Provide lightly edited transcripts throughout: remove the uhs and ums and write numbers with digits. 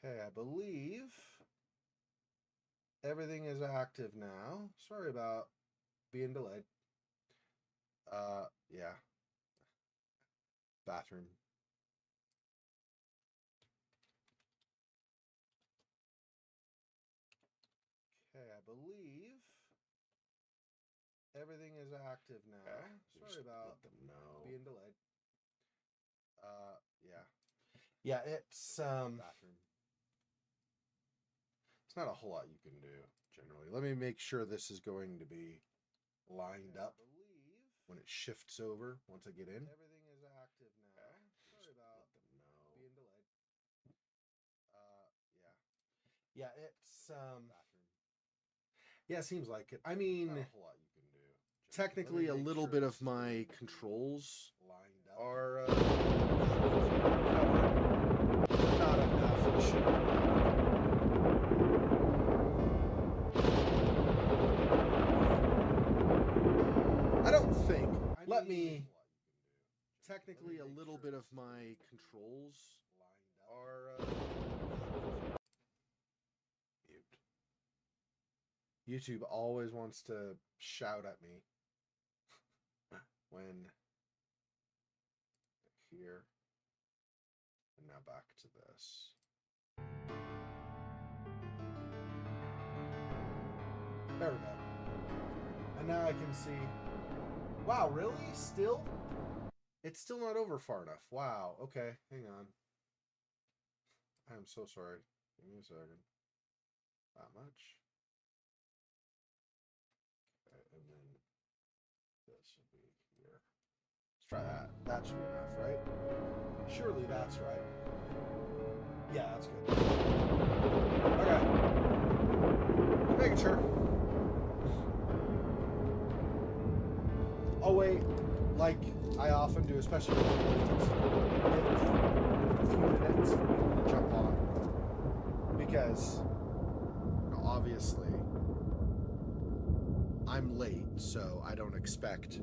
Okay, I believe everything is active now. Sorry about being delayed. Yeah. Bathroom. Okay, I believe everything is active now. Sorry about being delayed. Yeah. Yeah, it's bathroom. It's not a whole lot you can do generally. Let me make sure this is going to be lined up when it shifts over once I get in. Everything is active now. Sorry about being delayed. Yeah. Yeah, it's yeah, it seems like it. I mean, not a whole lot you can do. Technically, a little bit of my controls are covered. Not enough. It shouldn't matter. I don't think. Let me. Technically, a little bit of my controls are mute. YouTube always wants to shout at me when here. And now back to this. There we go. And now I can see. Wow, really? Still? It's still not over far enough. Wow. Okay, hang on. I'm so sorry. Give me a second. That much. Okay, and then this will be here. Let's try that. That should be enough, right? Surely that's right. Yeah, that's good. Okay. Just making sure. Oh wait, like I often do, especially when a few minutes for me to jump on. Because obviously I'm late, so I don't expect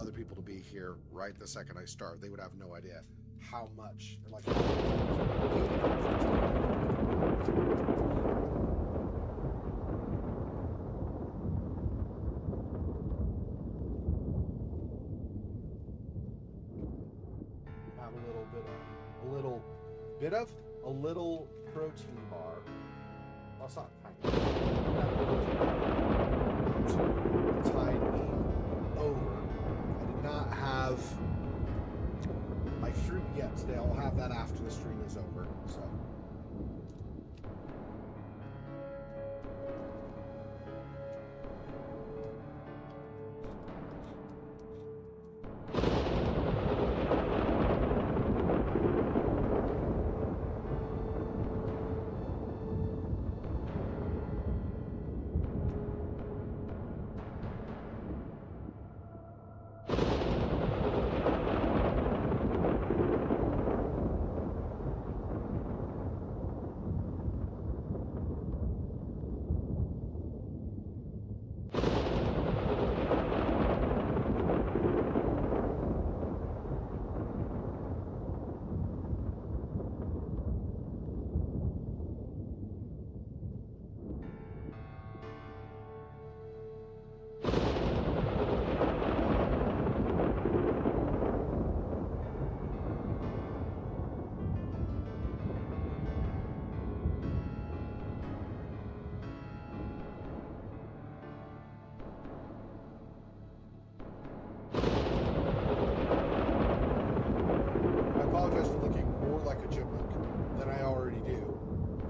other people to be here right the second I start. They would have no idea how much, like how have a little protein bar. Well, it's not tiny. I have a protein bar to tide me over. I did not have my fruit yet today. I'll have that after the stream is over. So.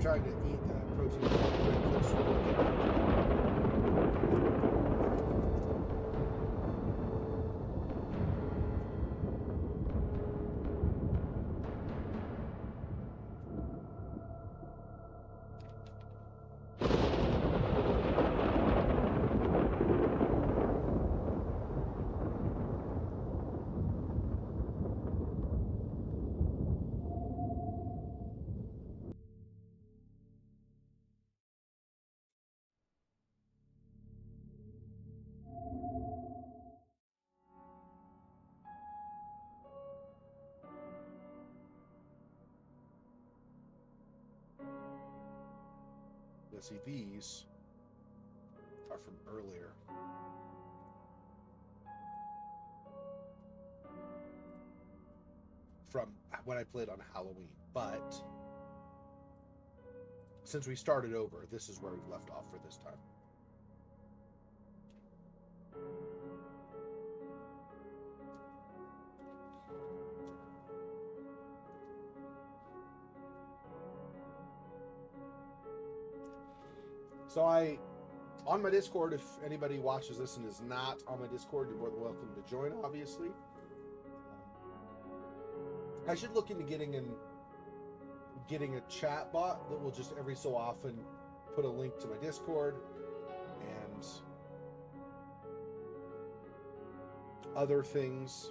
Trying to eat that protein bar quickly so Yeah, see, these are from earlier. From when I played on Halloween. But since we started over, this is where we've left off for this time. So on my Discord, if anybody watches this and is not on my Discord, you're more than welcome to join, obviously. I should look into getting a chat bot that will just every so often put a link to my Discord and other things.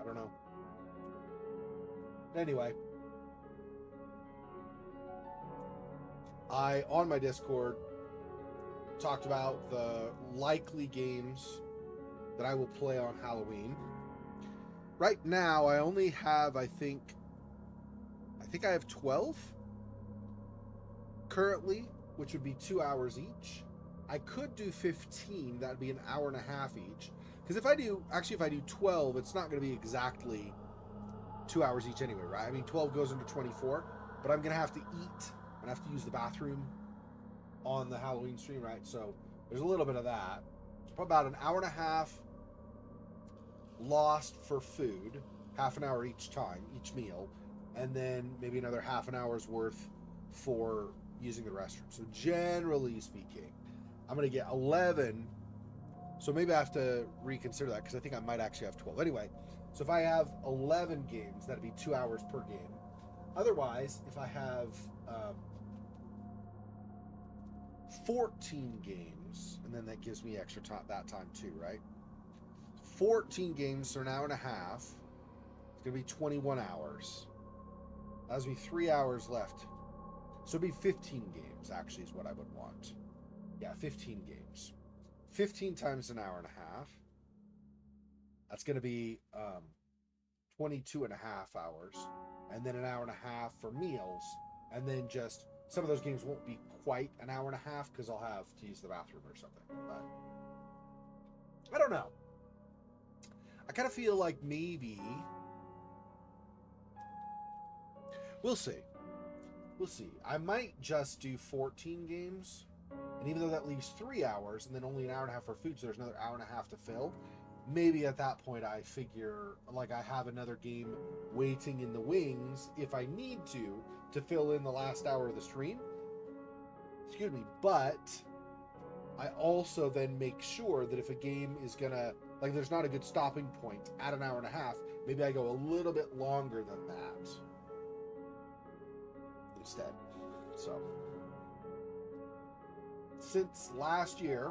I don't know. Anyway, I, on my Discord, talked about the likely games that I will play on Halloween. Right now, I only have, I think I have 12 currently, which would be 2 hours each. I could do 15, that'd be an hour and a half each. Because if I do 12, it's not going to be exactly 2 hours each anyway, right? I mean, 12 goes into 24, but I'm going to have to eat and have to use the bathroom on the Halloween stream, right? So there's a little bit of that. About an hour and a half lost for food, half an hour each time, each meal, and then maybe another half an hour's worth for using the restroom. So generally speaking, I'm going to get 11. So maybe I have to reconsider that because I think I might actually have 12. Anyway, so if I have 11 games, that'd be 2 hours per game. Otherwise, if I have 14 games, and then that gives me extra time, that time too, right? 14 games, so an hour and a half. It's going to be 21 hours. That would be 3 hours left. So it'd be 15 games, actually, is what I would want. Yeah, 15 games. 15 times an hour and a half. That's going to be 22 and a half hours. And then an hour and a half for meals. And then just, some of those games won't be quite an hour and a half because I'll have to use the bathroom or something. But I don't know. I kind of feel like maybe we'll see. We'll see. I might just do 14 games, and even though that leaves 3 hours and then only an hour and a half for food, so there's another hour and a half to fill, maybe at that point I figure like I have another game waiting in the wings if I need to fill in the last hour of the stream. Excuse me, but I also then make sure that if a game is gonna, like, there's not a good stopping point at an hour and a half, maybe I go a little bit longer than that instead. So, since last year,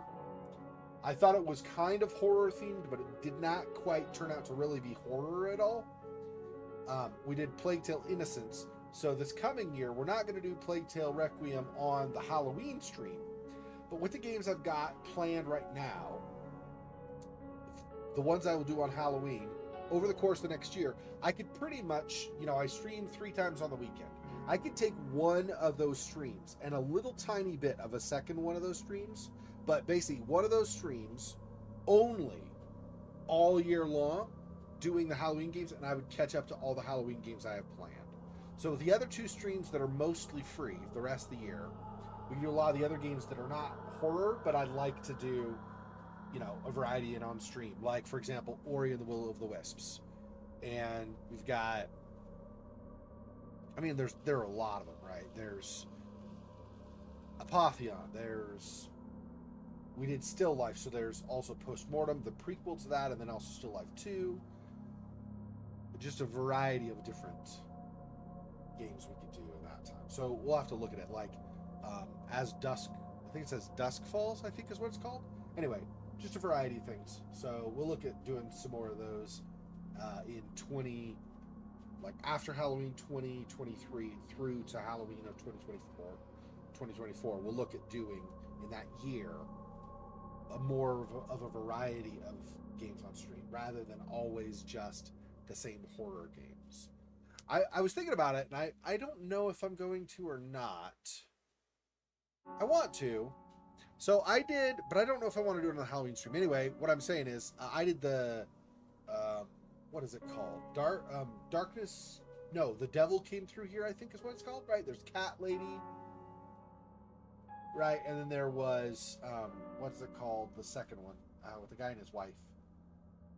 I thought it was kind of horror themed, but it did not quite turn out to really be horror at all. We did Plague Tale Innocence, so this coming year, we're not going to do Plague Tale Requiem on the Halloween stream. But with the games I've got planned right now, the ones I will do on Halloween, over the course of the next year, I could pretty much, I stream 3 times on the weekend. I could take one of those streams and a little tiny bit of a second one of those streams, but basically one of those streams only all year long doing the Halloween games, and I would catch up to all the Halloween games I have planned. So the other 2 streams that are mostly free the rest of the year, we can do a lot of the other games that are not horror, but I'd like to do, a variety in on stream. Like, for example, Ori and the Will of the Wisps. And we've got, there are a lot of them, right? There's Apotheon. We did Still Life, so there's also Postmortem, the prequel to that, and then also Still Life 2. Just a variety of different games we could do in that time. So we'll have to look at it, like, As Dusk, I think it says Dusk Falls, I think is what it's called. Anyway, just a variety of things. So we'll look at doing some more of those in after Halloween 2023 through to Halloween of 2024. We'll look at doing in that year more of a variety of games on stream rather than always just the same horror games. I was thinking about it, and I don't know if I'm going to or not. I want to. So I did, but I don't know if I want to do it on the Halloween stream. Anyway, what I'm saying is, I did the, um, what is it called? Darkness. No, the Devil Came Through Here, I think is what it's called, right? There's Cat Lady, right? And then there was, what's it called? The second one, with the guy and his wife.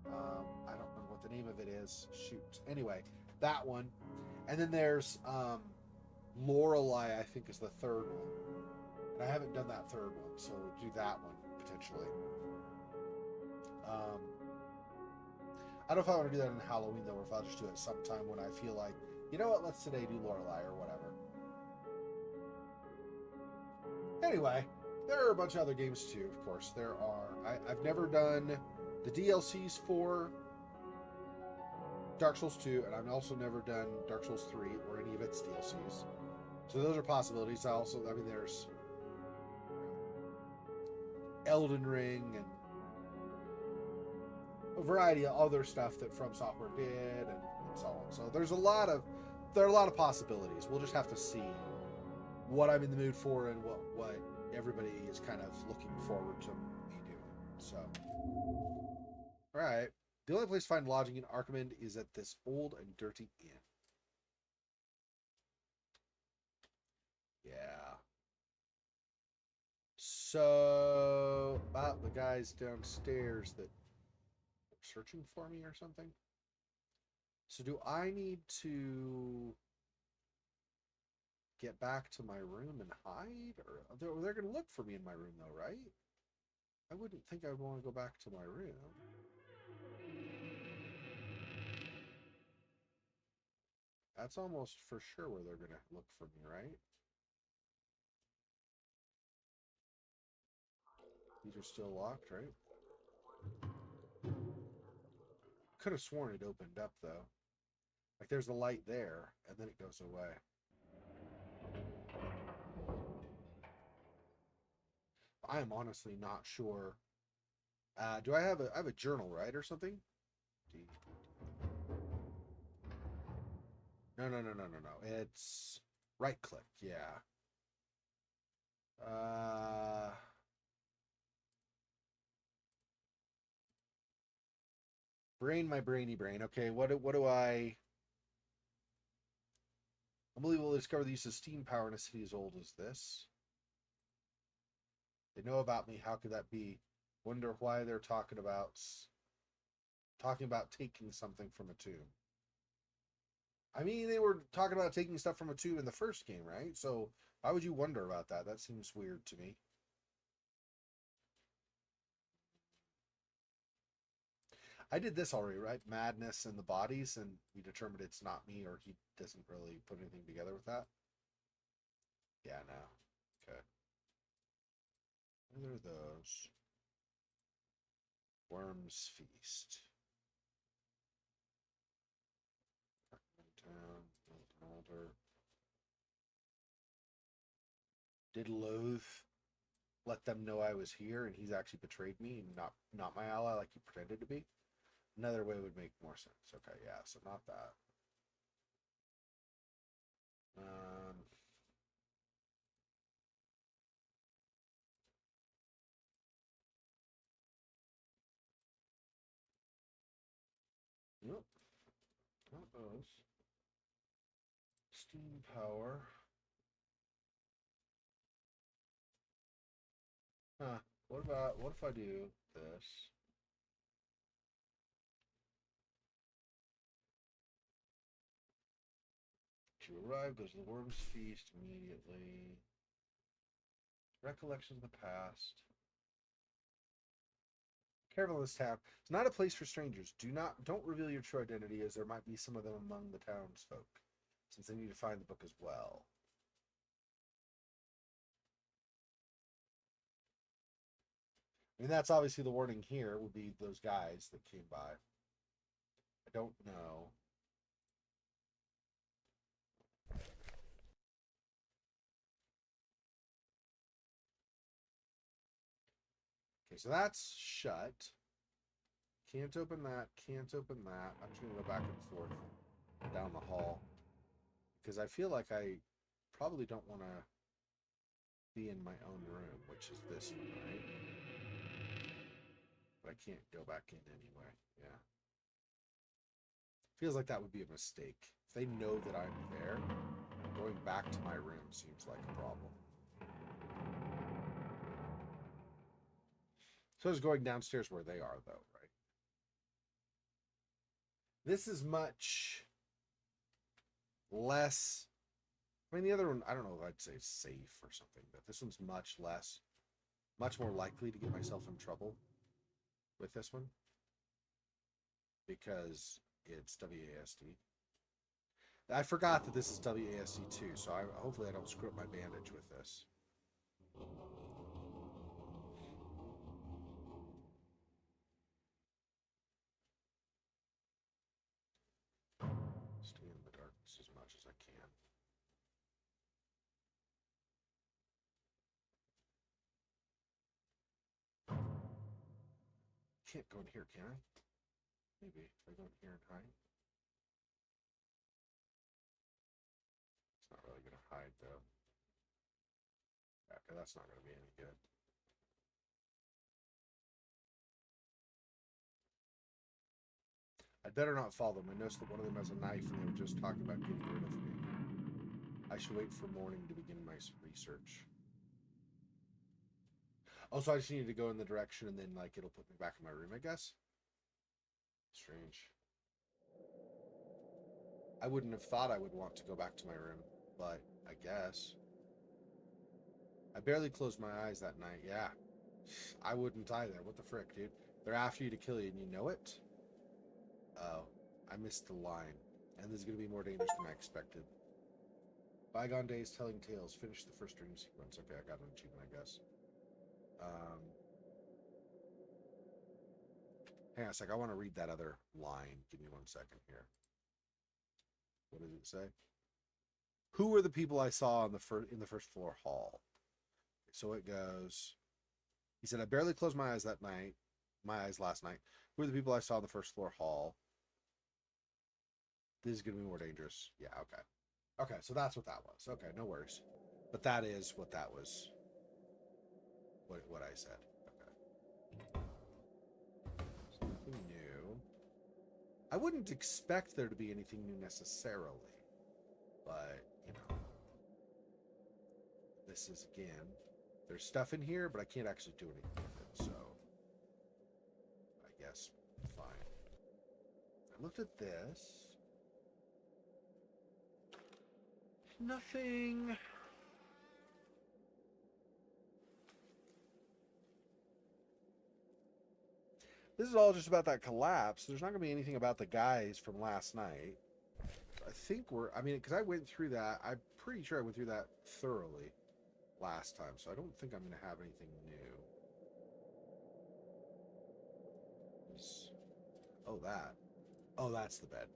I don't remember what the name of it is. Shoot. Anyway, that one. And then there's Lorelei, I think, is the third one. And I haven't done that third one, so do that one potentially. I don't know if I want to do that on Halloween though, or if I'll just do it sometime when I feel like, you know what, let's today do Lorelei or whatever. Anyway, there are a bunch of other games too, of course. There are. I've never done the DLCs for Dark Souls 2, and I've also never done Dark Souls 3 or any of its DLCs. So those are possibilities. I mean, there's Elden Ring and a variety of other stuff that From Software did, and so on. So there are a lot of possibilities. We'll just have to see what I'm in the mood for and what everybody is kind of looking forward to me doing. So, all right. The only place to find lodging in Arkham is at this old and dirty inn. Yeah. So, about the guys downstairs that are searching for me or something. So, do I need to get back to my room and hide? Or they're going to look for me in my room, though, right? I wouldn't think I'd want to go back to my room. That's almost for sure where they're going to look for me, right? These are still locked, right? Could have sworn it opened up, though. Like, there's a light there, and then it goes away. I am honestly not sure. Do I have a journal, right, or something? No. It's right click, yeah. Brain, my brainy brain. Okay, what do I? Unbelievable to discover the use of steam power in a city as old as this. They know about me. How could that be? Wonder why they're talking about taking something from a tomb. I mean, they were talking about taking stuff from a tomb in the first game, right? So why would you wonder about that? That seems weird to me. I did this already, right? Madness and the bodies, and we determined it's not me, or he doesn't really put anything together with that. Yeah, no. Okay. What are those? Worm's Feast. Town, Nolder. Did Loath let them know I was here, and he's actually betrayed me, and not my ally like he pretended to be? Another way would make more sense. Okay, yeah, so not that. Um, nope, not those. Steam power. Huh. What if I do this? To arrive goes to the Worm's Feast immediately. Recollections of the past. Careful in this town. It's not a place for strangers. Don't reveal your true identity, as there might be some of them among the townsfolk, since they need to find the book as well. I mean, that's obviously the warning here would be those guys that came by. I don't know. Okay, so that's shut. Can't open that. Can't open that. I'm just going to go back and forth down the hall. Because I feel like I probably don't want to be in my own room, which is this one, right? But I can't go back in anyway. Yeah. Feels like that would be a mistake. If they know that I'm there, going back to my room seems like a problem. So it's going downstairs where they are, though, right? This is much less. I mean, the other one, I don't know if I'd say safe or something, but this one's much less, much more likely to get myself in trouble with this one because it's WASD. I forgot that this is WASD too, so hopefully I don't screw up my bandage with this. Stay in the darkness as much as I can. Can't go in here, can I? Maybe if I go in here and hide. It's not really going to hide though. Yeah, okay, that's not going to be any good. I'd better not follow them. I noticed that one of them has a knife and they were just talking about getting rid of me. I should wait for morning to begin my research. Oh, so I just needed to go in the direction and then, like, it'll put me back in my room, I guess? Strange. I wouldn't have thought I would want to go back to my room, but I guess. I barely closed my eyes that night. Yeah. I wouldn't either. What the frick, dude? They're after you to kill you and you know it? Oh, I missed the line. And this is going to be more dangerous than I expected. Bygone days telling tales. Finish the first dream sequence. Okay, I got an achievement, I guess. Hang on a sec. I want to read that other line. Give me 1 second here. What does it say? Who were the people I saw in the first floor hall? So it goes. He said, I barely closed my eyes last night. Who were the people I saw in the first floor hall? This is going to be more dangerous. Yeah, okay. Okay, so that's what that was. Okay, no worries. But that is what that was. What I said. Okay. So nothing new. I wouldn't expect there to be anything new necessarily. But, you know. This is, again, there's stuff in here, but I can't actually do anything with it, so I guess fine. I looked at this. Nothing. This is all just about that collapse. There's not going to be anything about the guys from last night. I think because I went through that. I'm pretty sure I went through that thoroughly last time, so I don't think I'm going to have anything new. Oh, that. Oh, that's the bed.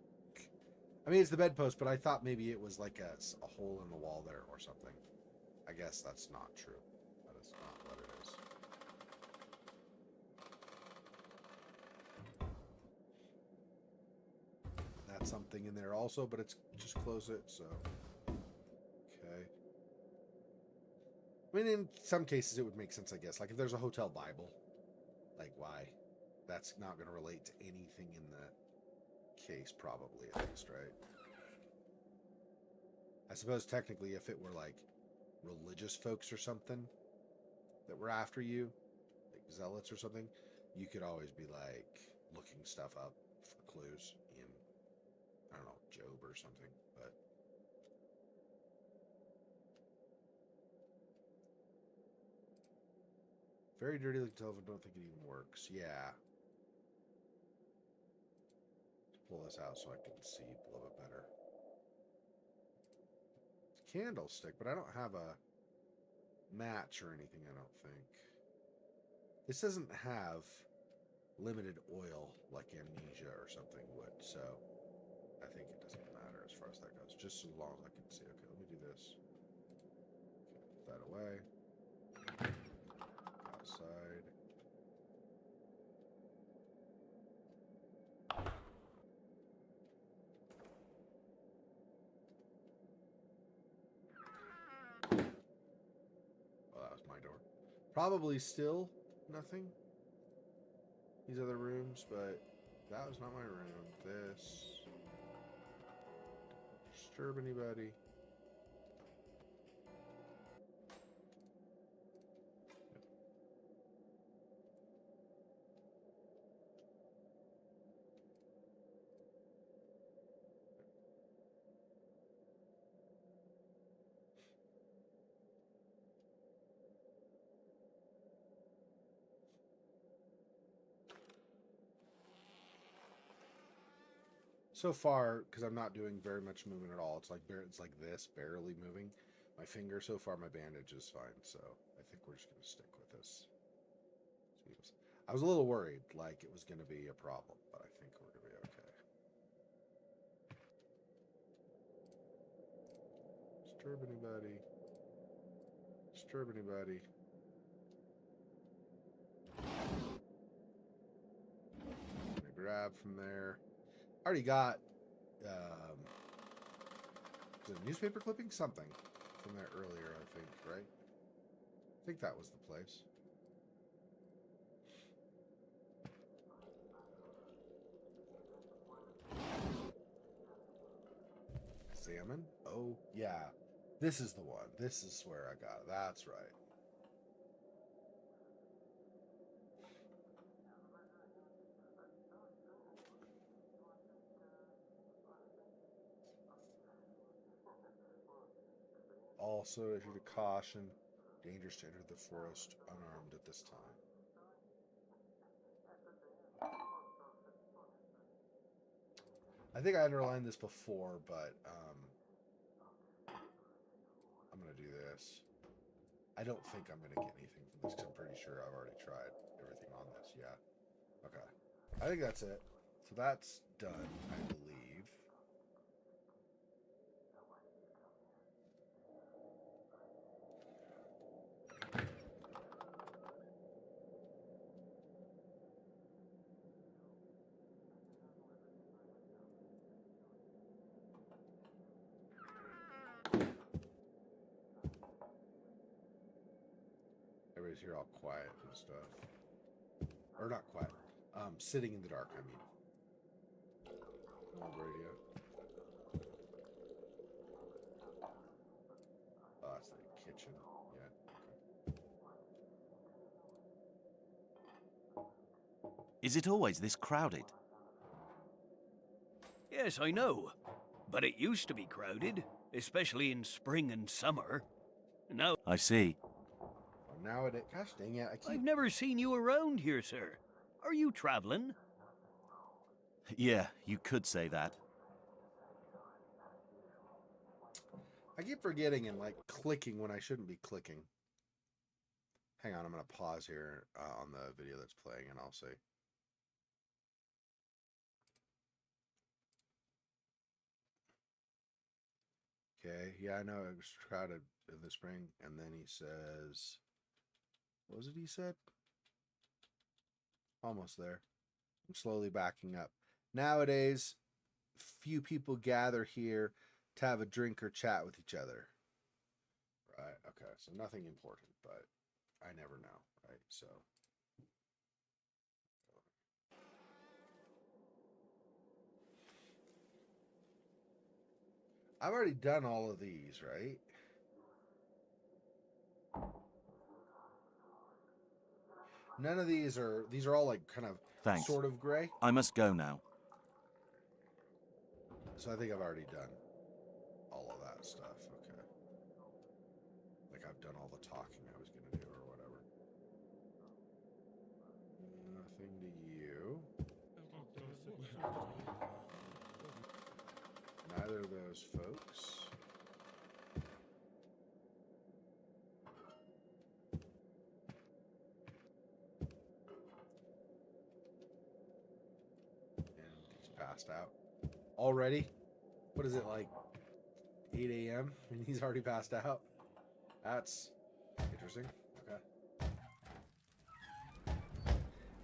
I mean, it's the bedpost, but I thought maybe it was like a hole in the wall there or something. I guess that's not true. That is not what it is. That's something in there also, but it's just close it, so. Okay. I mean, in some cases it would make sense, I guess. Like if there's a hotel Bible, like why? That's not going to relate to anything in the case, probably, at least, right? I suppose technically if it were like religious folks or something that were after you, like zealots or something, you could always be like looking stuff up for clues in, I don't know, Job or something, but very dirty looking telephone, don't think it even works. Yeah. Pull this out so I can see a little bit better. Candlestick, but I don't have a match or anything, I don't think. This doesn't have limited oil like amnesia or something would, so I think it doesn't matter as far as that goes, just as long as I can see. Okay, let me do this. Okay, put that away. Outside. Probably still nothing. These other rooms, but that was not my room. This. Disturb anybody. So far, because I'm not doing very much movement at all, it's like this, barely moving. My finger, so far, my bandage is fine. So I think we're just going to stick with this. I was a little worried, like it was going to be a problem, but I think we're going to be okay. Disturb anybody? Disturb anybody? Gonna grab from there. I already got is it a newspaper clipping? Something from there earlier, I think, right? I think that was the place. Examine? Oh, yeah. This is the one. This is where I got it. That's right. Also issued a caution. Dangerous to enter the forest unarmed at this time. I think I underlined this before, but I'm going to do this. I don't think I'm going to get anything from this because I'm pretty sure I've already tried everything on this. Yeah. Okay. I think that's it. So that's done, I believe. Everybody's here all quiet and stuff. Or not quiet. Sitting in the dark, I mean. Old radio. Oh, that's the kitchen. Yeah. Okay. Is it always this crowded? Yes, I know. But it used to be crowded, especially in spring and summer. Now I see. Well, nowadays, gosh dang it, I've never seen you around here, sir. Are you traveling? Yeah, you could say that. I keep forgetting and like clicking when I shouldn't be clicking. Hang on, I'm going to pause here on the video that's playing and I'll say. Okay, yeah, I know it was crowded in the spring. And then he says, what was it he said? Almost there. I'm slowly backing up. Nowadays, few people gather here to have a drink or chat with each other. Right, okay, so nothing important, but I never know, right? So I've already done all of these, right? None of these are all like kind of Thanks. sort of gray. I must go now. So I think I've already done all of that stuff. Okay. Like I've done all the talking I was going to do or whatever. Nothing to you. Neither of those folks. And he's passed out. Already? What is it, like 8 a.m. and he's already passed out? That's interesting. Okay.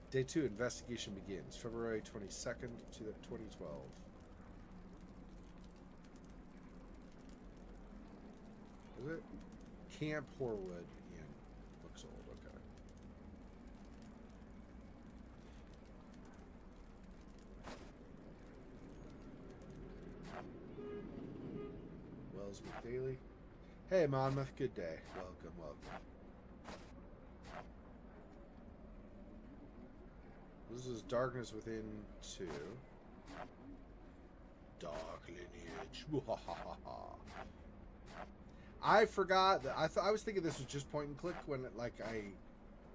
Day 2 investigation begins February 22nd to 2012. Is it? Camp Horwood Inn. Looks old. Okay. Bailey. Hey, Monmouth. Good day. Welcome, welcome. This is Darkness Within 2. Dark Lineage. I forgot that I was thinking this was just point and click when like I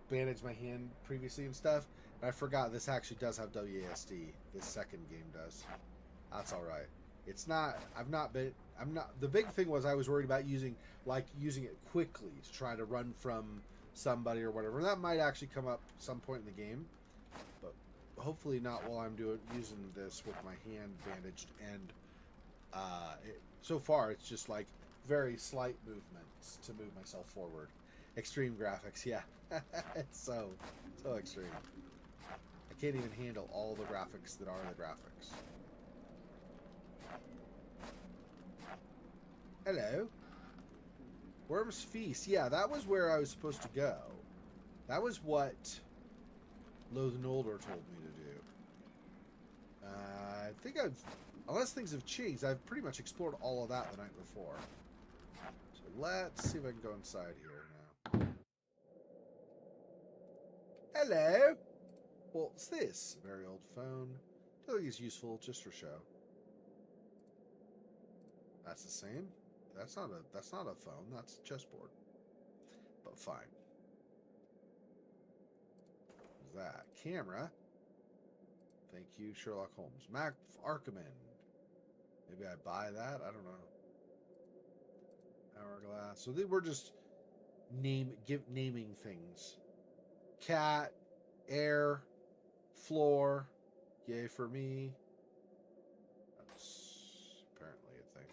bandaged my hand previously and stuff. And I forgot this actually does have WASD. This second game does. That's all right. It's not. I'm not. The big thing was I was worried about using it quickly to try to run from somebody or whatever. And that might actually come up some point in the game, but hopefully not while I'm using this with my hand bandaged. And so far, it's just like very slight movements to move myself forward. Extreme graphics, yeah. It's so extreme. I can't even handle all the graphics that are the graphics. Hello. Worm's Feast. Yeah, that was where I was supposed to go. That was what Loath Nolder told me to do. I think unless things have changed, I've pretty much explored all of that the night before. So let's see if I can go inside here now. Hello. What's this? Very old phone. Don't think it's useful, just for show. That's the same. That's not a phone. That's a chessboard. But fine. What's that? Camera. Thank you, Sherlock Holmes. Mac Archimand. Maybe I buy that. I don't know. Hourglass. So we're just naming things. Cat, air, floor. Yay for me. That's apparently a thing.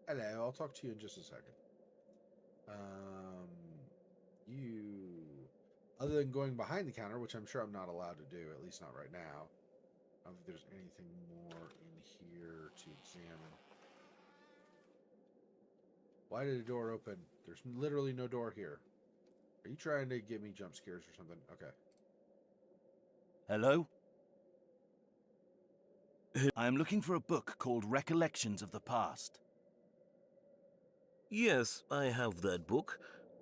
Hello, I'll talk to you in just a second. Other than going behind the counter, which I'm sure I'm not allowed to do, at least not right now. I don't think there's anything more in here to examine. Why did the door open? There's literally no door here. Are you trying to give me jump scares or something? Okay. Hello? I am looking for a book called Recollections of the Past. Yes, I have that book,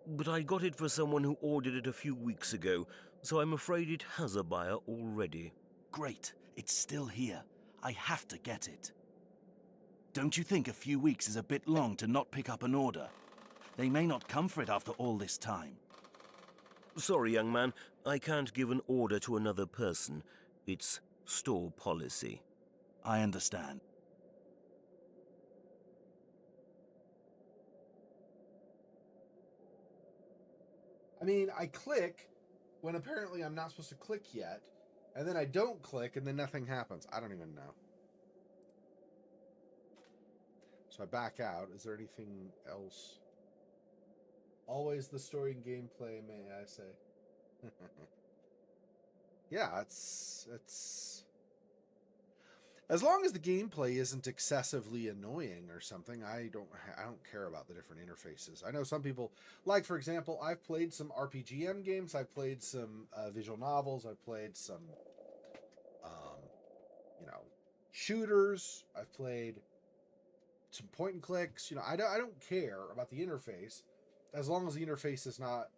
but I got it for someone who ordered it a few weeks ago, so I'm afraid it has a buyer already. Great, it's still here. I have to get it. Don't you think a few weeks is a bit long to not pick up an order? They may not come for it after all this time. Sorry, young man, I can't give an order to another person. It's store policy. I understand. I mean, I click when apparently I'm not supposed to click yet, and then I don't click, and then nothing happens. I don't even know. So I back out. Is there anything else? Always the story and gameplay, may I say. Yeah, it's as long as the gameplay isn't excessively annoying or something, I don't care about the different interfaces. I know some people, like for example, I've played some RPGM games, I've played some visual novels, I've played some, shooters, I've played some point and clicks. I don't care about the interface as long as the interface is not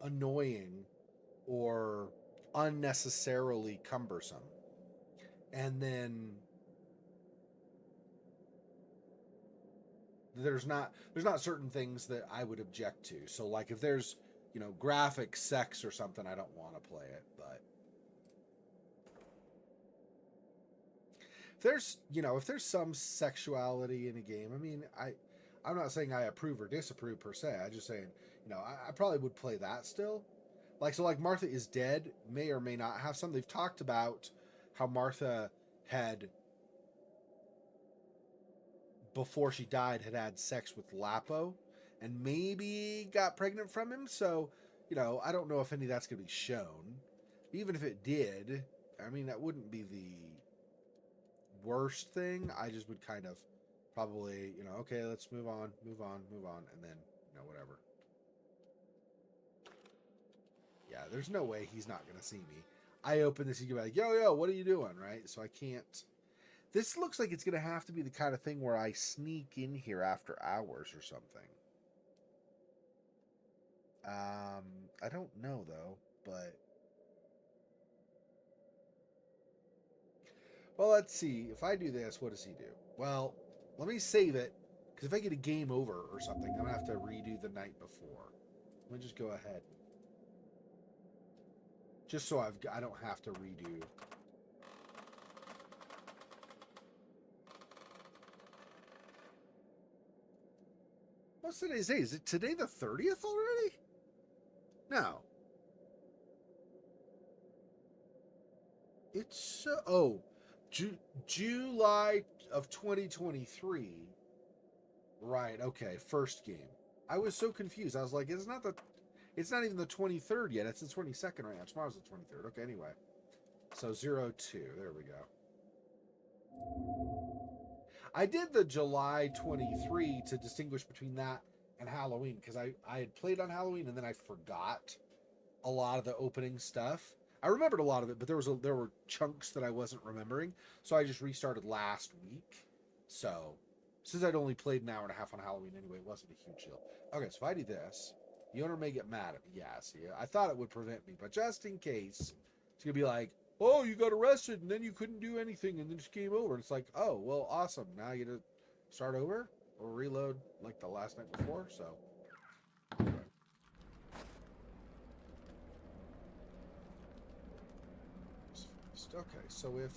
annoying or unnecessarily cumbersome. And then there's not certain things that I would object to. So like if there's, graphic sex or something, I don't want to play it. But if there's some sexuality in a game, I mean, I'm not saying I approve or disapprove per se. I'm just saying, I probably would play that still. Like Martha is Dead may or may not have some. They've talked about how Martha had, before she died, had sex with Lapo and maybe got pregnant from him. So, I don't know if any of that's going to be shown. Even if it did, I mean, that wouldn't be the worst thing. I just would kind of probably, okay, let's move on, and then, whatever. Yeah, there's no way he's not going to see me. I open this, you can be like, yo, what are you doing, right? So I can't. This looks like it's going to have to be the kind of thing where I sneak in here after hours or something. I don't know, though, but... Well, let's see. If I do this, what does he do? Well, let me save it, because if I get a game over or something, I'm going to have to redo the night before. Let me just go ahead. Just so I don't have to redo. What's today's day? Is it today the 30th already? No. It's July of 2023. Right. Okay. First game. I was so confused. I was like, it's not even the 23rd yet. It's the 22nd right now. Tomorrow's the 23rd. Okay. Anyway. So 02. There we go. I did the July 23 to distinguish between that and Halloween because I had played on Halloween and then I forgot a lot of the opening stuff. I remembered a lot of it, but there were chunks that I wasn't remembering, so I just restarted last week. So since I'd only played an hour and a half on Halloween anyway, it wasn't a huge deal. Okay, so if I do this, the owner may get mad at me. Yeah, see, I thought it would prevent me, but just in case, it's gonna be like, oh, you got arrested and then you couldn't do anything and then it's game over. And it's like, oh, well, awesome. Now you get to start over or reload like the last night before. So, okay. So if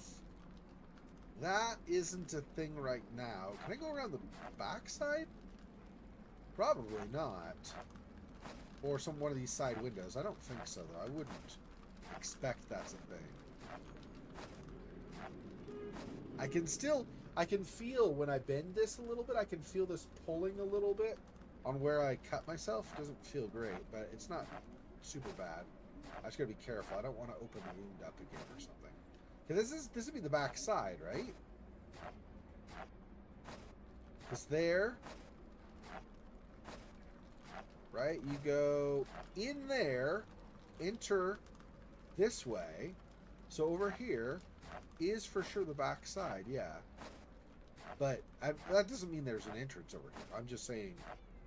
that isn't a thing right now, can I go around the backside? Probably not. Or one of these side windows. I don't think so, though. I wouldn't expect that's a thing. I can feel when I bend this a little bit, I can feel this pulling a little bit on where I cut myself. It doesn't feel great, but it's not super bad. I just gotta be careful. I don't want to open the wound up again or something. Okay, this would be the back side, right? It's there. Right? You go in there, enter this way. So over here is for sure the back side, yeah. But that doesn't mean there's an entrance over here. I'm just saying,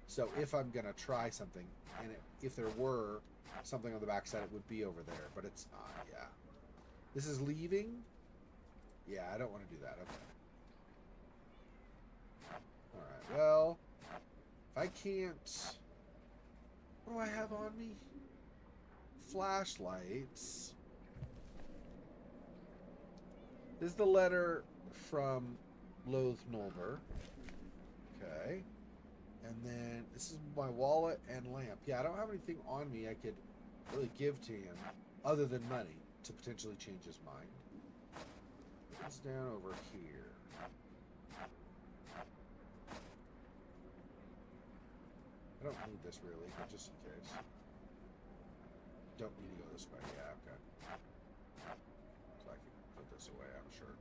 so if I'm going to try something, and if there were something on the back side, it would be over there, but it's not, yeah. This is leaving? Yeah, I don't want to do that, okay. Alright, well, if I can't... What do I have on me? Flashlights. This is the letter from Loath Nolder. Okay. And then this is my wallet and lamp. Yeah, I don't have anything on me I could really give to him other than money to potentially change his mind. It's down over here. I don't need this really, but just in case. Don't need to go this way. Yeah, okay. So I can put this away, I'm sure.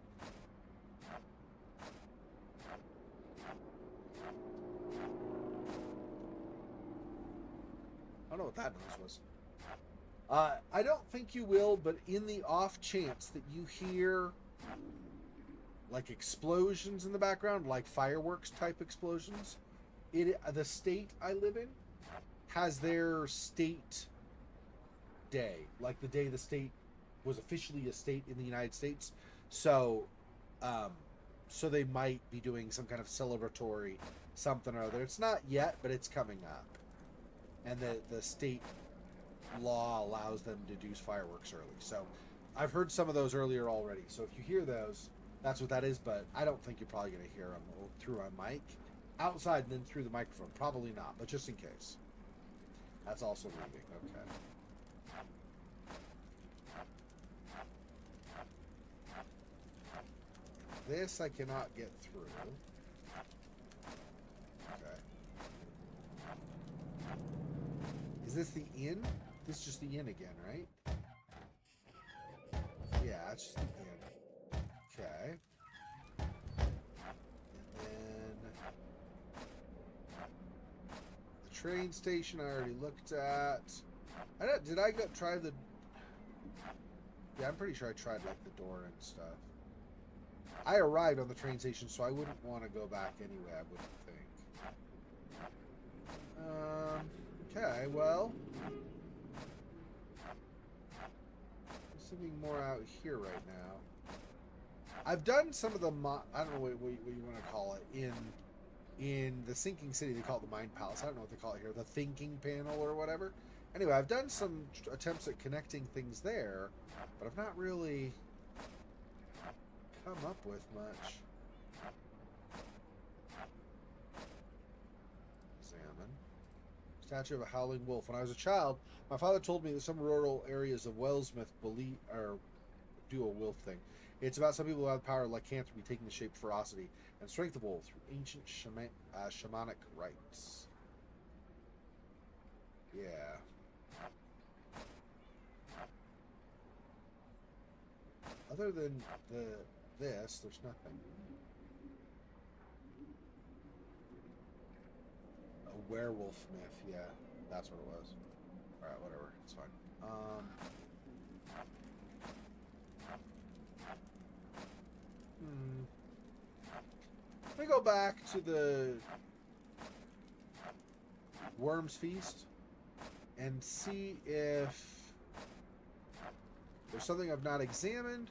I don't know what that noise was. I don't think you will, but in the off chance that you hear like explosions in the background, like fireworks type explosions, the state I live in has their state day, like the day the state was officially a state in the United States. So so they might be doing some kind of celebratory something or other. It's not yet, but it's coming up. And the state law allows them to do fireworks early. So I've heard some of those earlier already. So if you hear those, that's what that is, but I don't think you're probably going to hear them through my mic. Outside and then through the microphone. Probably not, but just in case. That's also leaving. Okay. This I cannot get through. Okay. Is this the inn? This is just the inn again, right? Yeah, it's just the inn. Okay. Train station I already looked at. Did I try the... Yeah, I'm pretty sure I tried like the door and stuff. I arrived on the train station, so I wouldn't want to go back anyway, I wouldn't think. Okay, well. There's something more out here right now. I've done some of the, I don't know what you want to call it. In the Sinking City, they call it the Mind Palace. I don't know what they call it here. The Thinking Panel or whatever. Anyway, I've done some attempts at connecting things there, but I've not really come up with much. Examine. Statue of a howling wolf. When I was a child, my father told me that some rural areas of Wellsmith do a wolf thing. It's about some people who have the power of lycanthropy taking the shape of ferocity and strength of wolves through ancient shamanic rites. Yeah. Other than this, there's nothing. A werewolf myth, yeah, that's what it was. All right, whatever, it's fine. Let me go back to the Worm's Feast and see if there's something I've not examined,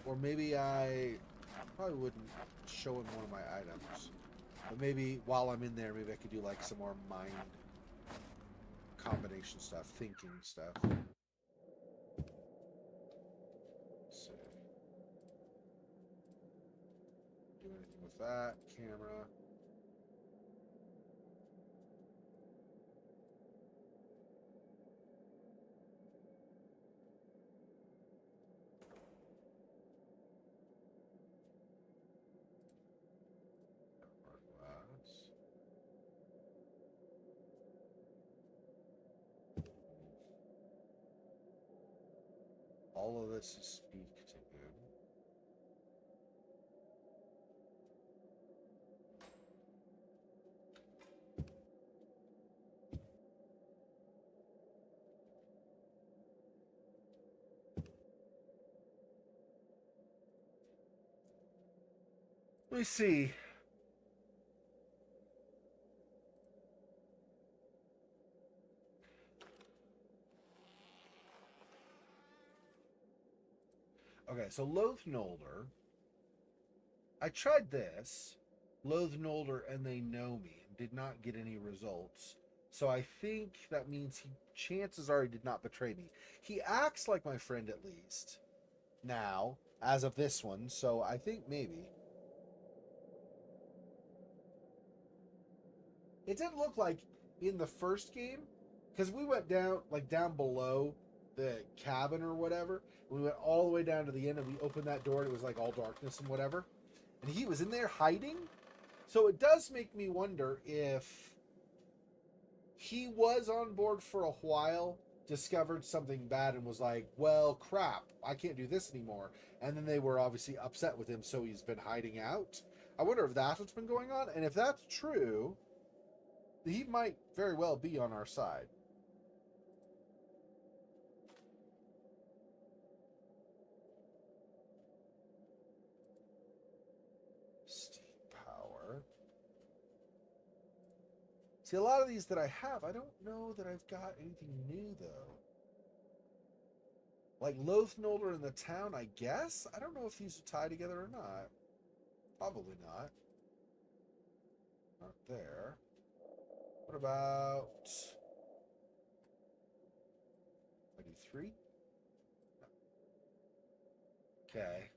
or maybe I probably wouldn't show him one of my items. But maybe while I'm in there, maybe I could do like some more mind combination stuff, thinking stuff. Let's see. Do anything with that camera. All of this is speak to him. Let me see. Okay, so Loath Nolder. I tried this. Loath Nolder and they know me and did not get any results. So I think that means chances are he did not betray me. He acts like my friend at least. Now, as of this one, so I think maybe. It didn't look like in the first game, because we went down below the cabin or whatever. We went all the way down to the end and we opened that door and it was like all darkness and whatever. And he was in there hiding. So it does make me wonder if he was on board for a while, discovered something bad and was like, well, crap, I can't do this anymore. And then they were obviously upset with him, so he's been hiding out. I wonder if that's what's been going on. And if that's true, he might very well be on our side. Steam power. See, a lot of these that I have, I don't know that I've got anything new, though. Like Loath Nolder in the town, I guess? I don't know if these are tied together or not. Probably not. Not there. What about 93? No. Okay.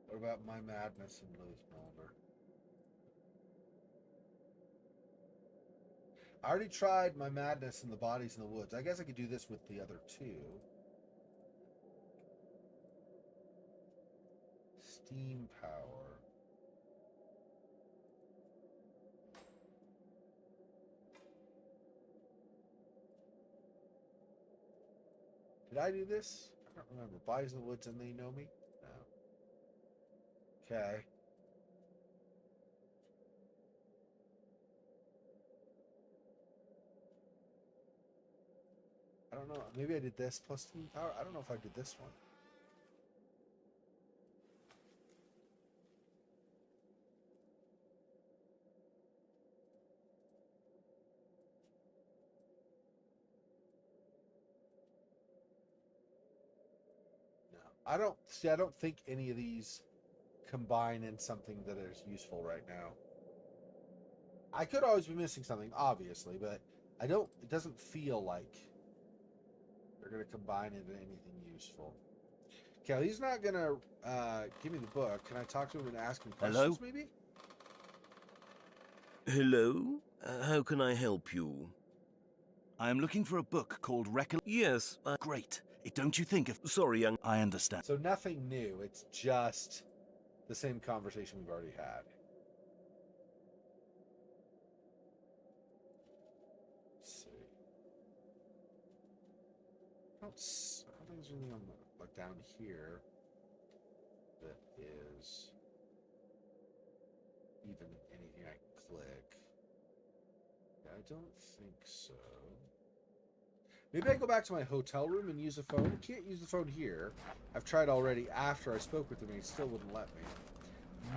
What about my madness in Loath Nolder? I already tried my madness in the bodies in the woods. I guess I could do this with the other two. Steam power. Did I do this? I don't remember. Buys in the woods and they know me? No. Okay. I don't know. Maybe I did this plus team power. I don't know if I did this one. No. I don't think any of these combine in something that is useful right now. I could always be missing something, obviously, but it doesn't feel like they're going to combine into anything useful. Okay, he's not going to give me the book. Can I talk to him and ask him questions, maybe? Hello? How can I help you? I am looking for a book called Yes, Great. Don't you think of... Sorry, young... I understand. So nothing new. It's just the same conversation we've already had. Let's see. I don't think there's anything on like down here that is even anything I can click. Yeah, I don't think so. Maybe I go back to my hotel room and use the phone. I can't use the phone here. I've tried already after I spoke with him and he still wouldn't let me.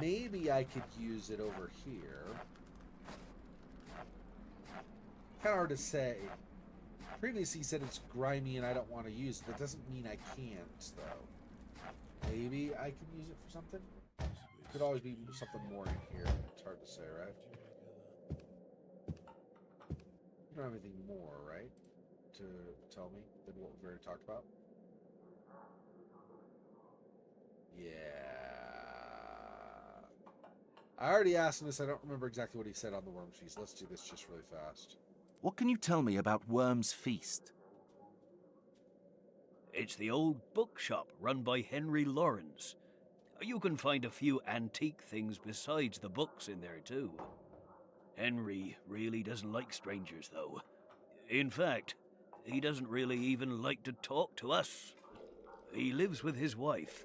Maybe I could use it over here. Kind of hard to say. Previously he said it's grimy and I don't want to use it. That doesn't mean I can't, though. Maybe I could use it for something? Could always be something more in here. It's hard to say, right? You don't have anything more, right? To tell me than what we've already talked about? Yeah. I already asked him this. I don't remember exactly what he said on the Worm's Feast. Let's do this just really fast. What can you tell me about Worm's Feast? It's the old bookshop run by Henry Lawrence. You can find a few antique things besides the books in there, too. Henry really doesn't like strangers, though. In fact, he doesn't really even like to talk to us. He lives with his wife.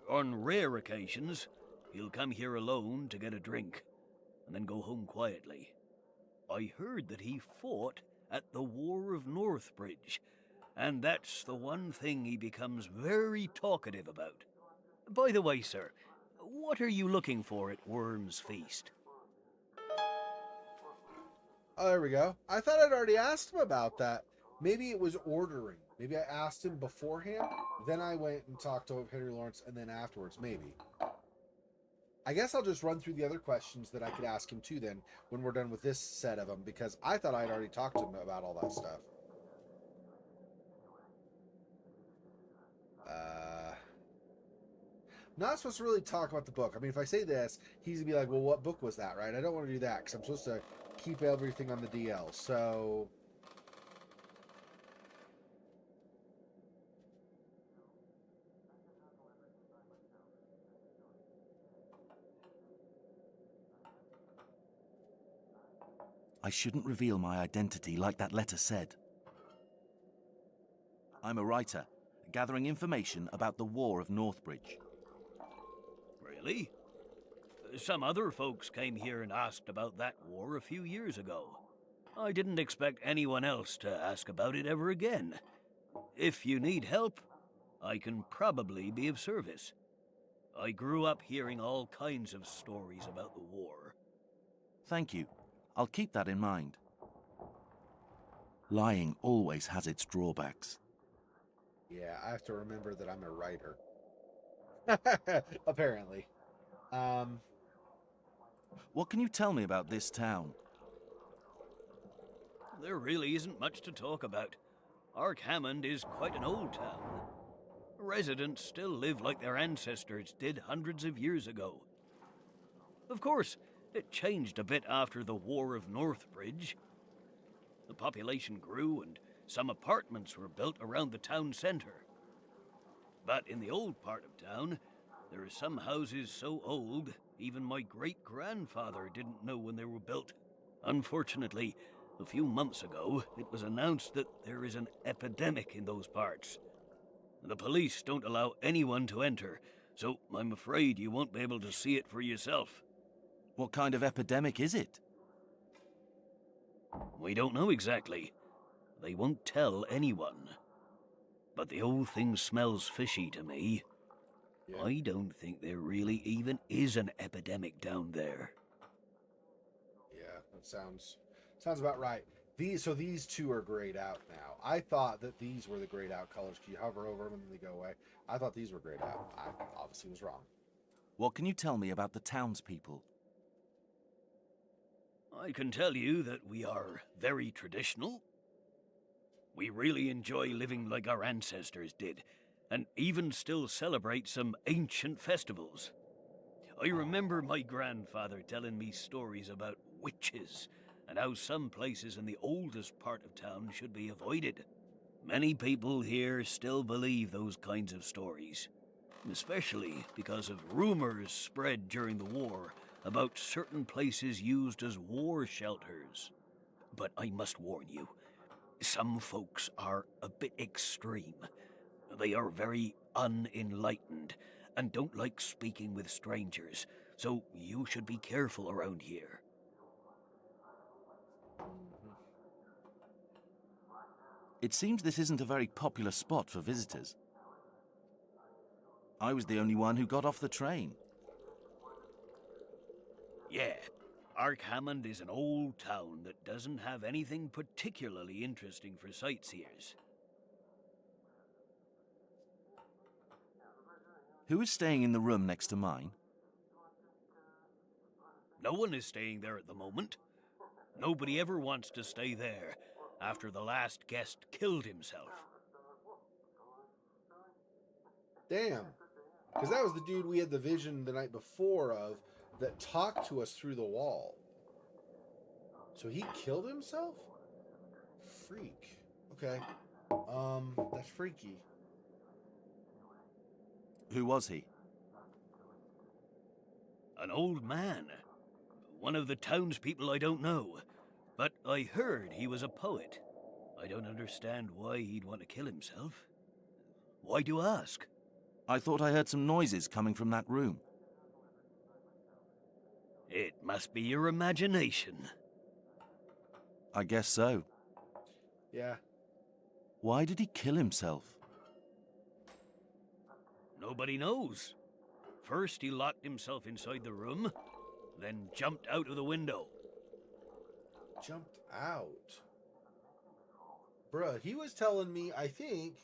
On rare occasions, he'll come here alone to get a drink, and then go home quietly. I heard that he fought at the War of Northbridge, and that's the one thing he becomes very talkative about. By the way, sir, what are you looking for at Worm's Feast? Oh, there we go. I thought I'd already asked him about that. Maybe it was ordering. Maybe I asked him beforehand, then I went and talked to Henry Lawrence, and then afterwards, maybe. I guess I'll just run through the other questions that I could ask him too then, when we're done with this set of them, because I thought I'd already talked to him about all that stuff. Not supposed to really talk about the book. I mean, if I say this, he's going to be like, well, what book was that, right? I don't want to do that, because I'm supposed to keep everything on the DL, so... I shouldn't reveal my identity like that letter said. I'm a writer, gathering information about the War of Northbridge. Really? Some other folks came here and asked about that war a few years ago. I didn't expect anyone else to ask about it ever again. If you need help, I can probably be of service. I grew up hearing all kinds of stories about the war. Thank you. I'll keep that in mind. Lying always has its drawbacks. Yeah, I have to remember that I'm a writer. Apparently. What can you tell me about this town? There really isn't much to talk about. Ark Hammond is quite an old town. Residents still live like their ancestors did hundreds of years ago. Of course, it changed a bit after the War of Northbridge. The population grew and some apartments were built around the town center. But in the old part of town, there are some houses so old, even my great-grandfather didn't know when they were built. Unfortunately, a few months ago, it was announced that there is an epidemic in those parts, The police don't allow anyone to enter, so I'm afraid you won't be able to see it for yourself. What kind of epidemic is it? We don't know exactly. They won't tell anyone. But the whole thing smells fishy to me. Yeah. I don't think there really even is an epidemic down there. Yeah, that sounds about right. These two are grayed out now. I thought that these were the grayed out colors. You hover over them and then they go away. I thought these were grayed out. I obviously was wrong. What can you tell me about the townspeople? I can tell you that we are very traditional. We really enjoy living like our ancestors did, and even still celebrate some ancient festivals. I remember my grandfather telling me stories about witches, and how some places in the oldest part of town should be avoided. Many people here still believe those kinds of stories, especially because of rumors spread during the war about certain places used as war shelters. But I must warn you, some folks are a bit extreme. They are very unenlightened and don't like speaking with strangers, so you should be careful around here. It seems this isn't a very popular spot for visitors. I was the only one who got off the train. Yeah, Ark Hammond is an old town that doesn't have anything particularly interesting for sightseers. Who is staying in the room next to mine? No one is staying there at the moment. Nobody ever wants to stay there after the last guest killed himself. Damn. Because that was the dude we had the vision the night before of that talked to us through the wall. So he killed himself? Freak. Okay. That's freaky. Who was he? An old man. One of the townspeople I don't know. But I heard he was a poet. I don't understand why he'd want to kill himself. Why do you ask? I thought I heard some noises coming from that room. It must be your imagination. I guess so. Yeah. Why did he kill himself? Nobody knows. First he locked himself inside the room, then jumped out of the window. Jumped out. Bruh, he was telling me, I think,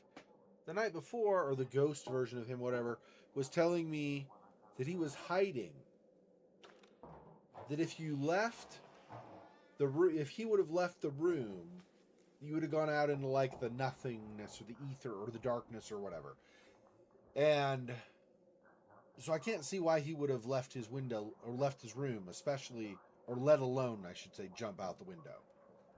the night before, or the ghost version of him, whatever, was telling me that he was hiding. That if you left the room, if he would have left the room, you would have gone out into like the nothingness or the ether or the darkness or whatever. And so I can't see why he would have left his window or left his room, especially, or let alone, I should say, jump out the window.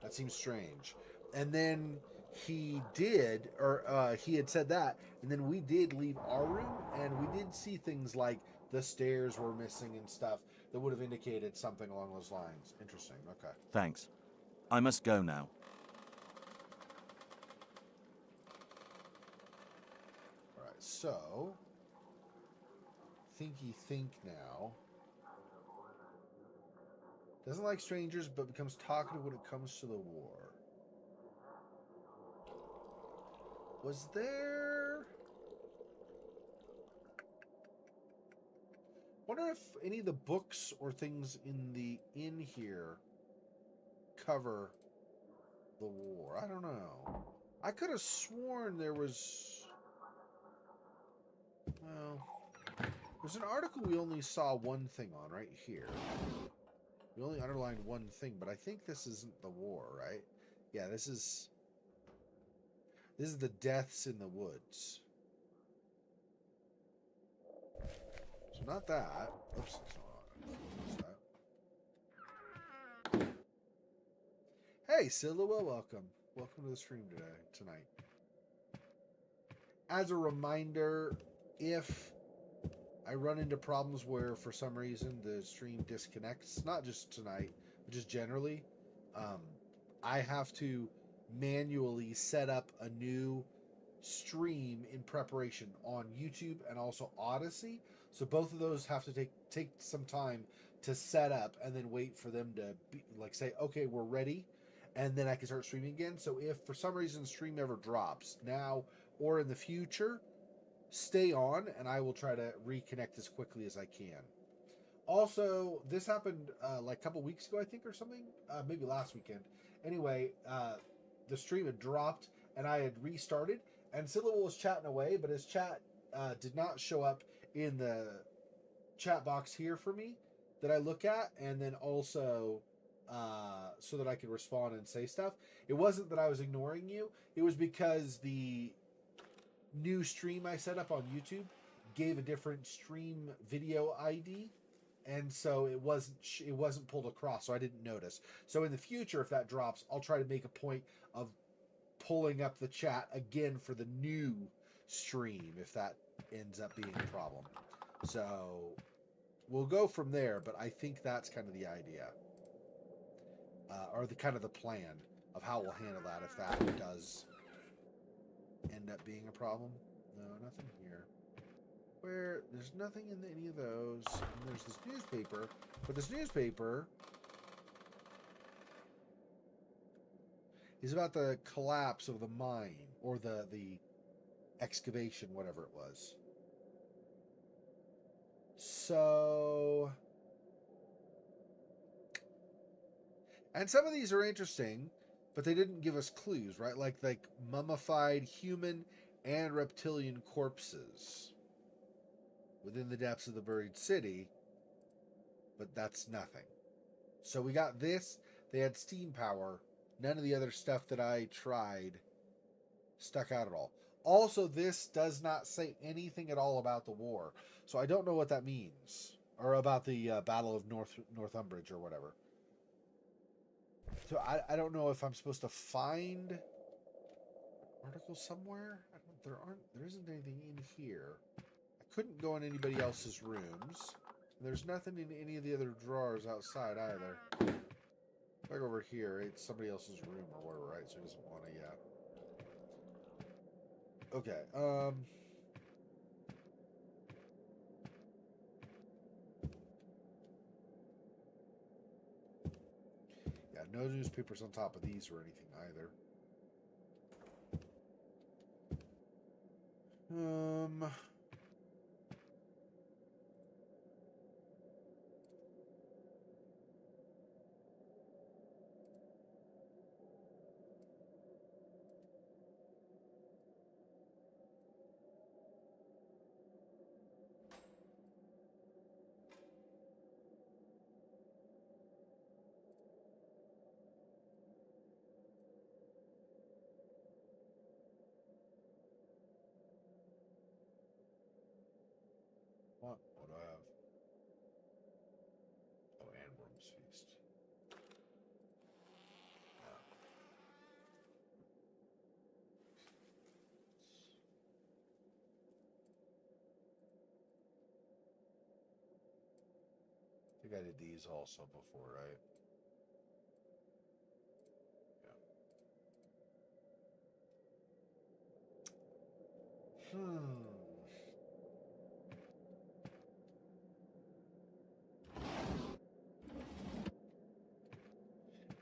That seems strange. And then he did, or he had said that, and then we did leave our room, and we did see things like the stairs were missing and stuff that would have indicated something along those lines. Interesting. Okay. Thanks. I must go now. All right. So, thinky think now. Doesn't like strangers, but becomes talkative when it comes to the war. Was there... Wonder if any of the books or things in here cover the war. I don't know. I could have sworn there was... Well, there's an article we only saw one thing on right here. We only underlined one thing, but I think this isn't the war, right? Yeah, this is the deaths in the woods. So not that. Oops. That. Hey, Silhouette, welcome. Welcome to the stream tonight. As a reminder, if I run into problems where for some reason the stream disconnects, not just tonight, but just generally, I have to manually set up a new stream in preparation on YouTube and also Odyssey. So both of those have to take some time to set up, and then wait for them to be, like, say, okay, we're ready, and then I can start streaming again. So if for some reason the stream ever drops now or in the future, stay on, and I will try to reconnect as quickly as I can. Also, this happened like a couple weeks ago, I think, or something, maybe last weekend. Anyway, the stream had dropped, and I had restarted, and Syllable was chatting away, but his chat did not show up in the chat box here for me that I look at, and then also so that I could respond and say stuff. It wasn't that I was ignoring you. It was because the new stream I set up on YouTube gave a different stream video ID, and so it wasn't pulled across, so I didn't notice. So in the future, if that drops, I'll try to make a point of pulling up the chat again for the new stream if that ends up being a problem. So we'll go from there, but I think that's kind of the idea, or the kind of the plan of how we'll handle that if that does end up being a problem. No, nothing here. Where there's nothing in any of those. And there's this newspaper, but this newspaper is about the collapse of the mine, or the excavation, whatever it was. So, and some of these are interesting, but they didn't give us clues, right? Like mummified human and reptilian corpses within the depths of the buried city, but that's nothing. So we got this. They had steam power. None of the other stuff that I tried stuck out at all. Also, this does not say anything at all about the war, so I don't know what that means, or about the Battle of Northumbridge or whatever. So I don't know if I'm supposed to find an article somewhere. There isn't anything in here. I couldn't go in anybody else's rooms. There's nothing in any of the other drawers outside either. Like over here, it's somebody else's room or whatever, right? So he doesn't want to yet. Okay, yeah, no newspapers on top of these or anything either. What do I have? Oh, and Worm's Feast. I think I did these also before, right? Yeah.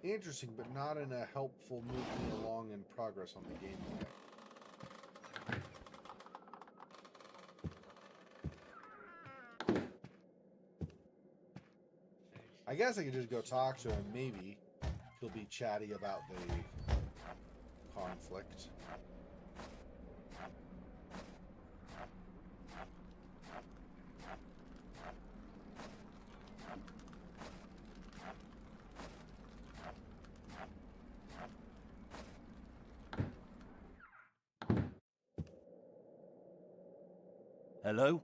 Interesting, but not in a helpful move me along in progress on the game way. I guess I could just go talk to him. Maybe he'll be chatty about the conflict. Hello?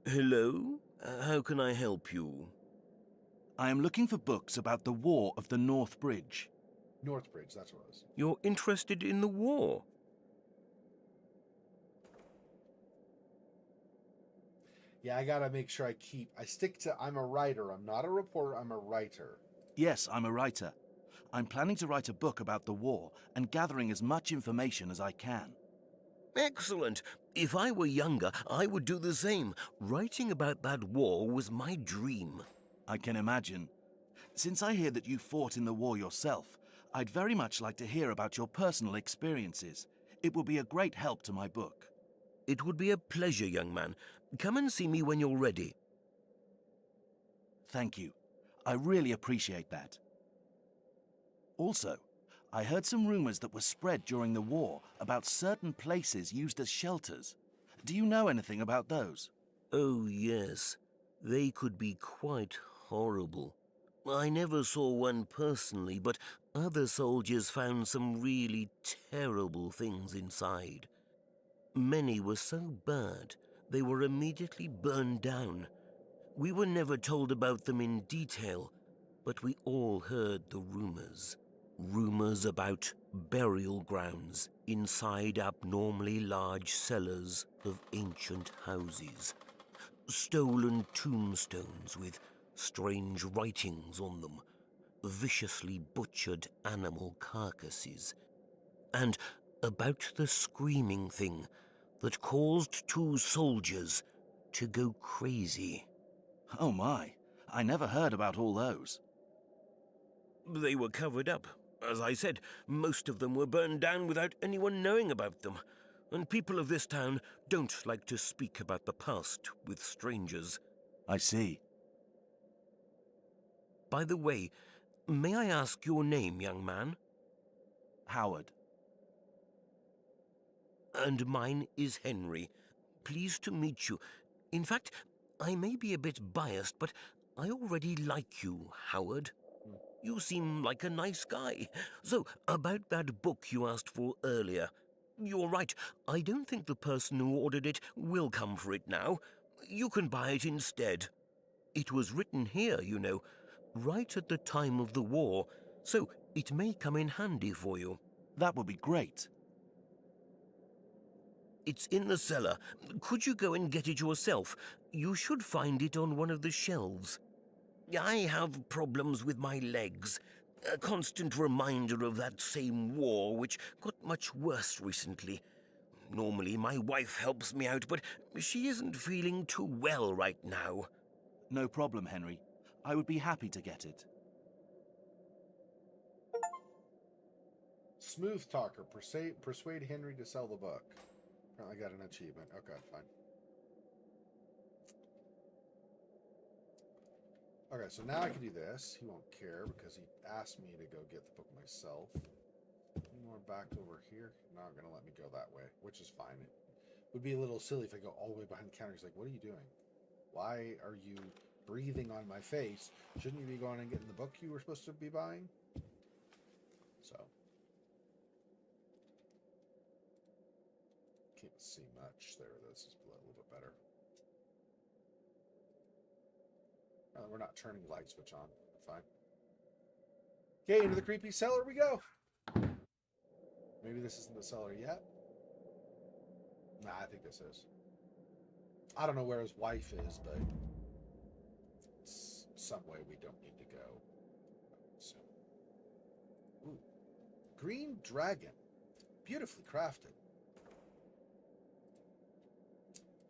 Hello? How can I help you? I am looking for books about the War of the North Bridge. Northbridge, that's what it was. You're interested in the war? Yeah, I gotta make sure I stick to, I'm a writer. I'm not a reporter, I'm a writer. Yes, I'm a writer. I'm planning to write a book about the war and gathering as much information as I can. Excellent. If I were younger, I would do the same. Writing about that war was my dream. I can imagine. Since I hear that you fought in the war yourself, I'd very much like to hear about your personal experiences. It will be a great help to my book. It would be a pleasure, young man. Come and see me when you're ready. Thank you. I really appreciate that. Also, I heard some rumors that were spread during the war about certain places used as shelters. Do you know anything about those? Oh, yes. They could be quite horrible. I never saw one personally, but other soldiers found some really terrible things inside. Many were so bad, they were immediately burned down. We were never told about them in detail, but we all heard the rumors. Rumors about burial grounds inside abnormally large cellars of ancient houses. Stolen tombstones with strange writings on them. Viciously butchered animal carcasses. And about the screaming thing that caused 2 soldiers to go crazy. Oh my, I never heard about all those. They were covered up. As I said, most of them were burned down without anyone knowing about them. And people of this town don't like to speak about the past with strangers. I see. By the way, may I ask your name, young man? Howard. And mine is Henry. Pleased to meet you. In fact, I may be a bit biased, but I already like you, Howard. You seem like a nice guy. So, about that book you asked for earlier. You're right, I don't think the person who ordered it will come for it now. You can buy it instead. It was written here, you know, right at the time of the war, so it may come in handy for you. That would be great. It's in the cellar. Could you go and get it yourself? You should find it on one of the shelves. I have problems with my legs. A constant reminder of that same war, which got much worse recently. Normally my wife helps me out, but she isn't feeling too well right now. No problem, Henry. I would be happy to get it. Smooth talker. Persuade Henry to sell the book. Apparently got an achievement. Okay, fine. Okay, so now I can do this. He won't care because he asked me to go get the book myself. More back over here. Not going to let me go that way, which is fine. It would be a little silly if I go all the way behind the counter. He's like, what are you doing? Why are you breathing on my face? Shouldn't you be going and getting the book you were supposed to be buying? So. Can't see much there. This is a little bit better. We're not turning the light switch on. Fine. Okay, into the creepy cellar we go. Maybe this isn't the cellar yet. Nah, I think this is. I don't know where his wife is, but it's some way we don't need to go. So. Ooh. Green Dragon. Beautifully crafted.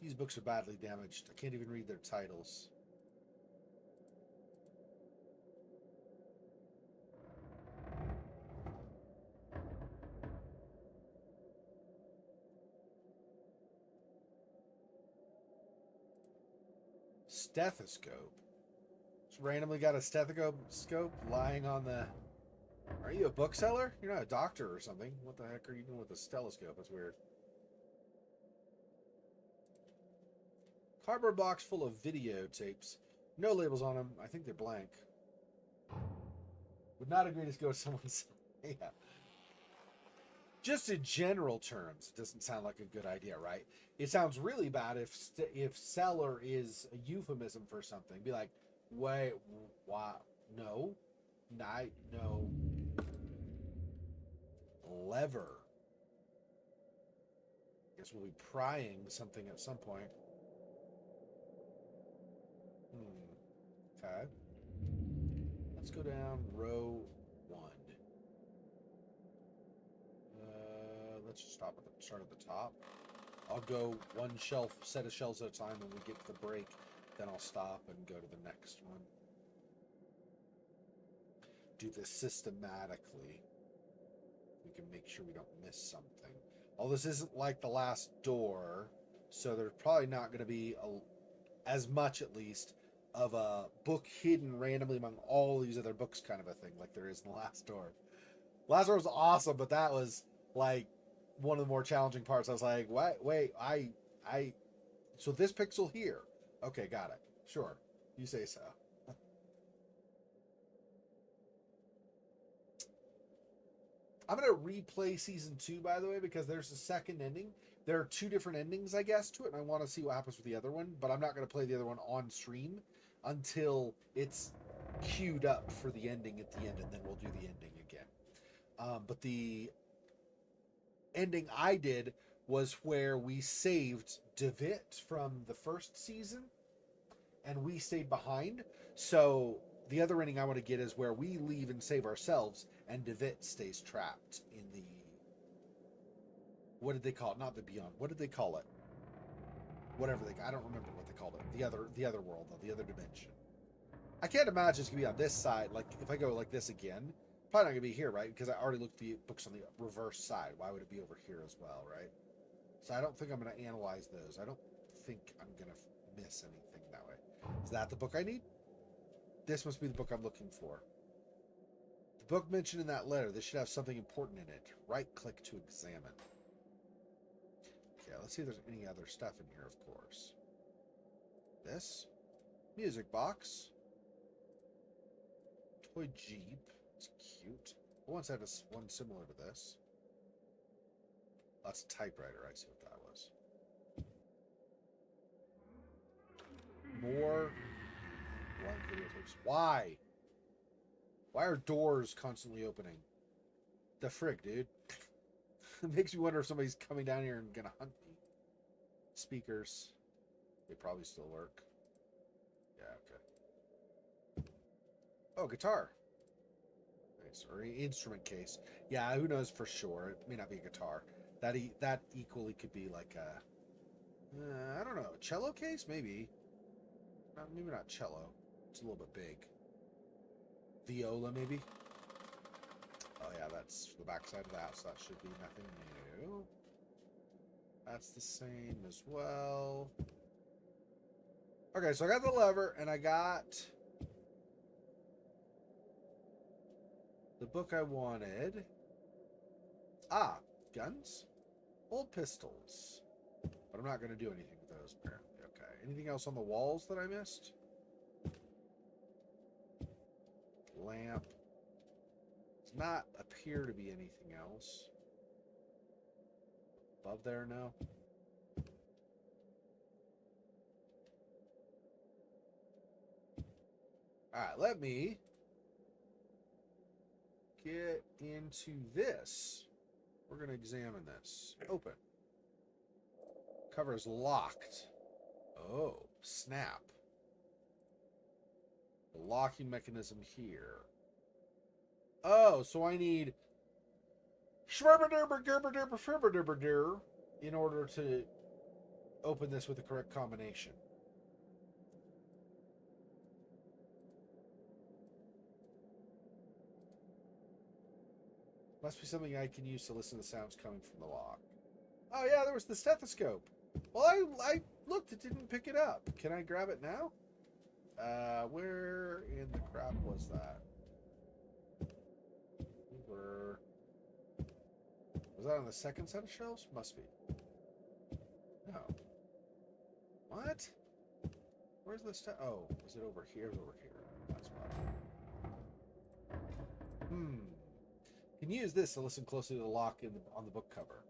These books are badly damaged. I can't even read their titles. Stethoscope. Just randomly got a stethoscope lying on the... Are you a bookseller? You're not a doctor or something. What the heck are you doing with a stethoscope? That's weird. Cardboard box full of videotapes. No labels on them. I think they're blank. Would not agree to go to someone's... Yeah. Just in general terms, it doesn't sound like a good idea, right? It sounds really bad if cellar is a euphemism for something. Be like, wait, why? No. No. Lever. Guess we'll be prying something at some point. Okay. Let's go down row 1. start at the top. I'll go one set of shelves at a time. When we get to the break, then I'll stop and go to the next one. Do this systematically. We can make sure we don't miss something. All this isn't like the last door, so there's probably not going to be as much, at least, of a book hidden randomly among all these other books kind of a thing, like there is in the last door. Last door was awesome, but that was like one of the more challenging parts. I was like, wait, so this pixel here. Okay, got it. Sure. You say so. I'm going to replay season 2, by the way, because there's a second ending. There are 2 different endings, I guess, to it, and I want to see what happens with the other one, but I'm not going to play the other one on stream until it's queued up for the ending at the end, and then we'll do the ending again. But the ending I did was where we saved Davitt from the first season, and we stayed behind. So the other ending I want to get is where we leave and save ourselves, and Davitt stays trapped in the... What did they call it? Not the Beyond. What did they call it? Whatever they... I don't remember what they called it. The other world, though. The other dimension. I can't imagine it's going to be on this side. Like, if I go like this again, probably not going to be here, right? Because I already looked at the books on the reverse side. Why would it be over here as well, right? So I don't think I'm going to analyze those. I don't think I'm going to miss anything that way. Is that the book I need? This must be the book I'm looking for. The book mentioned in that letter. This should have something important in it. Right-click to examine. Okay, let's see if there's any other stuff in here, of course. This. Music box. Toy Jeep. It's cute. I once had one similar to this. That's a typewriter. I see what that was. More blank videotapes. Why? Why are doors constantly opening? The frick, dude. It makes me wonder if somebody's coming down here and gonna hunt me. Speakers. They probably still work. Yeah, okay. Oh, guitar. Nice. Or instrument case. Yeah, who knows for sure. It may not be a guitar. That equally could be like a... I don't know. Cello case? Maybe. Maybe not cello. It's a little bit big. Viola, maybe? Oh, yeah, that's the backside of that, so that should be nothing new. That's the same as well. Okay, so I got the lever, and I got the book I wanted. Ah, guns? Old pistols. But I'm not going to do anything with those, apparently. Okay. Anything else on the walls that I missed? Lamp. Does not appear to be anything else. Above there, no. Alright, let me get into this. We're going to examine this. Open. Cover is locked. Oh, snap. The locking mechanism here. Oh, so I need in order to open this with the correct combination. Must be something I can use to listen to sounds coming from the lock. Oh yeah, there was the stethoscope. Well, I looked, it didn't pick it up. Can I grab it now? Where in the crap was that? Was that on the second set of shelves? Must be. No. What? Where's the stuff? Oh, is it over here? It's over here. That's why. Can you use this to listen closely to the lock on the book cover?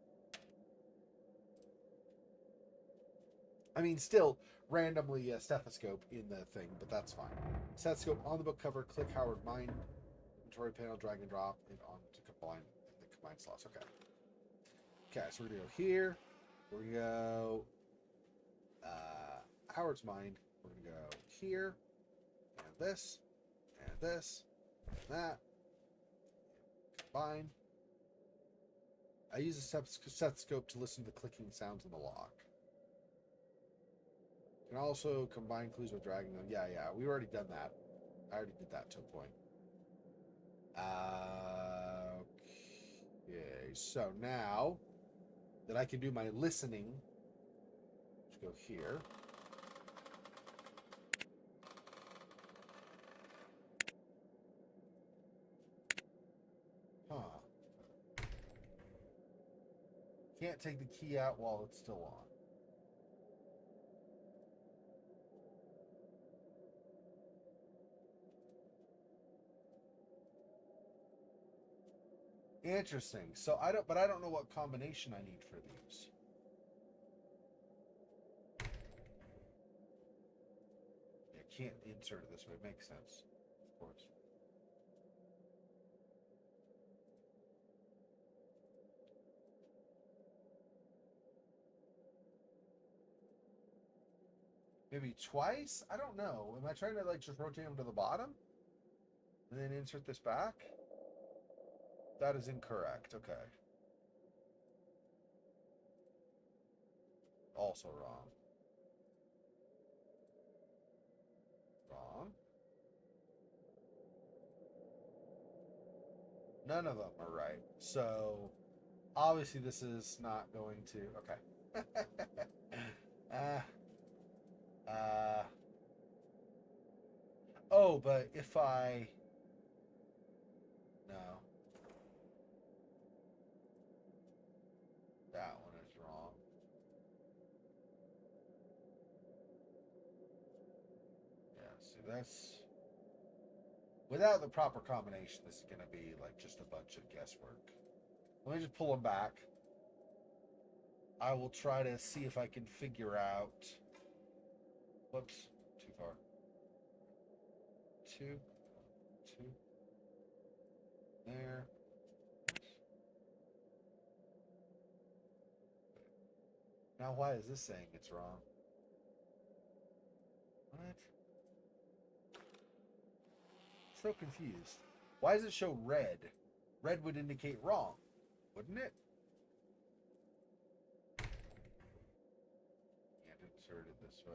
I mean, still randomly a stethoscope in the thing, but that's fine. Stethoscope on the book cover. Click Howard Mind. Inventory panel. Drag and drop it on to combine in the combine slots. Okay. Okay, so we're gonna go here. We're gonna go Howard's Mind. We're gonna go here, and this, and this, and that. Combine. I use a stethoscope to listen to the clicking sounds in the lock. Can also combine clues with dragging them. Yeah, we've already done that. I already did that to a point. Okay, so now that I can do my listening, let's go here. Huh. Can't take the key out while it's still on. Interesting. So I don't know what combination I need for these. I can't insert it this way. It makes sense, of course. Maybe twice? I don't know. Am I trying to like just rotate them to the bottom and then insert this back? That is incorrect. Okay. Also wrong. Wrong. None of them are right. So obviously this is not going to. Okay. Oh, but if I. No. That one is wrong. Yeah, see, that's. Without the proper combination, this is going to be like just a bunch of guesswork. Let me just pull them back. I will try to see if I can figure out. Whoops, too far. Two. There. Now, why is this saying it's wrong? What? So confused. Why does it show red? Red would indicate wrong, wouldn't it? Can't insert it this way.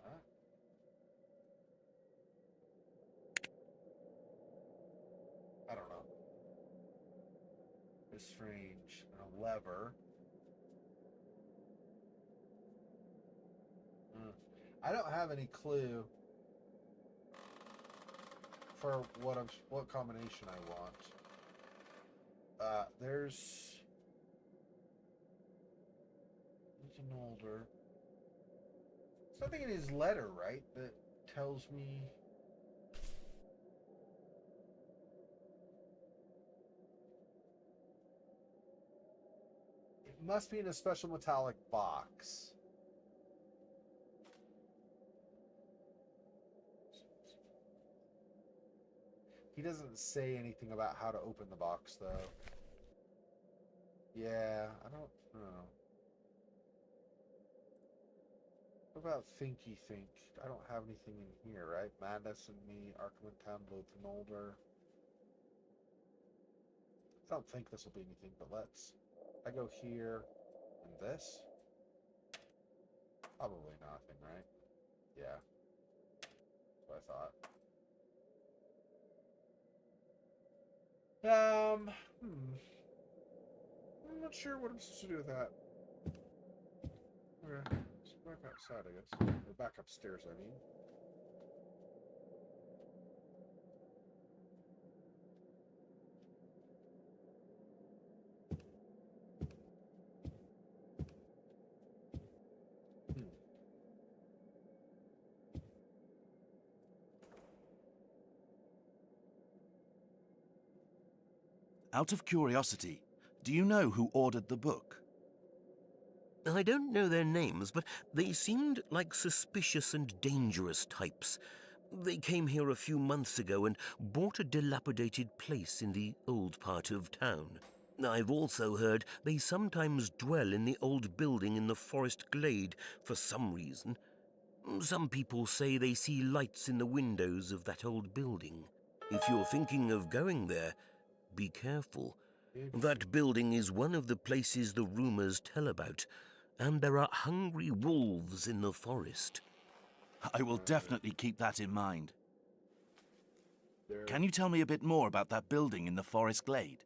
Huh? I don't know. It's strange. A lever. I don't have any clue for what combination I want. There's Loath Nolder. Something in his letter, right, that tells me. It must be in a special metallic box. He doesn't say anything about how to open the box, though. Yeah, I don't know. What about Thinky Think? I don't have anything in here, right? Madness and Me, Arkham and Town, Loath Nolder. I don't think this will be anything, but let's. I go here and this. Probably nothing, right? Yeah. That's what I thought. I'm not sure what I'm supposed to do with that. Okay, let's go back outside, I guess. Or back upstairs, I mean. Out of curiosity, do you know who ordered the book? I don't know their names, but they seemed like suspicious and dangerous types. They came here a few months ago and bought a dilapidated place in the old part of town. I've also heard they sometimes dwell in the old building in the forest glade for some reason. Some people say they see lights in the windows of that old building. If you're thinking of going there, be careful. That building is one of the places the rumors tell about, and there are hungry wolves in the forest. I will definitely keep that in mind. There. Can you tell me a bit more about that building in the forest glade?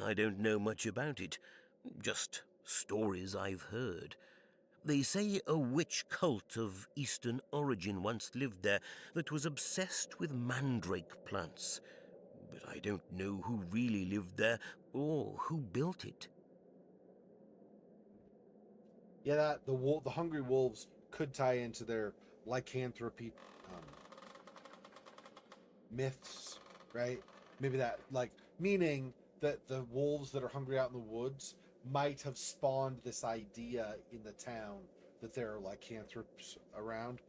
I don't know much about it, just stories I've heard. They say a witch cult of Eastern origin once lived there that was obsessed with mandrake plants. But I don't know who really lived there or who built it. Yeah, the hungry wolves could tie into their lycanthropy myths, right? Maybe that, like, meaning that the wolves that are hungry out in the woods might have spawned this idea in the town that there are lycanthropes around.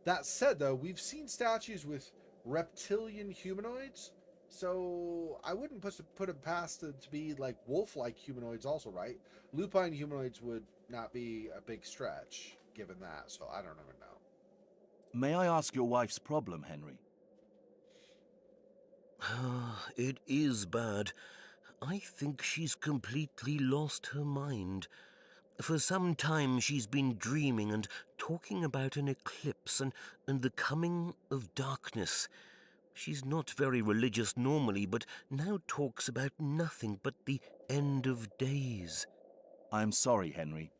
That said, though, we've seen statues with reptilian humanoids, so I wouldn't put it past it to be like wolf-like humanoids also, right? Lupine humanoids would not be a big stretch, given that, so I don't even know. May I ask your wife's problem, Henry? It is bad. I think she's completely lost her mind. For some time she's been dreaming and talking about an eclipse and the coming of darkness. She's not very religious normally, but now talks about nothing but the end of days. I'm sorry, Henry.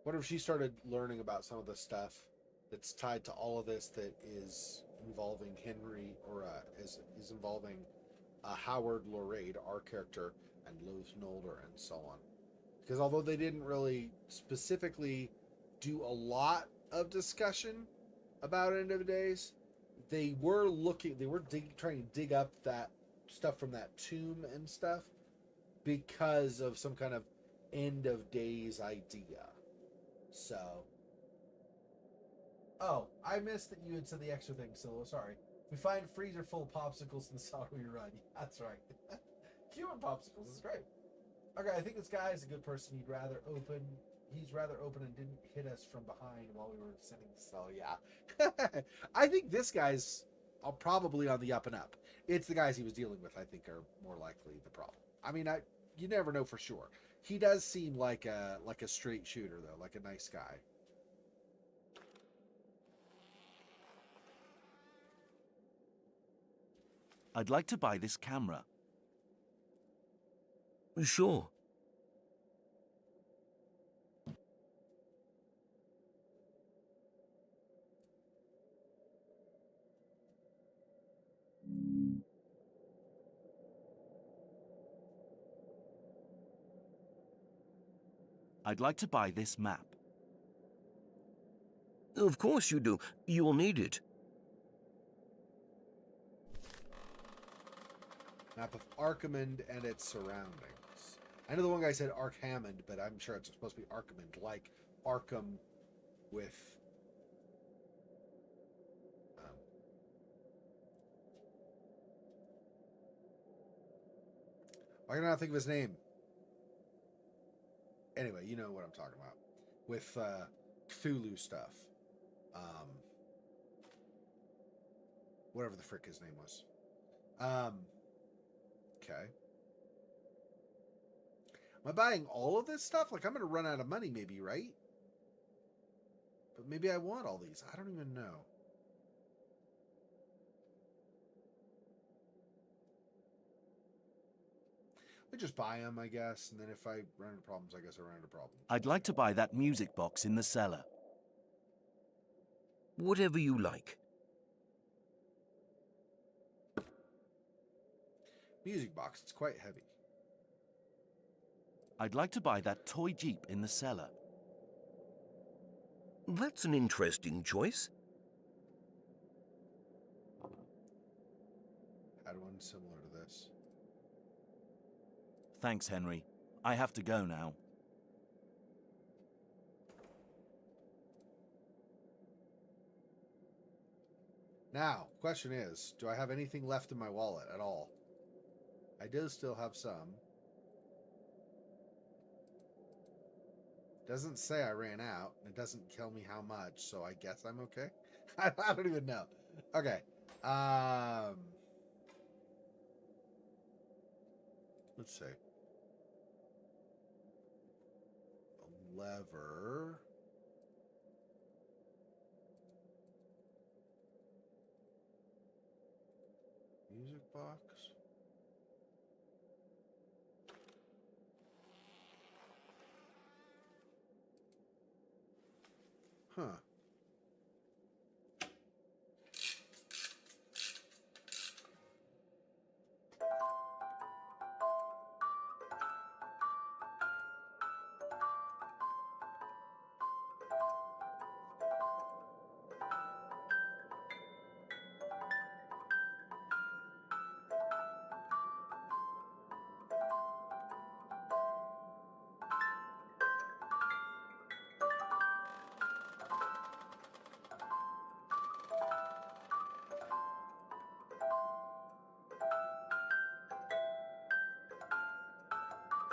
What if she started learning about some of the stuff that's tied to all of this that is involving Henry, or is involving Howard Loreid, our character, and Loath Nolder, and so on? Because although they didn't really specifically do a lot of discussion about End of Days, they were trying to dig up that stuff from that tomb and stuff because of some kind of End of Days idea. So, I missed that you had said the extra thing, so sorry. We find freezer full of popsicles in the cellar we run. Yeah, that's right. Human popsicles is great. Okay, I think this guy is a good person. He's rather open and didn't hit us from behind while we were sending the cell. Yeah. I think this guy's probably on the up and up. It's the guys he was dealing with, I think, are more likely the problem. I mean, you never know for sure. He does seem like a straight shooter, though, like a nice guy. I'd like to buy this camera. Sure. I'd like to buy this map. Of course you do. You'll need it. Map of Arkham and its surroundings. I know the one guy said Arkhammond, but I'm sure it's supposed to be Arkham, like Arkham with... why can I not think of his name? Anyway, you know what I'm talking about. With Cthulhu stuff. Whatever the frick his name was. Okay. Am I buying all of this stuff? Like, I'm going to run out of money maybe, right? But maybe I want all these. I don't even know. I just buy them, I guess, and then if I run into problems, I guess I run into problems. I'd like to buy that music box in the cellar. Whatever you like. Music box, it's quite heavy. I'd like to buy that toy Jeep in the cellar. That's an interesting choice. Had one similar to this. Thanks, Henry. I have to go now. Now, question is, do I have anything left in my wallet at all? I do still have some. Doesn't say I ran out. It doesn't tell me how much, so I guess I'm okay. I don't even know. Okay. Let's see. A lever. Music box. Huh.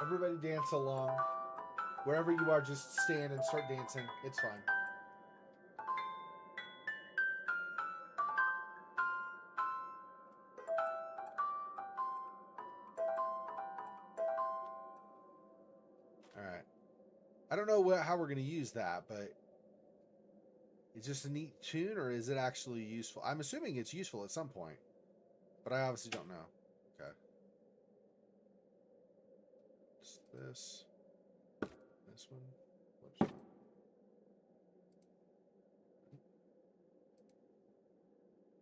Everybody dance along. Wherever you are, just stand and start dancing. It's fine. Alright. I don't know how we're going to use that, but it's just a neat tune, or is it actually useful? I'm assuming it's useful at some point, but I obviously don't know. Okay. It's this. This one. Whoops.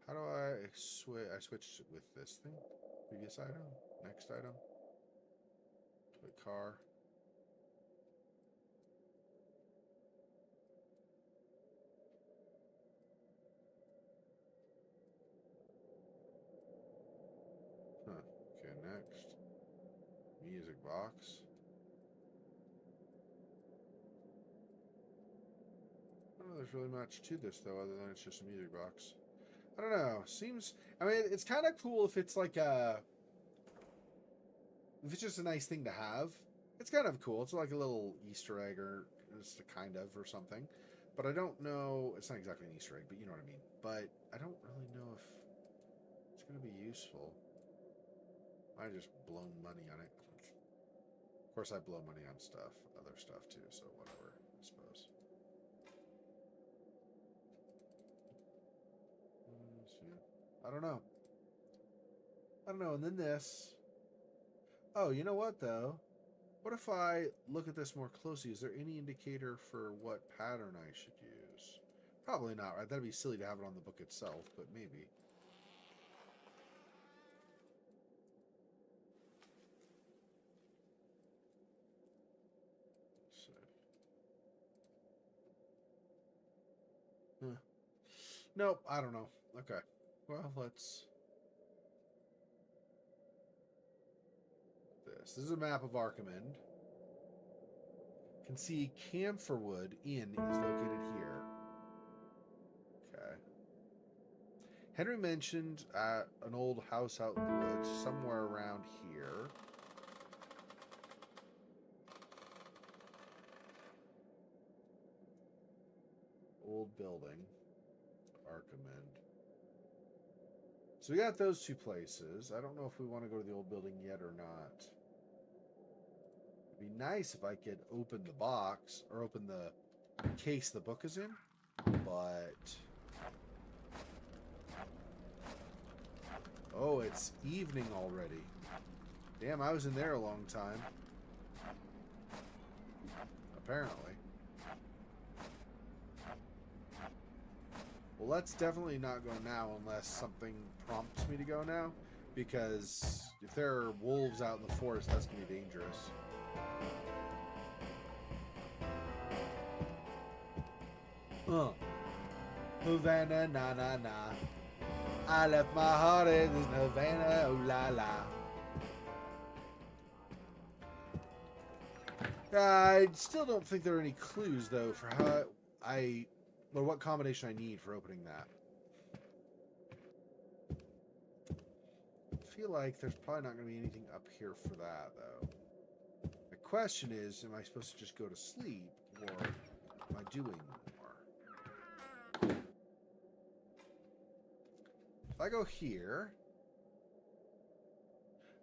How do I switch? I switched it with this thing. Previous item. Next item. Toy car. Huh. Okay, next. Music box. I don't know there's really much to this, though, other than it's just a music box. I don't know. Seems... I mean, it's kind of cool if it's like a... If it's just a nice thing to have. It's kind of cool. It's like a little Easter egg, or just a kind of, or something. But I don't know... It's not exactly an Easter egg, but you know what I mean. But I don't really know if it's going to be useful. I just blown money on it. Of course, I blow money on stuff, other stuff too, so whatever, I suppose. I don't know. I don't know. And then this. Oh, you know what, though? What if I look at this more closely? Is there any indicator for what pattern I should use? Probably not, right? That'd be silly to have it on the book itself, but maybe. Let's see. Huh. Nope, I don't know. Okay. Well, let's... This is a map of Arkhimond. Can see Camphorwood Inn is located here. Okay. Henry mentioned an old house out in the woods somewhere around here. Old building. Arkhimond. So we got those two places. I don't know if we want to go to the old building yet or not. It'd be nice if I could open the box, or open the case the book is in, but... Oh, it's evening already. Damn, I was in there a long time. Apparently. Well, let's definitely not go now unless something prompts me to go now. Because if there are wolves out in the forest, that's going to be dangerous. Havana, na na na. I left my heart in Havana, oh la la. I still don't think there are any clues, though, for how or what combination I need for opening that. I feel like there's probably not going to be anything up here for that, though. The question is, am I supposed to just go to sleep, or am I doing more? If I go here...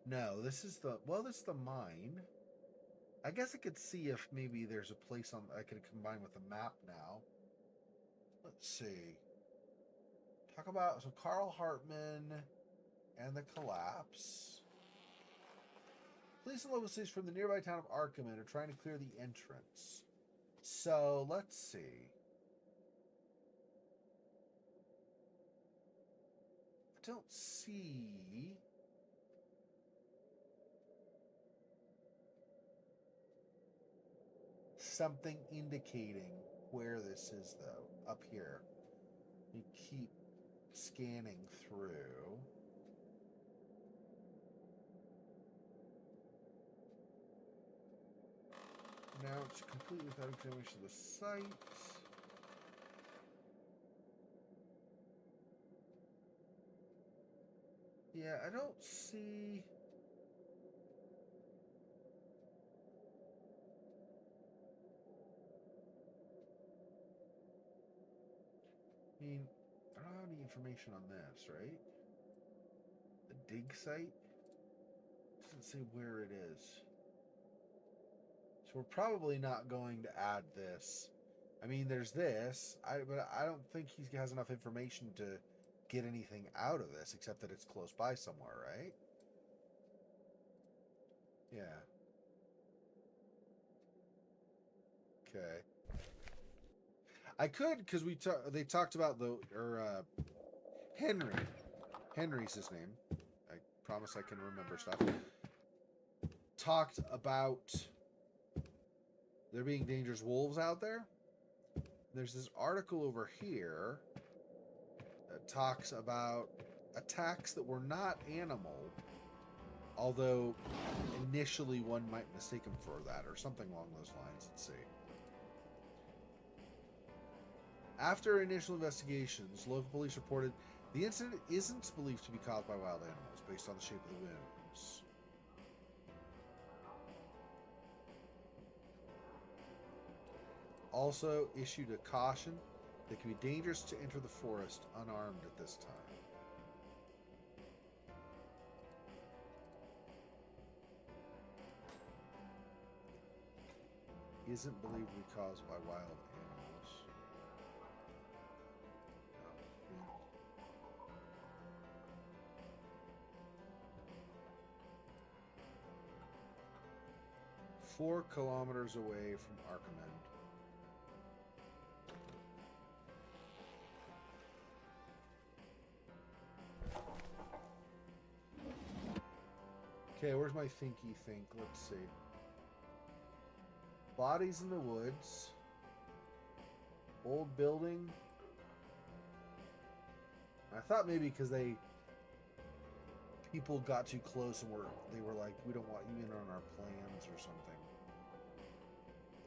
No, this is the... Well, this is the mine. I guess I could see if maybe there's a place on... I could combine with the map now. Let's see. Talk about... So, Carl Hartman and the collapse. Police and local cities from the nearby town of Arkham are trying to clear the entrance. So, let's see. I don't see... something indicating where this is, though. Up here. We keep scanning through. Now it's completely without examination of the site. Yeah, I don't see... I mean, I don't have any information on this, right? The dig site? Doesn't say where it is. So we're probably not going to add this. I mean, there's this, but I don't think he has enough information to get anything out of this, except that it's close by somewhere, right? Yeah. Okay. I could, because they talked about Henry. Henry's his name. I promise I can remember stuff. Talked about there being dangerous wolves out there. There's this article over here that talks about attacks that were not animal, although initially one might mistake them for that, or something along those lines. Let's see. After initial investigations, local police reported the incident isn't believed to be caused by wild animals based on the shape of the wounds. Also issued a caution that it can be dangerous to enter the forest unarmed at this time. Isn't believed to be caused by wild animals. Oh, 4 kilometers away from Arkham. Okay, where's my thinky think? Let's see. Bodies in the woods. Old building. I thought maybe because people got too close and they were like, we don't want you in on our plans or something.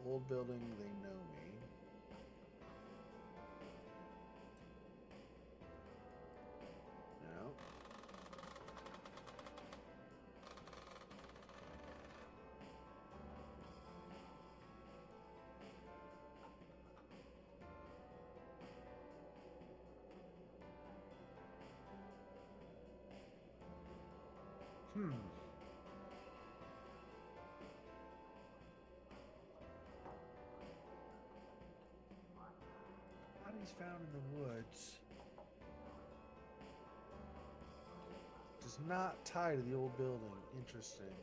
Old building, they know me. No. Bodies found in the woods does not tie to the old building. Interesting.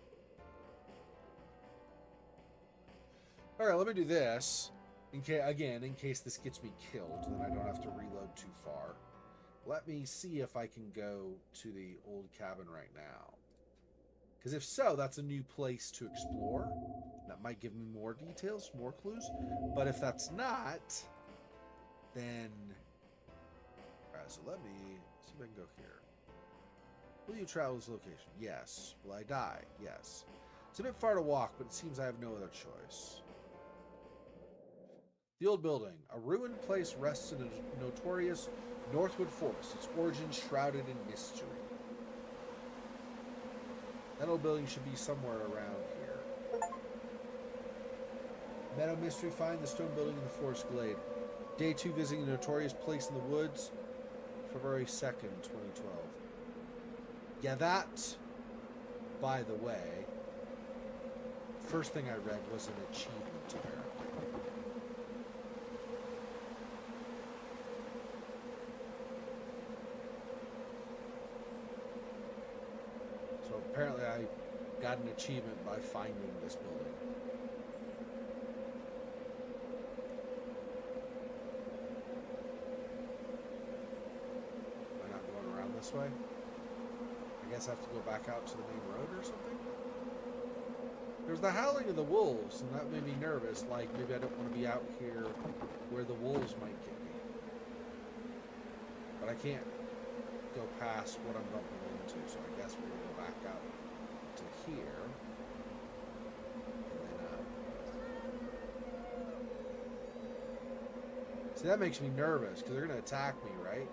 All right, let me do this. In case this gets me killed, then I don't have to reload too far. Let me see if I can go to the old cabin right now. Because if so, that's a new place to explore. That might give me more details, more clues. But if that's not, then... Alright, so let me see if I can go here. Will you travel this location? Yes. Will I die? Yes. It's a bit far to walk, but it seems I have no other choice. The old building. A ruined place rests in a notorious Northwood forest, its origins shrouded in mystery. That old building should be somewhere around here. Meadow Mystery Find, the stone building in the forest glade. Day 2, visiting a notorious place in the woods. February 2nd, 2012. Yeah, that, by the way, first thing I read was an achievement, apparently. So apparently I got an achievement by finding this building. Am I not going around this way? I guess I have to go back out to the main road or something? There's the howling of the wolves, and that made me nervous. Like, maybe I don't want to be out here where the wolves might get me. But I can't go past what I'm bumping into, so I guess we're going to go back out to here. And then, see, that makes me nervous, because they're going to attack me, right?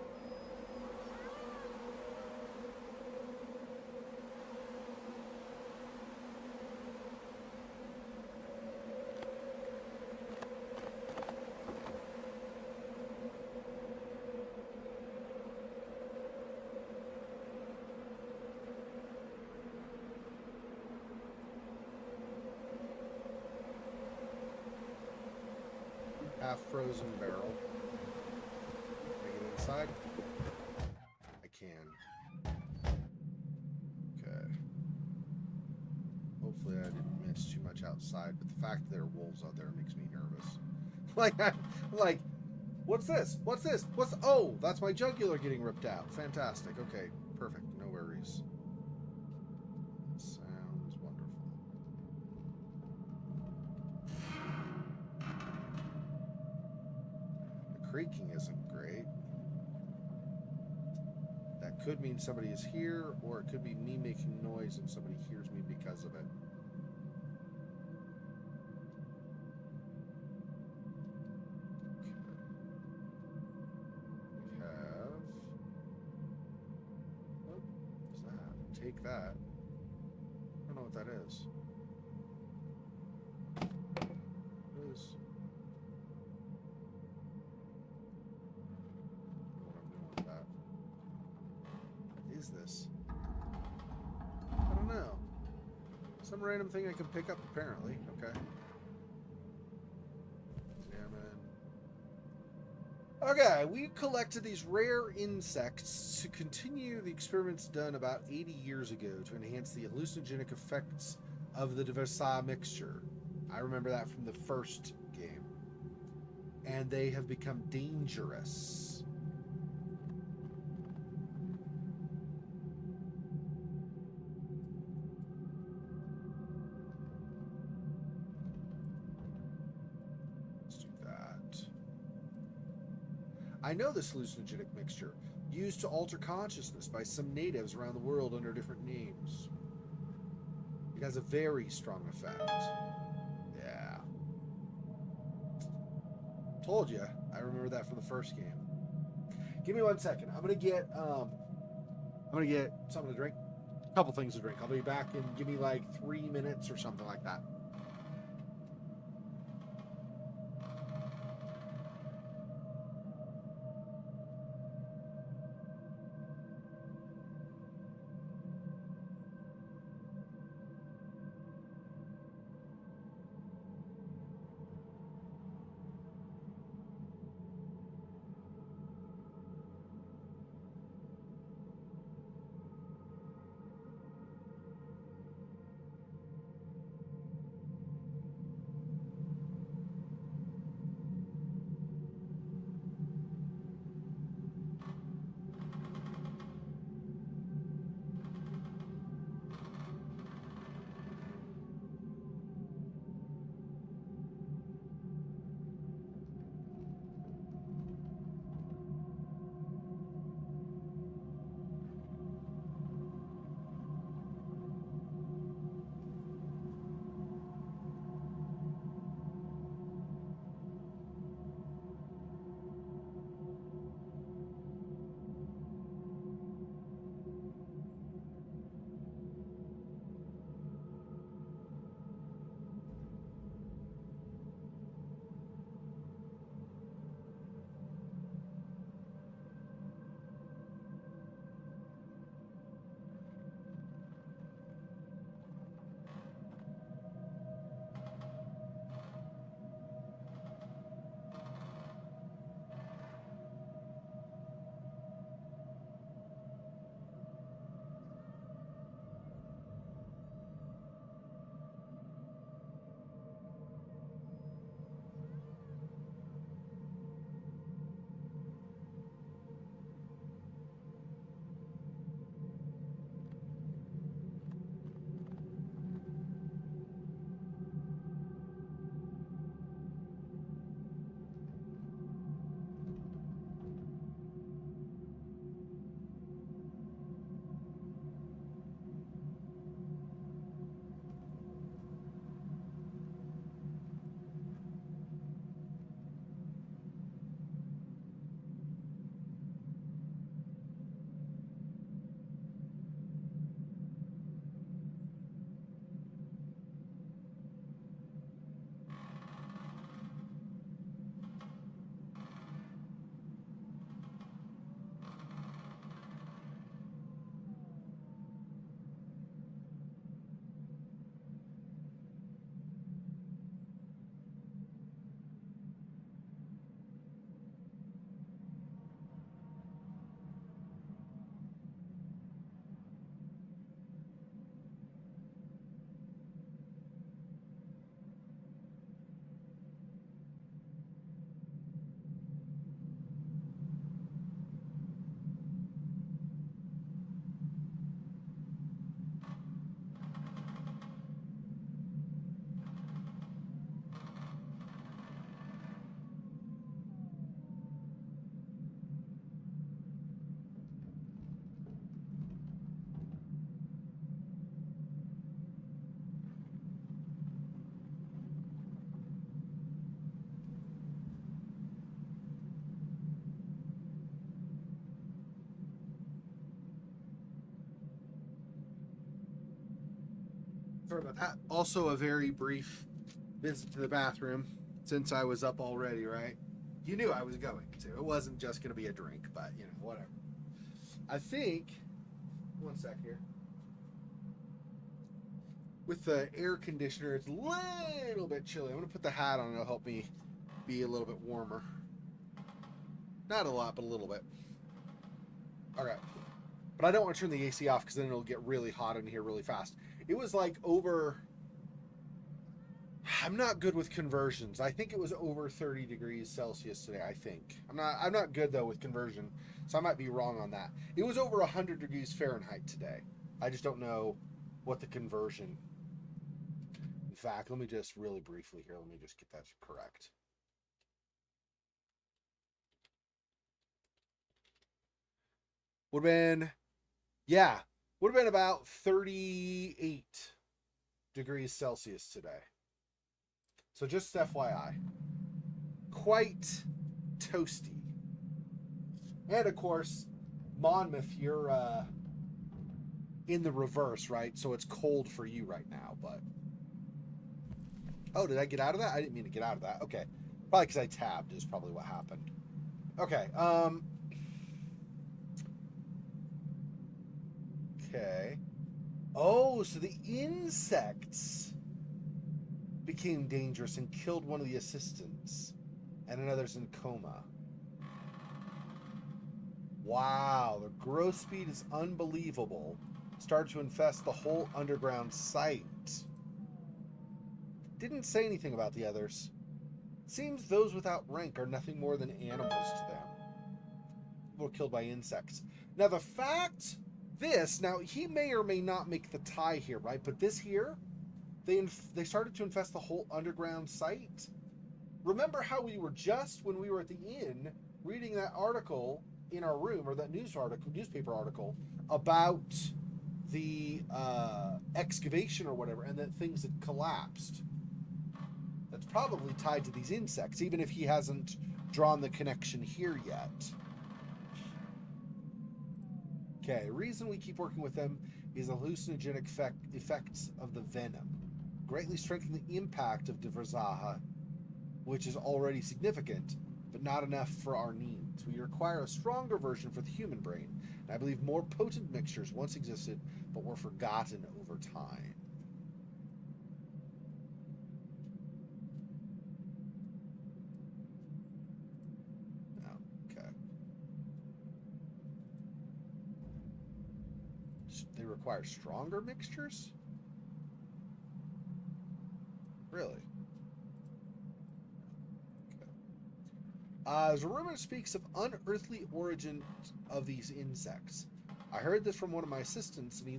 Half-frozen barrel. Can I get inside? I can. Okay. Hopefully I didn't miss too much outside, but the fact that there are wolves out there makes me nervous. like, what's this? What's this? Oh, that's my jugular getting ripped out. Fantastic. Okay, perfect. No worries. Sounds wonderful. Creaking isn't great. That could mean somebody is here, or it could be me making noise and somebody hears me because of it. Okay. We have... What's that? Take that. I don't know what that is. What is... Is this? I don't know. Some random thing I can pick up, apparently. Okay. Examine. Okay, we collected these rare insects to continue the experiments done about 80 years ago to enhance the hallucinogenic effects of the Versailles mixture. I remember that from the first game. And they have become dangerous. I know this hallucinogenic mixture, used to alter consciousness by some natives around the world under different names. It has a very strong effect. Yeah. Told you. I remember that from the first game. Give me 1 second. I'm gonna get something to drink. A couple things to drink. I'll be back in, give me like 3 minutes or something like that. Sorry about that. Also, a very brief visit to the bathroom since I was up already, right? You knew I was going to. It wasn't just going to be a drink, but, you know, whatever. I think, one sec here. With the air conditioner, it's a little bit chilly. I'm going to put the hat on. It'll help me be a little bit warmer. Not a lot, but a little bit. All right. But I don't want to turn the AC off because then it'll get really hot in here really fast. It was like over... I'm not good with conversions. I think it was over 30 degrees Celsius today, I think. I'm not good, though, with conversion, so I might be wrong on that. It was over 100 degrees Fahrenheit today. I just don't know what the conversion... In fact, let me just really briefly here, let me just get that correct. Would have been... Yeah, would have been about 38 degrees Celsius today. So just FYI, quite toasty. And of course, Monmouth, you're in the reverse, right? So it's cold for you right now, but... Oh, did I get out of that? I didn't mean to get out of that. Okay. Probably because I tabbed is probably what happened. Okay. Okay. Oh, so the insects became dangerous and killed one of the assistants, and another's in coma. Wow, the growth speed is unbelievable. Started to infest the whole underground site. Didn't say anything about the others. Seems those without rank are nothing more than animals to them. People were killed by insects. Now the fact now he may or may not make the tie here, right? But this here, they started to infest the whole underground site. Remember how we were just, when we were at the inn, reading that article in our room, or that newspaper article, about the excavation or whatever, and that things had collapsed. That's probably tied to these insects, even if he hasn't drawn the connection here yet. Okay, the reason we keep working with them is the hallucinogenic effects of the venom. Greatly strengthen the impact of Diverzaha, which is already significant, but not enough for our needs. We require a stronger version for the human brain, and I believe more potent mixtures once existed, but were forgotten over time. Okay. They require stronger mixtures? Really? There's a rumor that speaks of unearthly origin of these insects. I heard this from one of my assistants, and he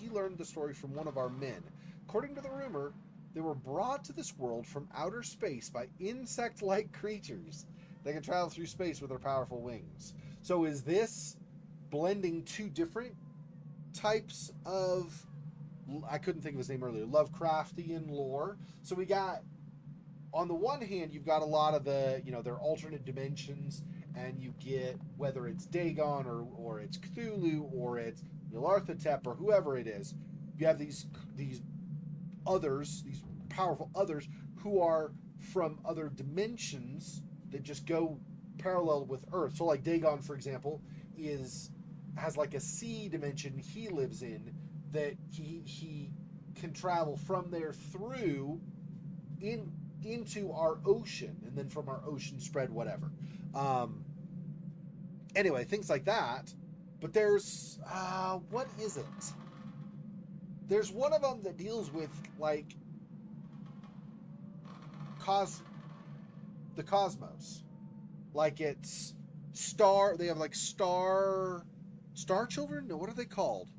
learned the story from one of our men. According to the rumor, they were brought to this world from outer space by insect-like creatures that can travel through space with their powerful wings. So is this blending two different types of, I couldn't think of his name earlier, Lovecraftian lore? So we got, on the one hand, you've got a lot of the, their alternate dimensions, and you get, whether it's Dagon or it's Cthulhu or it's Nyarlathotep or whoever it is, you have these others, these powerful others who are from other dimensions that just go parallel with Earth. So like Dagon, for example, has like a sea dimension he lives in that he can travel from there through into our ocean, and then from our ocean spread whatever. Anyway, things like that. But there's what is it? There's one of them that deals with like the cosmos. Like it's they have like star children? No, what are they called?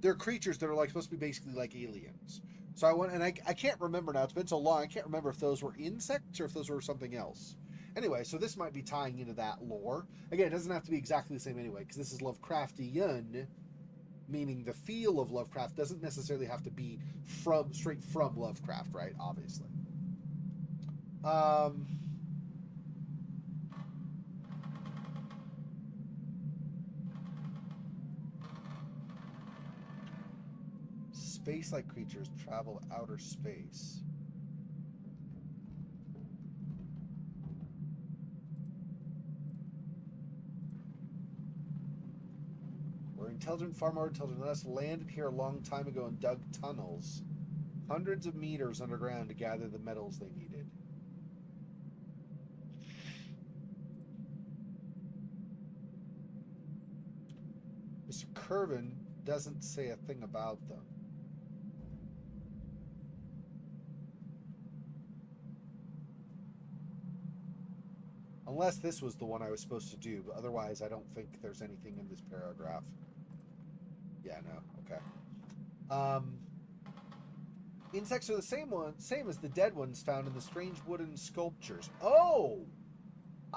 They're creatures that are like supposed to be basically like aliens. So I went, and I can't remember now. It's been so long. I can't remember if those were insects or if those were something else. Anyway, so this might be tying into that lore. Again, it doesn't have to be exactly the same anyway, because this is Lovecraftian, meaning the feel of Lovecraft doesn't necessarily have to be straight from Lovecraft, right? Obviously. space-like creatures travel outer space. We're intelligent, far more intelligent than us, landed here a long time ago and dug tunnels, hundreds of meters underground to gather the metals they needed. Mr. Curvin doesn't say a thing about them. Unless this was the one I was supposed to do, but otherwise I don't think there's anything in this paragraph. Yeah, no, okay. Insects are the same as the dead ones found in the strange wooden sculptures. Oh!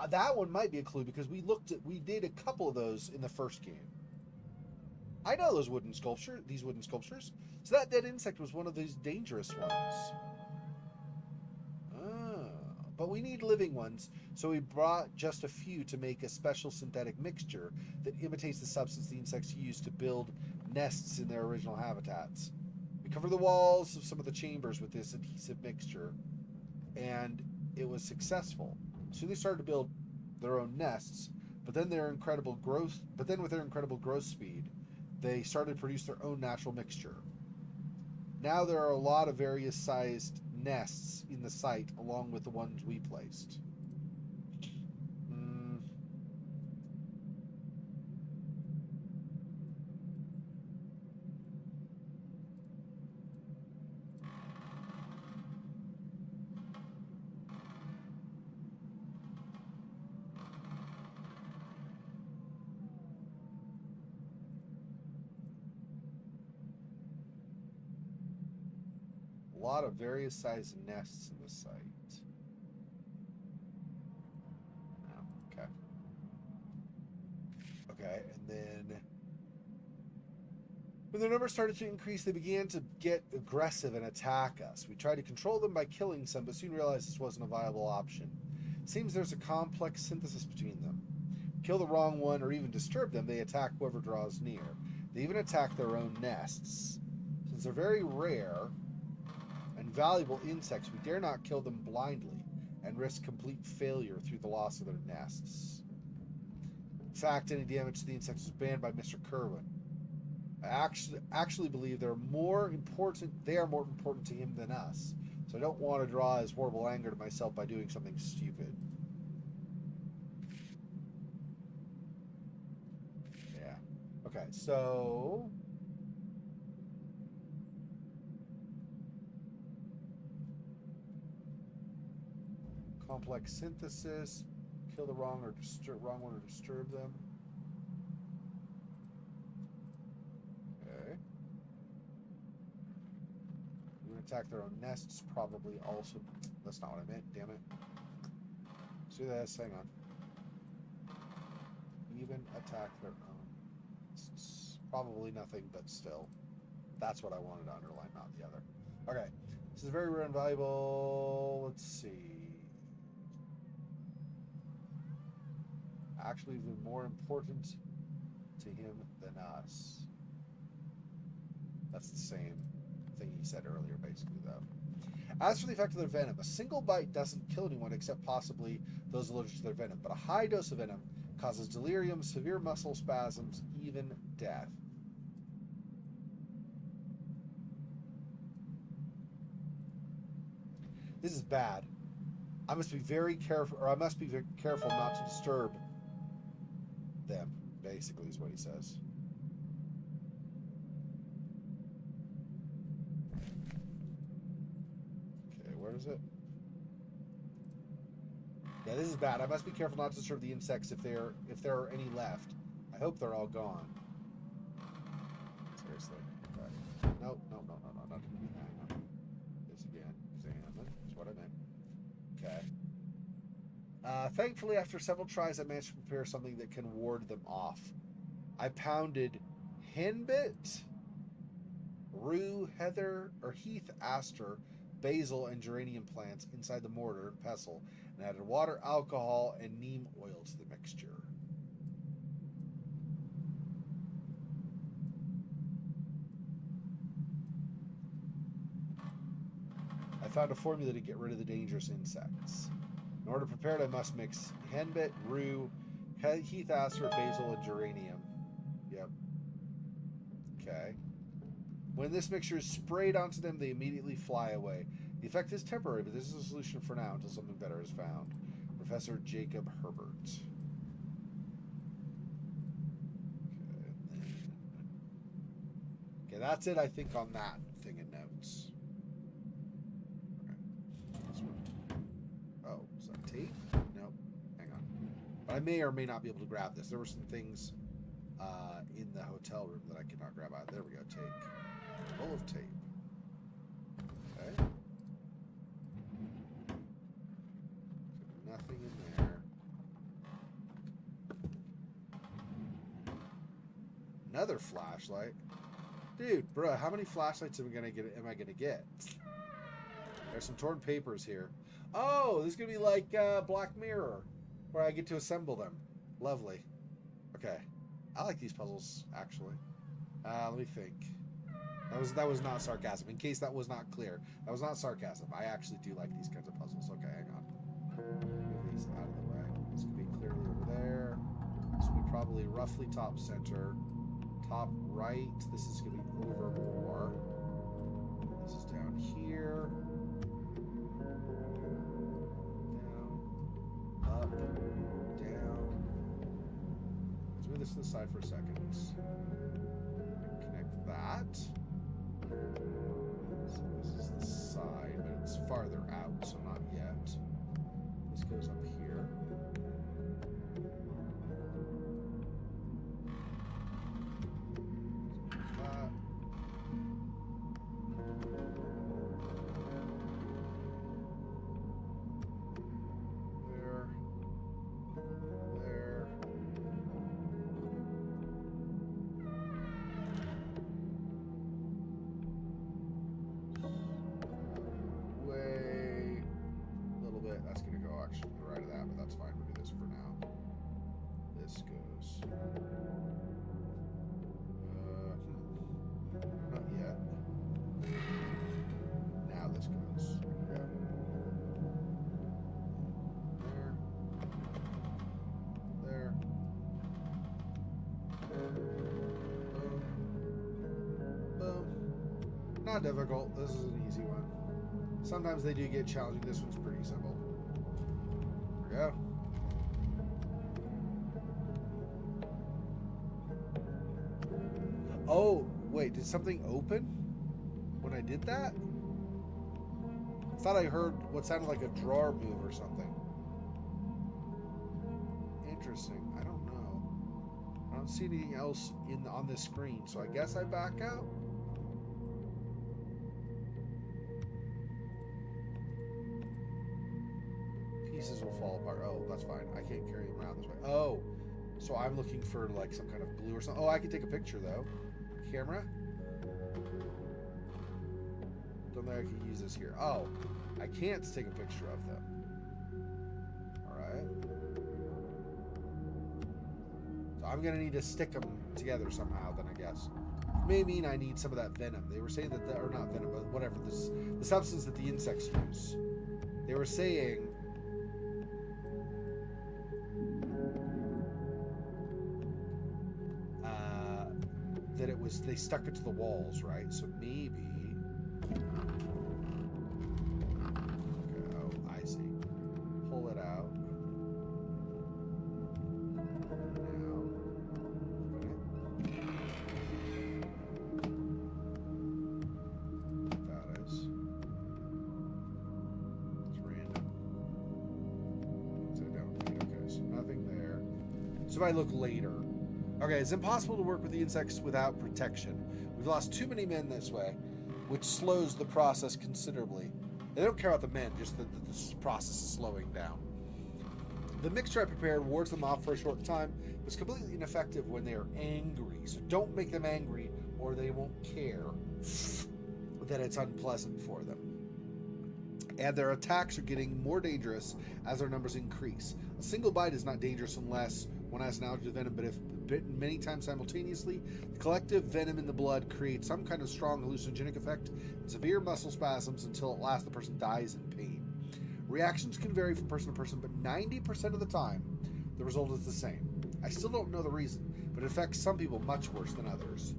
That one might be a clue because we did a couple of those in the first game. I know these wooden sculptures. So that dead insect was one of these dangerous ones. But we need living ones, so we brought just a few to make a special synthetic mixture that imitates the substance the insects use to build nests in their original habitats. We covered the walls of some of the chambers with this adhesive mixture, and it was successful. So they started to build their own nests, but then with their incredible growth speed, they started to produce their own natural mixture. Now there are a lot of various sized nests in the site, along with the ones we placed. A lot of various sized nests in the site. Oh, okay. Okay, and then when their numbers started to increase, they began to get aggressive and attack us. We tried to control them by killing some, but soon realized this wasn't a viable option. It seems there's a complex synthesis between them. Kill the wrong one or even disturb them, they attack whoever draws near. They even attack their own nests. Since they're very rare and valuable insects, we dare not kill them blindly and risk complete failure through the loss of their nests. In fact, any damage to the insects was banned by Mr. Kerwin. I actually believe they are more important to him than us, so I don't want to draw his horrible anger to myself by doing something stupid. Yeah. Okay, so complex synthesis, kill the wrong one or disturb them. Okay. You would attack their own nests, probably also. That's not what I meant, damn it. Let's do this, hang on. Even attack their own nests. Probably nothing, but still. That's what I wanted to underline, not the other. Okay. This is very rare and valuable. Let's see. Actually, they're more important to him than us. That's the same thing he said earlier, basically, though. As for the effect of their venom, a single bite doesn't kill anyone except possibly those allergic to their venom, but a high dose of venom causes delirium, severe muscle spasms, even death. This is bad. I must be very careful not to disturb them, basically, is what he says. Okay, where is it? Yeah, this is bad. I must be careful not to disturb the insects if there are any left. I hope they're all gone. Seriously. Okay. No, not to be that. This again. Examine is what I meant. Okay. Thankfully, after several tries, I managed to prepare something that can ward them off. I pounded henbit, rue, heather, or heath aster, basil, and geranium plants inside the mortar and pestle, and added water, alcohol, and neem oil to the mixture. found a formula to get rid of the dangerous insects. In order to prepare it, I must mix henbit, rue, heath aster, basil, and geranium. Yep. Okay. When this mixture is sprayed onto them, they immediately fly away. The effect is temporary, but this is a solution for now until something better is found. Professor Jacob Herbert. Okay, that's it, I think, on that thing in notes. Okay. This one. Oh, is that tape? Nope. Hang on. But I may or may not be able to grab this. There were some things in the hotel room that I could not grab out. There we go, tape. Roll of tape. Okay. Nothing in there. Another flashlight. Dude, bro, how many flashlights am I gonna get? There's some torn papers here. Oh, this is gonna be like Black Mirror, where I get to assemble them. Lovely. Okay, I like these puzzles actually. Let me think. That was not sarcasm. In case that was not clear, that was not sarcasm. I actually do like these kinds of puzzles. Okay, hang on. Move these out of the way. This could be clearly over there. This will be probably roughly top center. Top right. This is going to be over more. This is down here. Down. Up. Down. Let's move this to the side for a second. Connect that. So this is the side, but it's farther out, so not yet. This goes up here. Not difficult. This is an easy one. Sometimes they do get challenging. This one's pretty simple. There we go. Oh, wait. Did something open when I did that? I thought I heard what sounded like a drawer move or something. Interesting. I don't know. I don't see anything else on this screen, so I guess I back out. Pieces will fall apart. Oh, that's fine. I can't carry them around this way. Oh, so I'm looking for like some kind of glue or something. Oh, I can take a picture though. Camera. Don't think I can use this here. Oh, I can't take a picture of them. All right. So I'm gonna need to stick them together somehow. Then I guess. May mean I need some of that venom. They were saying that, or not venom, but whatever. The substance that the insects use. They were saying. That it was, they stuck it to the walls, right? So maybe. Okay, oh, I see. Pull it out. Now, open it. That is. It's random. So okay, so nothing there. So if I look later. Okay, it's impossible to work with the insects without protection. We've lost too many men this way, which slows the process considerably. They don't care about the men, just that this process is slowing down. The mixture I prepared wards them off for a short time, but it's completely ineffective when they are angry. So don't make them angry, or they won't care that it's unpleasant for them. And their attacks are getting more dangerous as their numbers increase. A single bite is not dangerous unless One has an allergy to venom, but if bitten many times simultaneously, the collective venom in the blood creates some kind of strong hallucinogenic effect and severe muscle spasms until at last the person dies in pain. Reactions can vary from person to person, but 90% of the time, the result is the same. I still don't know the reason, but it affects some people much worse than others.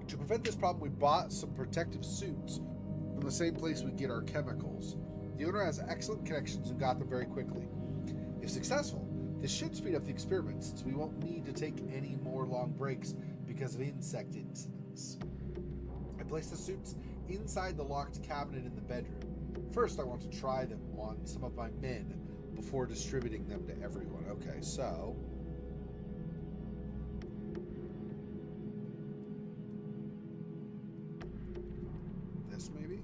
To prevent this problem, we bought some protective suits from the same place we get our chemicals. The owner has excellent connections and got them very quickly. If successful, this should speed up the experiment since we won't need to take any more long breaks because of insect incidents. I placed the suits inside the locked cabinet in the bedroom. First, I want to try them on some of my men before distributing them to everyone. Okay, so... this maybe?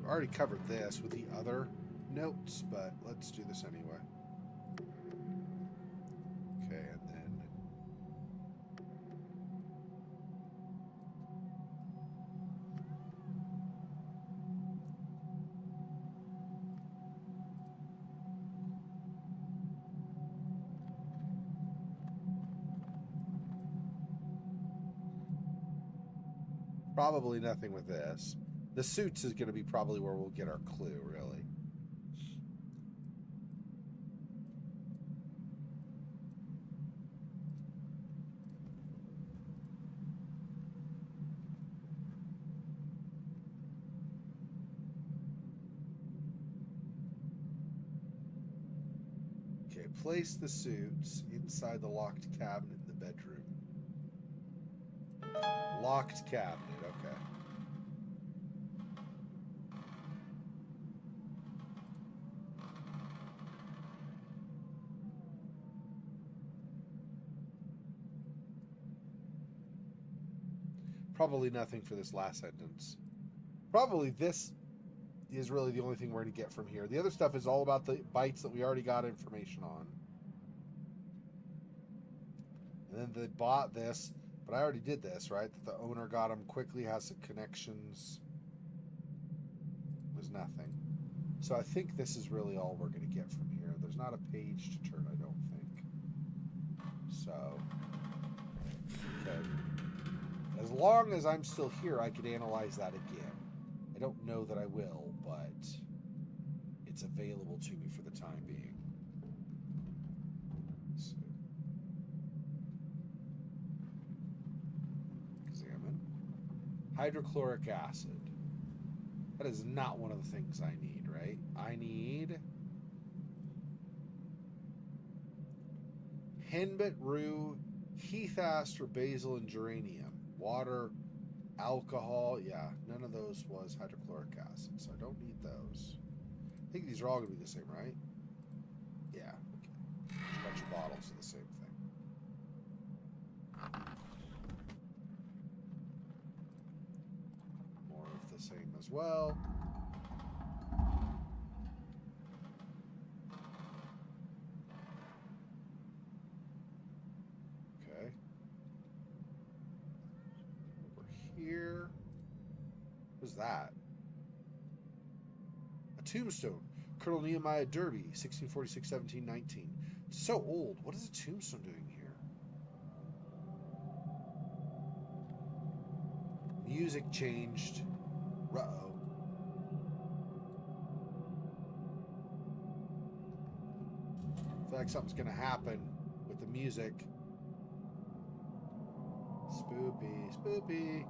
I already covered this with the other notes, but let's do this anyway. Okay, and then probably nothing with this. The suits is going to be probably where we'll get our clue, really. Okay, place the suits inside the locked cabinet in the bedroom. Locked cabinet, okay. Probably nothing for this last sentence. Probably this is really the only thing we're going to get from here. The other stuff is all about the bites that we already got information on. And then they bought this, but I already did this, right? That the owner got them quickly, has some connections. Was nothing. So I think this is really all we're going to get from here. There's not a page to turn, I don't think. So, okay. As long as I'm still here, I could analyze that again. I don't know that I will, but it's available to me for the time being. So, examine. Hydrochloric acid. That is not one of the things I need, right? I need henbit, rue, heath aster, basil, and geranium. Water, alcohol, yeah, none of those was hydrochloric acid, so I don't need those. I think these are all going to be the same, right? Yeah, okay. A bunch of bottles of the same thing. More of the same as well. Okay. Here. What's that? A tombstone. Colonel Nehemiah Derby, 1646-1719. It's so old. What is a tombstone doing here? Music changed. Uh-oh. I feel like something's going to happen with the music. Spoopy, spoopy.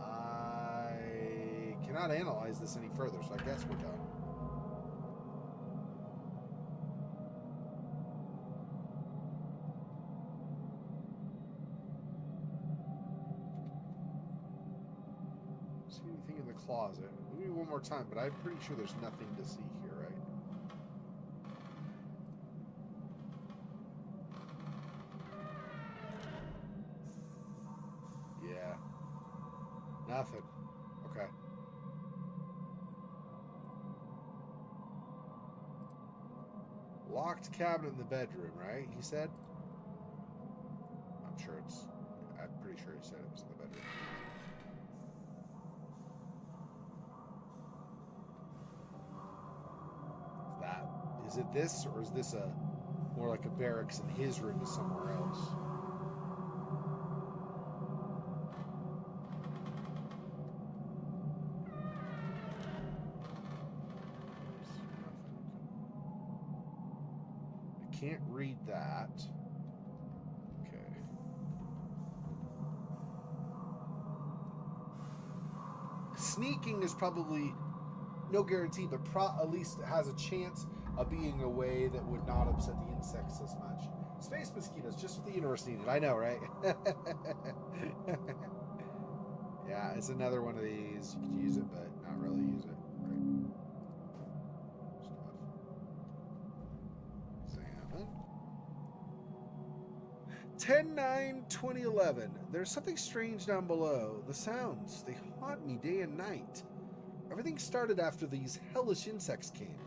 I cannot analyze this any further, so I guess we're done. See anything in the closet? Maybe one more time, but I'm pretty sure there's nothing to see here, right? Yeah. Nothing. Okay. Locked cabinet in the bedroom, right? He said. I'm pretty sure he said it was in the bedroom. Is it this, or is this a more like a barracks and his room is somewhere else? I can't read that. Okay. Sneaking is probably no guarantee, but at least it has a chance of being a way that would not upset the insects as much. Space mosquitoes, just what the universe needed. I know, right? Yeah, it's another one of these. You could use it, but not really use it. Right. Examine. 10/9/2011. There's something strange down below. The sounds, they haunt me day and night. Everything started after these hellish insects came.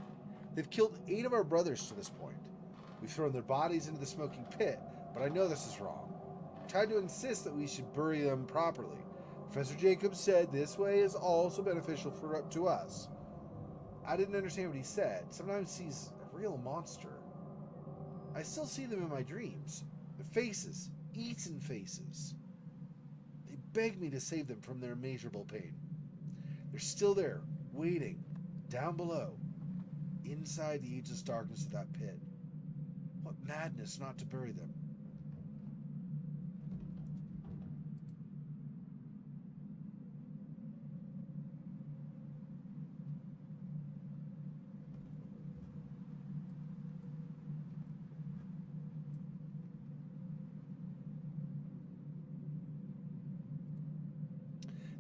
They've killed 8 of our brothers to this point. We've thrown their bodies into the smoking pit, but I know this is wrong. I tried to insist that we should bury them properly. Professor Jacobs said this way is also beneficial to us. I didn't understand what he said. Sometimes he's a real monster. I still see them in my dreams. Their faces, eaten faces. They beg me to save them from their immeasurable pain. They're still there, waiting, down below, inside the ageless darkness of that pit. What madness not to bury them.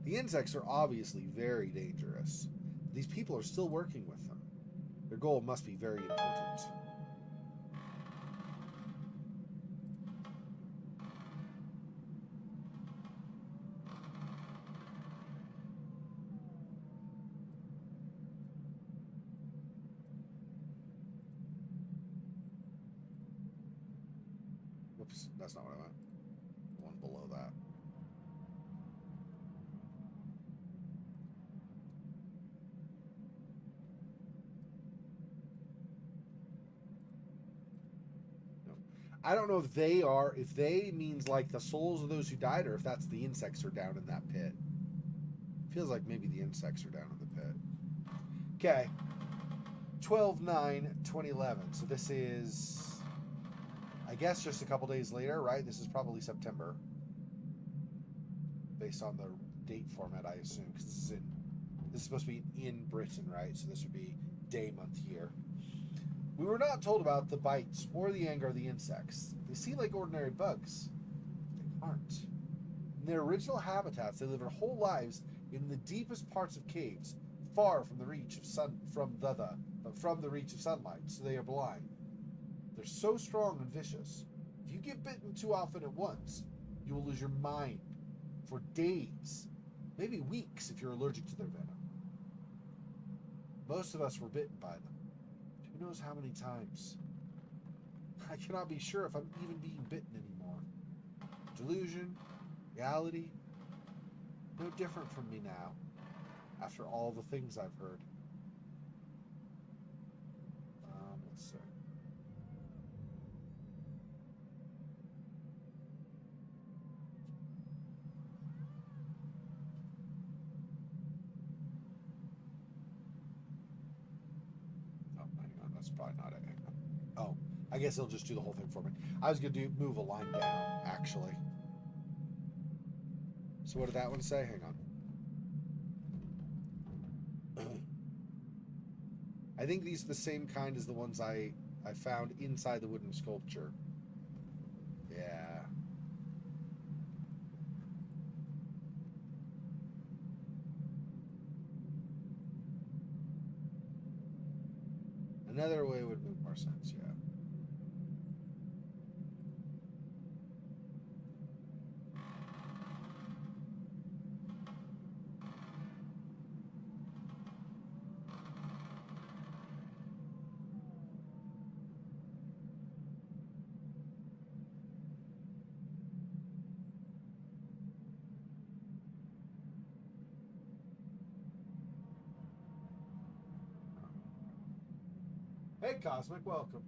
The insects are obviously very dangerous. These people are still working with them. Their goal must be very important. Whoops, that's not what I meant. The one below that. I don't know if they means like the souls of those who died, or if that's the insects are down in that pit. Feels like maybe the insects are down in the pit. Okay. 12/9/2011. So this is, I guess, just a couple days later, right? This is probably September. Based on the date format, I assume, because this is supposed to be in Britain, right? So this would be day, month, year. We were not told about the bites or the anger of the insects. They seem like ordinary bugs. They aren't. In their original habitats, they live their whole lives in the deepest parts of caves, far from the reach of the reach of sunlight, so they are blind. They're so strong and vicious. If you get bitten too often at once, you will lose your mind for days, maybe weeks if you're allergic to their venom. Most of us were bitten by them. Who knows how many times? I cannot be sure if I'm even being bitten anymore. Delusion, reality, no different from me now, after all the things I've heard. Let's see. That's probably not it. Oh, I guess it'll just do the whole thing for me. I was going to move a line down, actually. So what did that one say? Hang on. I think these are the same kind as the ones I found inside the wooden sculpture. Yeah. Another way would make more sense, yeah. Hey, Cosmic, welcome.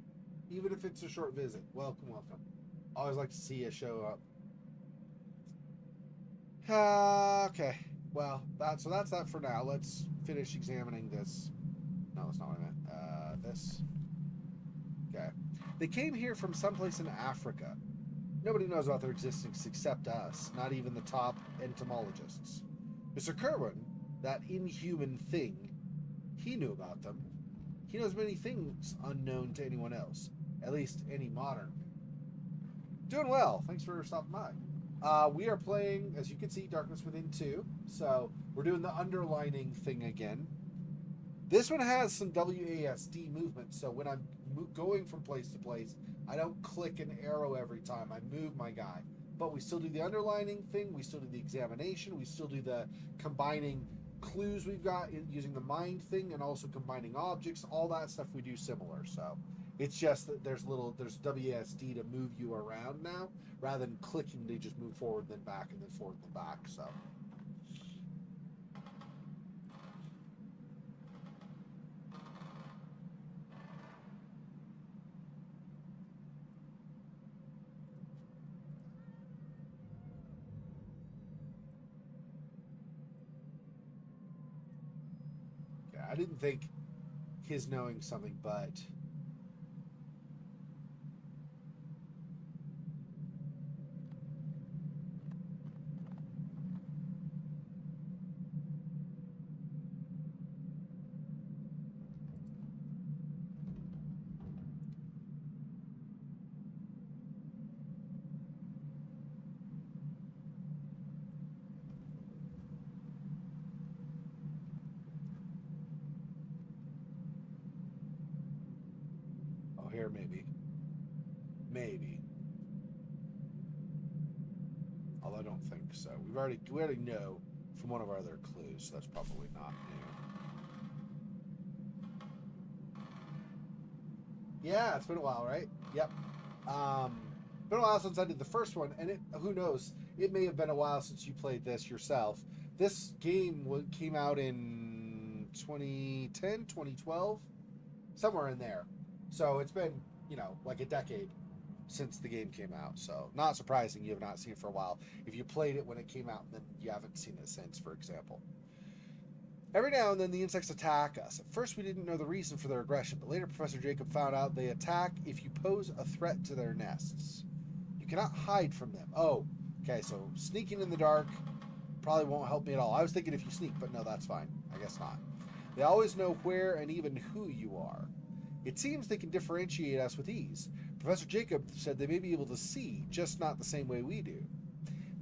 Even if it's a short visit, welcome, welcome. Always like to see you show up. Okay. Well, that's that for now. Let's finish examining this. No, that's not what I meant. This. Okay. They came here from someplace in Africa. Nobody knows about their existence except us, not even the top entomologists. Mr. Kerwin, that inhuman thing, he knew about them. He knows many things unknown to anyone else, at least any modern. Doing well. Thanks for stopping by. We are playing, as you can see, Darkness Within 2. So we're doing the underlining thing again. This one has some WASD movement, so when I'm going from place to place, I don't click an arrow every time. I move my guy. But we still do the underlining thing. We still do the examination. We still do the combining clues we've got using the mind thing, and also combining objects. All that stuff we do similar. So it's just that there's WASD to move you around now, rather than clicking to just move forward, then back, and then forward, then back. So. I didn't think his knowing something, but here maybe, although I don't think so. We already know from one of our other clues, so that's probably not new. Yeah, it's been a while, right? Yep. Been a while since I did the first one, and who knows, it may have been a while since you played this yourself. This game came out in 2010, 2012, somewhere in there. So it's been, like a decade since the game came out. So not surprising you have not seen it for a while. If you played it when it came out, then you haven't seen it since, for example. Every now and then the insects attack us. At first we didn't know the reason for their aggression, but later Professor Jacob found out they attack if you pose a threat to their nests. You cannot hide from them. Oh, okay, so sneaking in the dark probably won't help me at all. I was thinking if you sneak, but no, that's fine. I guess not. They always know where and even who you are. It seems they can differentiate us with ease. Professor Jacob said they may be able to see, just not the same way we do.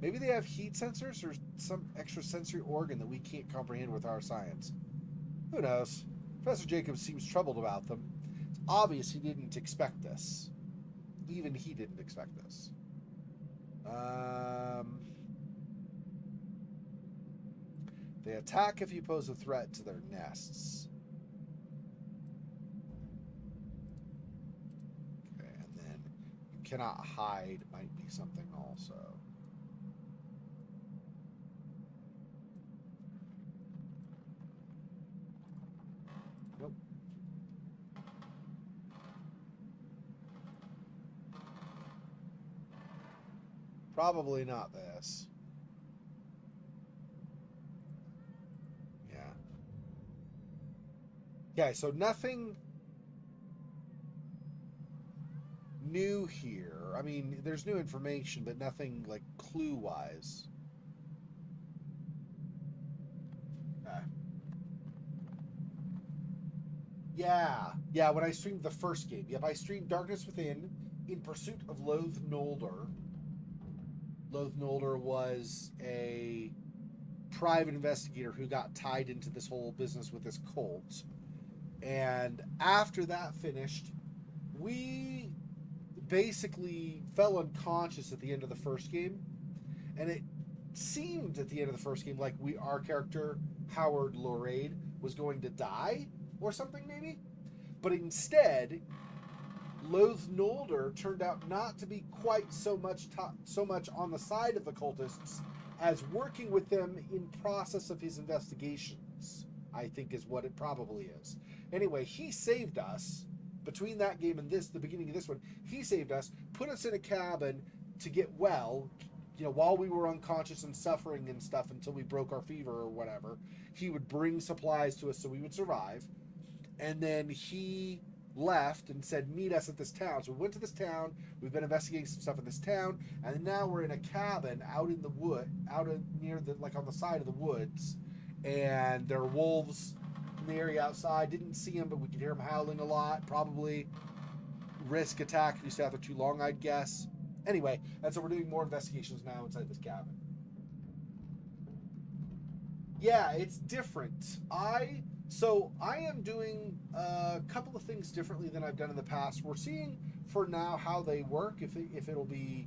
Maybe they have heat sensors or some extrasensory organ that we can't comprehend with our science. Who knows? Professor Jacob seems troubled about them. It's obvious he didn't expect this. Even he didn't expect this. They attack if you pose a threat to their nests. Cannot hide might be something also. Nope. Probably not this. Yeah. Okay, so nothing new here. I mean, there's new information, but nothing like clue-wise. Okay. Yeah, when I streamed the first game. Yep, I streamed Darkness Within in pursuit of Loath Nolder. Loath Nolder was a private investigator who got tied into this whole business with this cult. And after that finished, we basically fell unconscious at the end of the first game, and it seemed at the end of the first game like our character Howard Loreid was going to die or something, maybe, but instead Loath Nolder turned out not to be quite so much on the side of the cultists as working with them in process of his investigations, I think is what it probably is. Anyway, he saved us between that game and this, the beginning of this one, he saved us, put us in a cabin to get well, while we were unconscious and suffering and stuff until we broke our fever or whatever. He would bring supplies to us so we would survive. And then he left and said, meet us at this town. So we went to this town. We've been investigating some stuff in this town. And now we're in a cabin out in the wood, near the, like on the side of the woods. And there are wolves in the area outside. Didn't see them, but we could hear them howling a lot. Probably risk attack if you stay out there too long, I'd guess. Anyway, and so we're doing more investigations now inside this cabin. Yeah, it's different. I am doing a couple of things differently than I've done in the past. We're seeing for now how they work, if it'll be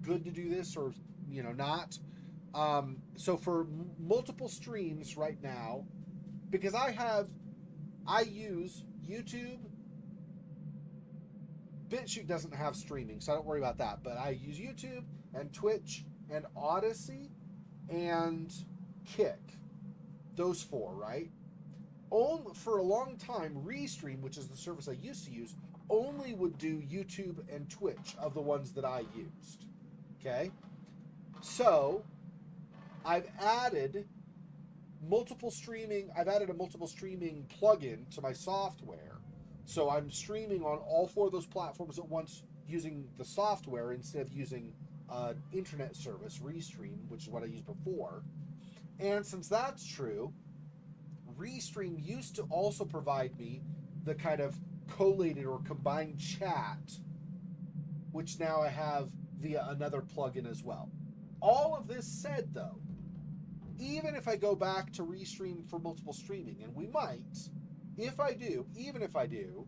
good to do this or not. So for multiple streams right now, because I use YouTube. BitChute doesn't have streaming, so I don't worry about that. But I use YouTube and Twitch and Odyssey and Kick. Those 4, right? For a long time, Restream, which is the service I used to use, only would do YouTube and Twitch of the ones that I used. Okay? So, I've added multiple streaming. I've added a multiple streaming plugin to my software. So I'm streaming on all 4 of those platforms at once using the software instead of using an internet service, Restream, which is what I used before. And since that's true, Restream used to also provide me the kind of collated or combined chat, which now I have via another plugin as well. All of this said, though, even if I go back to Restream for multiple streaming, and we might, even if I do,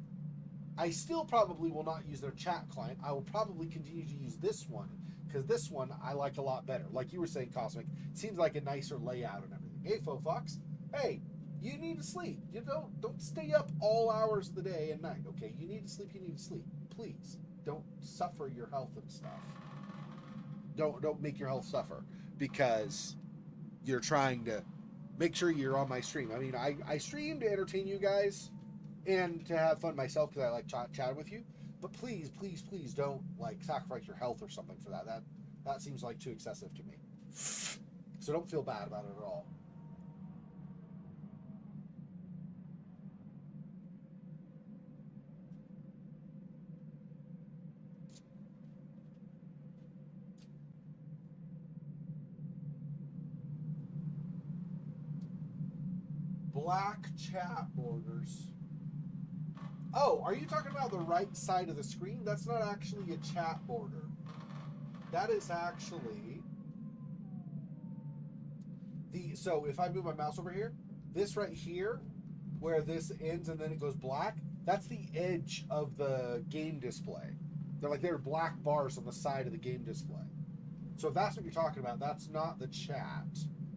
I still probably will not use their chat client. I will probably continue to use this one, because this one I like a lot better. Like you were saying, Cosmic, seems like a nicer layout and everything. Hey, Fofox, hey, you need to sleep. You don't stay up all hours of the day and night, okay? You need to sleep, Please, don't suffer your health and stuff. Don't make your health suffer, because you're trying to make sure you're on my stream. I mean, I stream to entertain you guys and to have fun myself because I like chatting with you. But please don't sacrifice your health or something for that. That seems like too excessive to me. So don't feel bad about it at all. Black chat borders. Oh, are you talking about the right side of the screen? That's not actually a chat border. That is actually so if I move my mouse over here, this right here, where this ends and then it goes black, that's the edge of the game display. They're black bars on the side of the game display. So if that's what you're talking about, that's not the chat.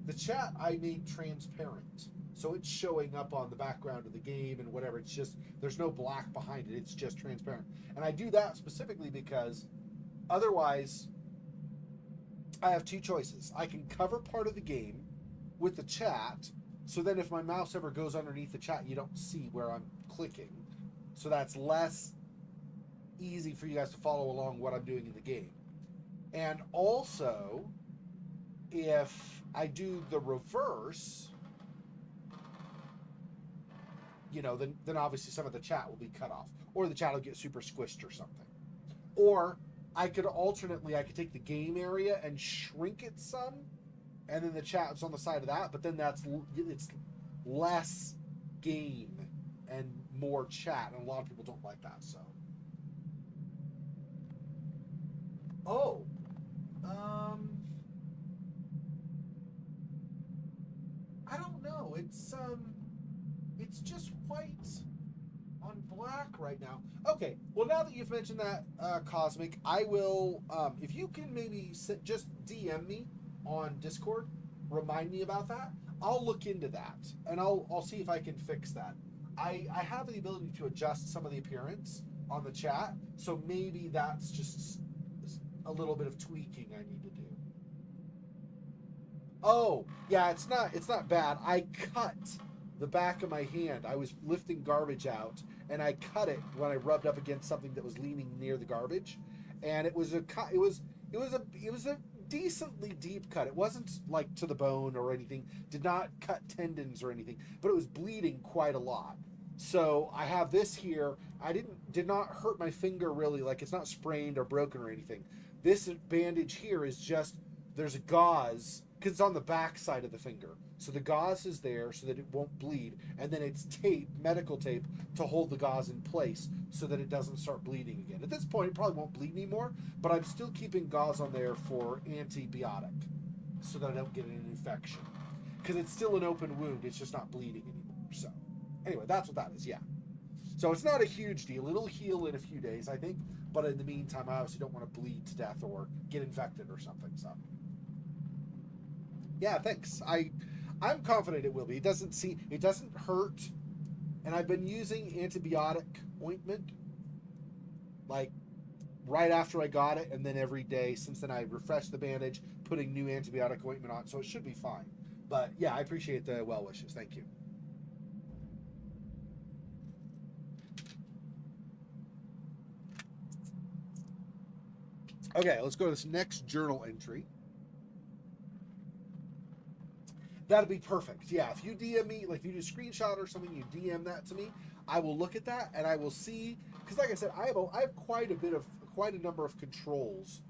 The chat I made transparent. So it's showing up on the background of the game and whatever. It's just, there's no black behind it. It's just transparent. And I do that specifically because otherwise I have 2 choices. I can cover part of the game with the chat, so then if my mouse ever goes underneath the chat, you don't see where I'm clicking. So that's less easy for you guys to follow along what I'm doing in the game. And also, if I do the reverse, then obviously some of the chat will be cut off, or the chat will get super squished or something. Or I could take the game area and shrink it some, and then the chat's on the side of that, but then it's less game and more chat, and a lot of people don't like that, so. Oh. I don't know. It's just white on black right now. Okay, well, now that you've mentioned that, Cosmic, I will, if you can maybe just DM me on Discord, remind me about that. I'll look into that, and I'll see if I can fix that. I have the ability to adjust some of the appearance on the chat, so maybe that's just a little bit of tweaking I need to do. Oh, yeah, it's not bad. I cut the back of my hand. I was lifting garbage out, and I cut it when I rubbed up against something that was leaning near the garbage, and it was a decently deep cut. It wasn't like to the bone or anything. Did not cut tendons or anything, but it was bleeding quite a lot. So I have this here. I did not hurt my finger really. Like, it's not sprained or broken or anything. This bandage here is just, there's a gauze because it's on the back side of the finger. So the gauze is there so that it won't bleed, and then it's tape, medical tape, to hold the gauze in place so that it doesn't start bleeding again. At this point, it probably won't bleed anymore, but I'm still keeping gauze on there for antibiotic so that I don't get an infection. Because it's still an open wound, it's just not bleeding anymore. So anyway, that's what that is, yeah. So it's not a huge deal. It'll heal in a few days, I think, but in the meantime, I obviously don't want to bleed to death or get infected or something, so. Yeah, thanks. I'm confident it will be. It doesn't hurt, and I've been using antibiotic ointment like right after I got it, and then every day since then I refreshed the bandage, putting new antibiotic ointment on, so it should be fine. But yeah, I appreciate the well wishes. Thank you. Okay, let's go to this next journal entry. That'd be perfect. Yeah, if you DM me, like if you do a screenshot or something, you DM that to me, I will look at that and I will see. Because like I said, I have quite a number of controls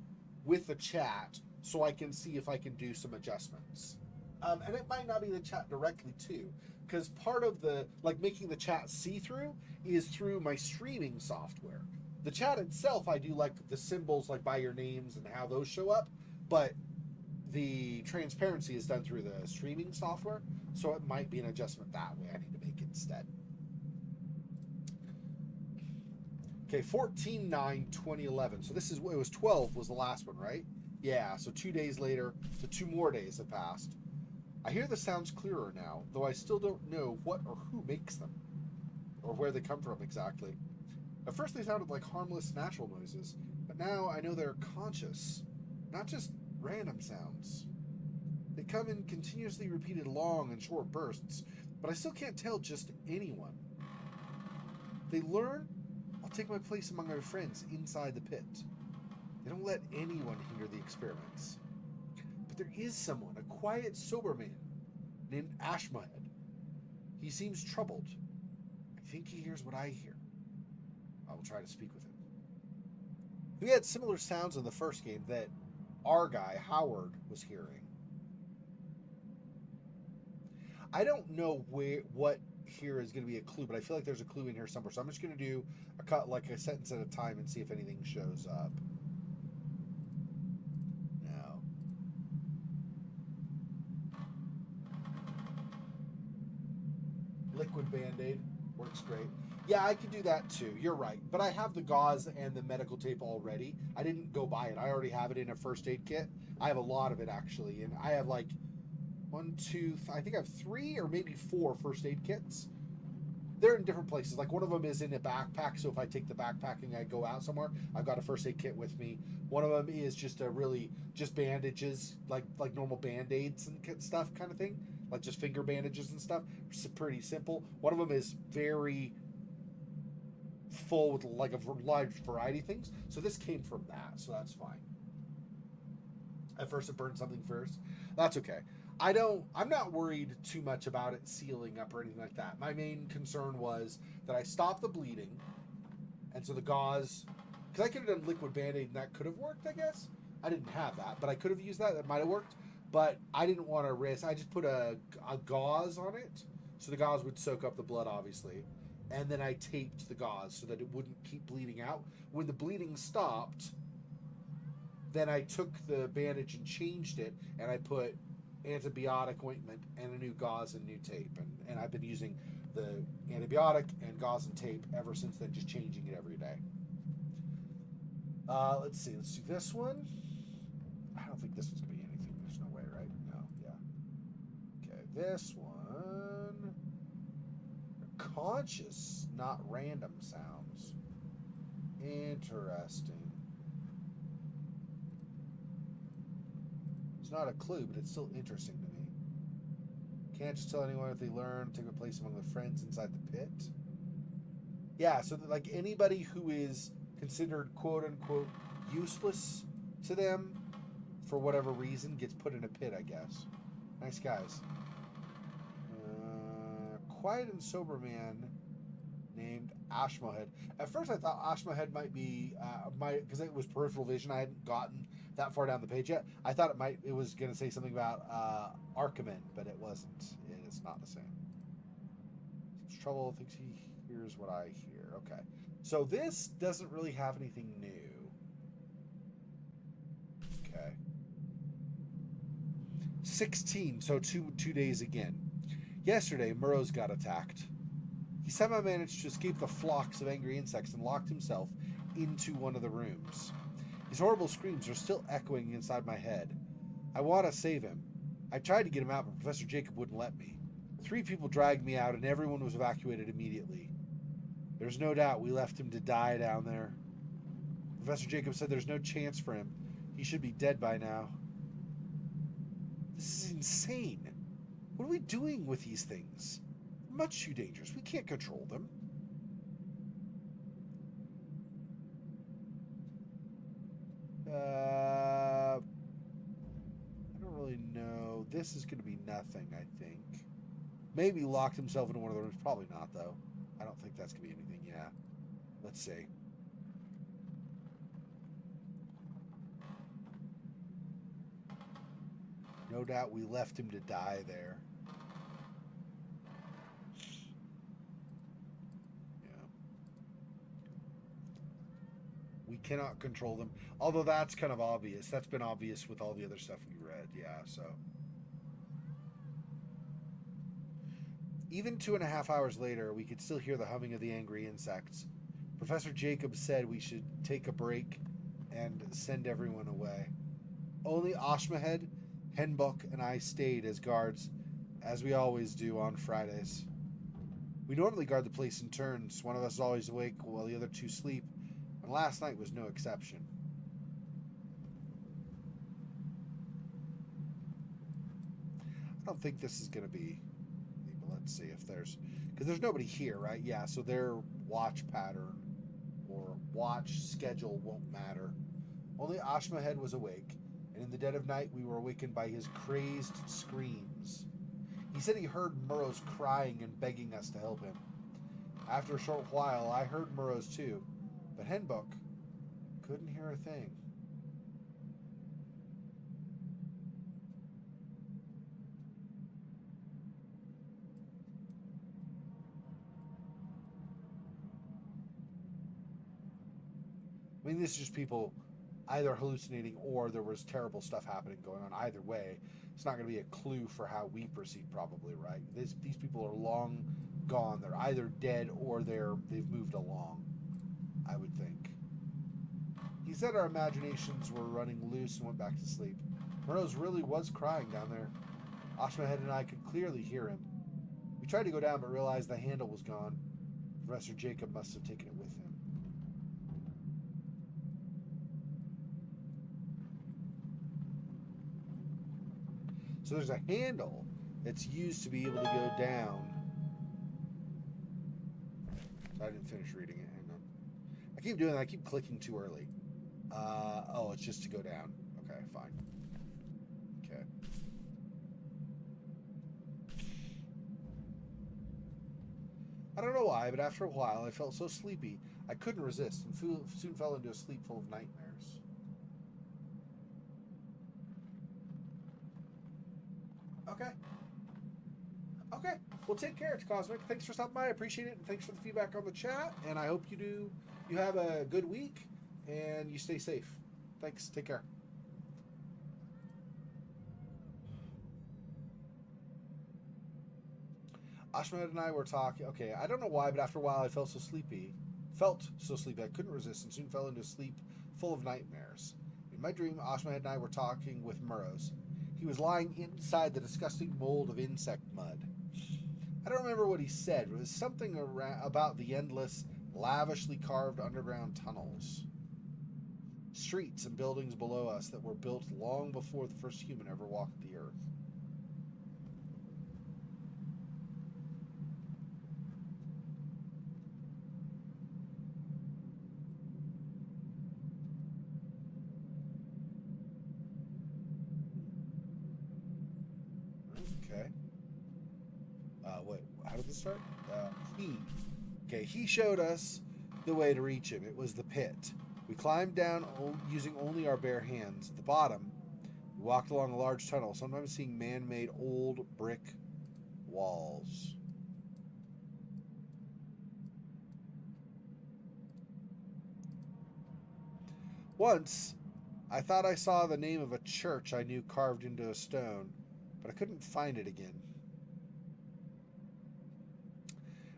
with the chat, so I can see if I can do some adjustments. And it might not be the chat directly too, because part of the making the chat see-through is through my streaming software. The chat itself, I do like the symbols like by your names and how those show up, but the transparency is done through the streaming software, so it might be an adjustment that way I need to make instead. Okay, 14/9/2011. So this is, it was 12 was the last one, right? Yeah, so 2 days later, so 2 more days have passed. I hear the sounds clearer now, though I still don't know what or who makes them, or where they come from exactly. At first they sounded like harmless natural noises, but now I know they're conscious, not just random sounds. They come in continuously repeated long and short bursts, but I still can't tell just anyone. They learn, I'll take my place among my friends inside the pit. They don't let anyone hinder the experiments. But there is someone, a quiet, sober man, named Ashmahead. He seems troubled. I think he hears what I hear. I will try to speak with him. We had similar sounds in the first game that our guy, Howard, was hearing. I don't know what here is going to be a clue, but I feel like there's a clue in here somewhere. So I'm just going to do a sentence at a time and see if anything shows up. No. Liquid Band-Aid works great. Yeah, I could do that too. You're right. But I have the gauze and the medical tape already. I didn't go buy it. I already have it in a first aid kit. I have a lot of it actually. And I have like 1, 2, I think I have 3 or maybe 4 first aid kits. They're in different places. Like one of them is in a backpack. So if I take the backpack and I go out somewhere, I've got a first aid kit with me. One of them is just just bandages, like normal Band-Aids and stuff kind of thing. Like just finger bandages and stuff. It's pretty simple. One of them is very full with like a large variety of things. So this came from that, so that's fine. At first it burned something first. That's okay. I'm not worried too much about it sealing up or anything like that. My main concern was that I stopped the bleeding, and so the gauze, because I could have done liquid Band-Aid and that could have worked, I guess. I didn't have that, but I could have used that. That might have worked, but I didn't want to risk. I just put a gauze on it, so the gauze would soak up the blood, obviously. And then I taped the gauze so that it wouldn't keep bleeding out. When the bleeding stopped, then I took the bandage and changed it, and I put antibiotic ointment and a new gauze and new tape. And I've been using the antibiotic and gauze and tape ever since then, just changing it every day. Let's see. Let's do this one. I don't think this one's going to be anything. There's no way, right? No, yeah. Okay, this one. Conscious, not random sounds. Interesting. It's not a clue, but it's still interesting to me. Can't just tell anyone if they learn, take a place among their friends inside the pit. Yeah, so like anybody who is considered quote unquote useless to them for whatever reason gets put in a pit, I guess. Nice guys. Quiet and sober man named Ashmohead. At first I thought Ashmohead might be because it was peripheral vision. I hadn't gotten that far down the page yet. I thought it was going to say something about Archimen, but it wasn't. It is not the same. Seems trouble, thinks he hears what I hear. Okay. So this doesn't really have anything new. Okay. 16, so two days again. Yesterday, Murrows got attacked. He somehow managed to escape the flocks of angry insects and locked himself into one of the rooms. His horrible screams are still echoing inside my head. I want to save him. I tried to get him out, but Professor Jacob wouldn't let me. 3 people dragged me out, and everyone was evacuated immediately. There's no doubt we left him to die down there. Professor Jacob said there's no chance for him. He should be dead by now. This is insane. What are we doing with these things? Much too dangerous. We can't control them. I don't really know. This is going to be nothing, I think. Maybe locked himself into one of the rooms. Probably not, though. I don't think that's going to be anything. Yeah. Let's see. No doubt we left him to die there. We cannot control them. Although that's kind of obvious. That's been obvious with all the other stuff we read. Yeah, so. Even 2.5 hours later, we could still hear the humming of the angry insects. Professor Jacob said we should take a break and send everyone away. Only Ashmohead, Henbuck, and I stayed as guards, as we always do on Fridays. We normally guard the place in turns. One of us is always awake while the other 2 sleep. And last night was no exception. I don't think this is going to be... Let's see if there's... Because there's nobody here, right? Yeah, so their watch pattern or watch schedule won't matter. Only Ashmohead was awake, and in the dead of night we were awakened by his crazed screams. He said he heard Murrows crying and begging us to help him. After a short while, I heard Murrows too. But Henbuck couldn't hear a thing. I mean, this is just people either hallucinating or there was terrible stuff happening going on. Either way, it's not going to be a clue for how we proceed, probably, right? These people are long gone. They're either dead or they've moved along, I would think. He said our imaginations were running loose and went back to sleep. Murrows really was crying down there. Ashmohead and I could clearly hear him. We tried to go down but realized the handle was gone. Professor Jacob must have taken it with him. So there's a handle that's used to be able to go down. So I didn't finish reading it. Hang on. I keep doing that. I keep clicking too early. Oh, it's just to go down. Okay, fine. Okay. I don't know why, but after a while, I felt so sleepy, I couldn't resist and soon fell into a sleep full of nightmares. Okay. Okay. Well, take care. It's Cosmic. Thanks for stopping by. I appreciate it. And thanks for the feedback on the chat. And I hope you have a good week and you stay safe. Thanks. Take care. Ashmohead and I were talking. Okay, I don't know why, but after a while I felt so sleepy. I couldn't resist and soon fell into a sleep full of nightmares. In my dream, Ashmohead and I were talking with Murrows. He was lying inside the disgusting mold of insect mud. I don't remember what he said. It was something about the endless, lavishly carved underground tunnels. Streets and buildings below us that were built long before the first human ever walked the earth. Okay. Wait, how did this start? He showed us the way to reach him. It was the pit. We climbed down using only our bare hands. At the bottom, we walked along a large tunnel, sometimes seeing man-made old brick walls. Once, I thought I saw the name of a church I knew carved into a stone, but I couldn't find it again.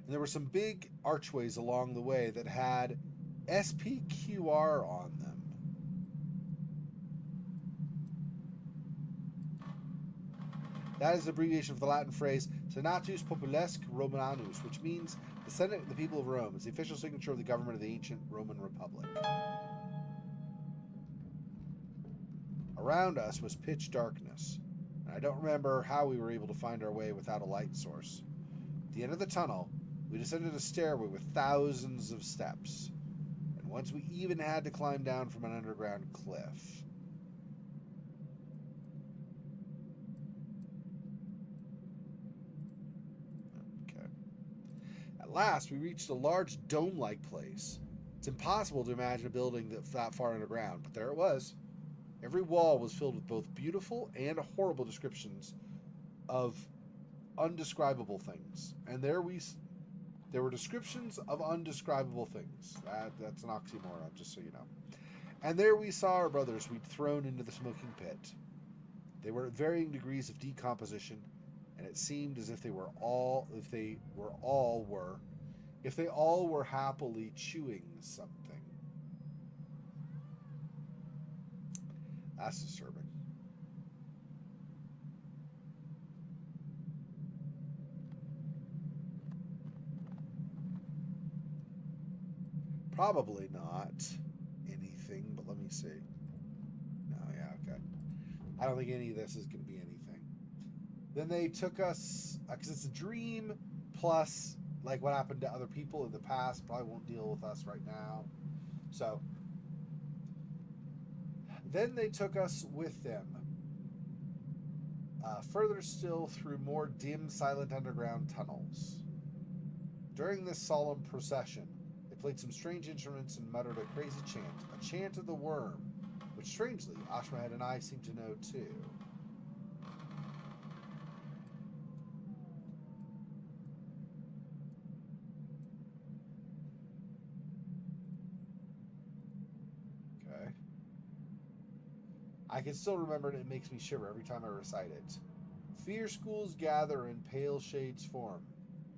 And there were some big archways along the way that had SPQR on them. That is the abbreviation for the Latin phrase Senatus Populesque Romanus, which means the Senate of the people of Rome. It's the official signature of the government of the ancient Roman Republic. Around us was pitch darkness, and I don't remember how we were able to find our way without a light source. At the end of the tunnel, we descended a stairway with thousands of steps, and once we even had to climb down from an underground cliff. Okay. At last, we reached a large dome-like place. It's impossible to imagine a building that far underground, but there it was. Every wall was filled with both beautiful and horrible descriptions of undescribable things. And there were descriptions of undescribable things. That's an oxymoron, just so you know. And there we saw our brothers we'd thrown into the smoking pit. They were at varying degrees of decomposition, and it seemed as if they all were happily chewing something. That's disturbing. Probably not anything, but let me see. No, yeah, okay. I don't think any of this is going to be anything. Then they took us, because it's a dream plus like what happened to other people in the past. Probably won't deal with us right now. So then they took us with them, further still through more dim, silent underground tunnels. During this solemn procession, they played some strange instruments and muttered a crazy chant, a chant of the worm, which strangely, Ashmahead and I seem to know too. I can still remember it, and it makes me shiver every time I recite it. Fear schools gather in pale shades form,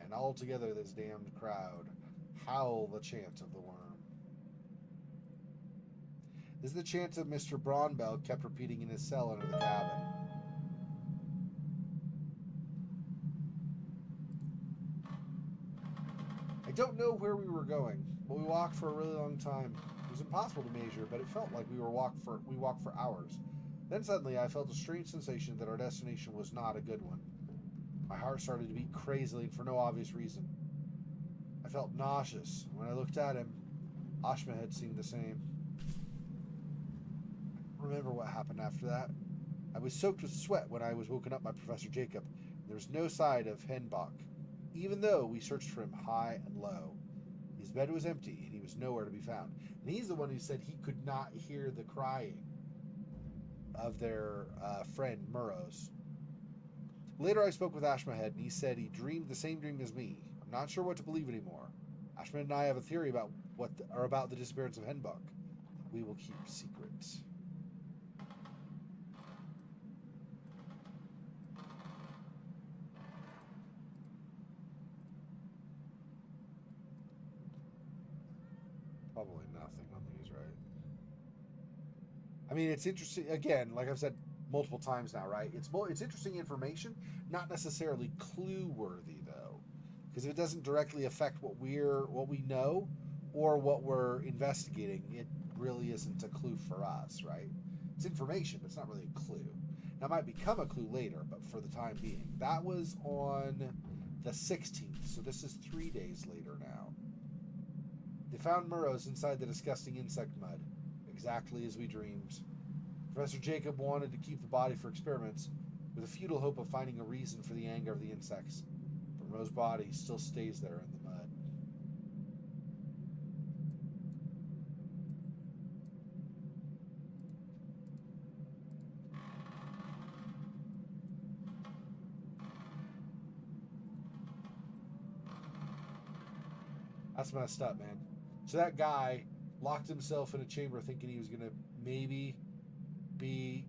and all together this damned crowd howl the chant of the worm. This is the chant of Mr. Braunbell kept repeating in his cell under the cabin. I don't know where we were going, but we walked for a really long time. It was impossible to measure, but it felt like we walked for hours. Then suddenly I felt a strange sensation that our destination was not a good one. My heart started to beat crazily and for no obvious reason. I felt nauseous. When I looked at him, Ashmahead seemed the same. I don't remember what happened after that. I was soaked with sweat when I was woken up by Professor Jacob. There was no sign of Henbach, even though we searched for him high and low. His bed was empty, and he was nowhere to be found. And he's the one who said he could not hear the crying of their friend, Murrows. Later I spoke with Ashmahead, and he said he dreamed the same dream as me. I'm not sure what to believe anymore. Ashmahead and I have a theory about about the disappearance of Henbach that we will keep secret. Probably nothing on these, right? I mean, it's interesting. Again, like I've said multiple times now, right? It's interesting information, not necessarily clue-worthy though, because if it doesn't directly affect what we know or what we're investigating, it really isn't a clue for us, right? It's information, but it's not really a clue. Now, it might become a clue later, but for the time being, that was on the 16th, so this is 3 days later now. They found Murrows inside the disgusting insect mud, exactly as we dreamed. Professor Jacob wanted to keep the body for experiments, with a futile hope of finding a reason for the anger of the insects. But Monroe's body still stays there in the mud. That's messed up, man. So that guy locked himself in a chamber thinking he was going to maybe be